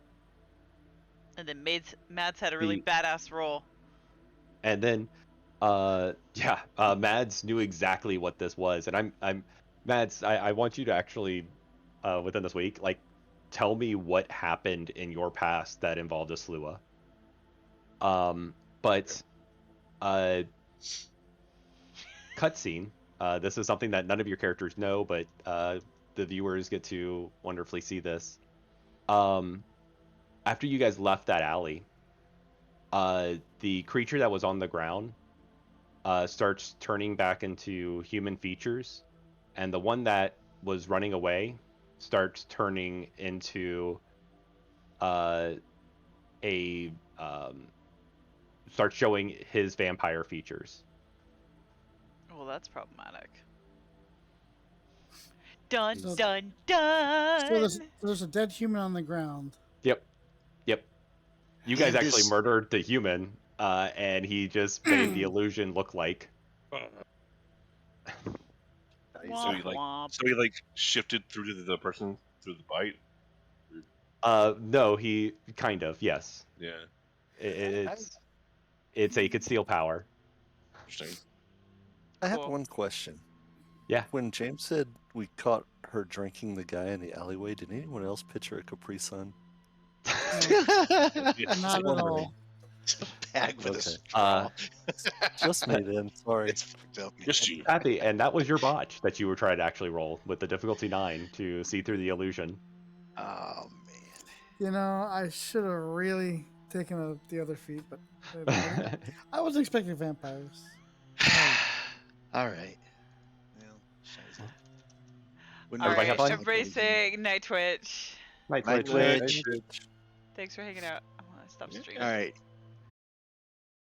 And then Mads had a really The- badass roll. and then, Mads knew exactly what this was, and I'm Mads. I want you to actually, within this week, like, tell me what happened in your past that involved a Slua. But, cutscene. This is something that none of your characters know, but the viewers get to wonderfully see this. After you guys left that alley, the creature that was on the ground starts turning back into human features, and the one that was running away starts turning into starts showing his vampire features. Well, that's problematic. Dun So- dun So dun. there's a dead human on the ground. Yep. You guys And actually this- murdered the human, and he just made the illusion look like. Womp like- womp. So he like shifted through to the person through the bite. No, he kind of, yes. Yeah, It's a conceal power. interesting. I have Cool. one question. Yeah. When James said we caught her drinking the guy in the alleyway, did anyone else picture a Capri Sun? Not at all. It's a bag with a Okay. straw. Just me then. Sorry. It's fucked up. Just you. Kathy, and that was your botch that you were trying to actually roll with the difficulty 9 to see through the illusion. Oh man. You know, I should have really taken the other feet, but I wasn't expecting vampires. All right. Well, shiza. Wouldn't All Everybody right, have fun? everybody say night Twitch. Night Night Twitch. Twitch. Thanks for hanging out. I'm gonna stop streaming. All right.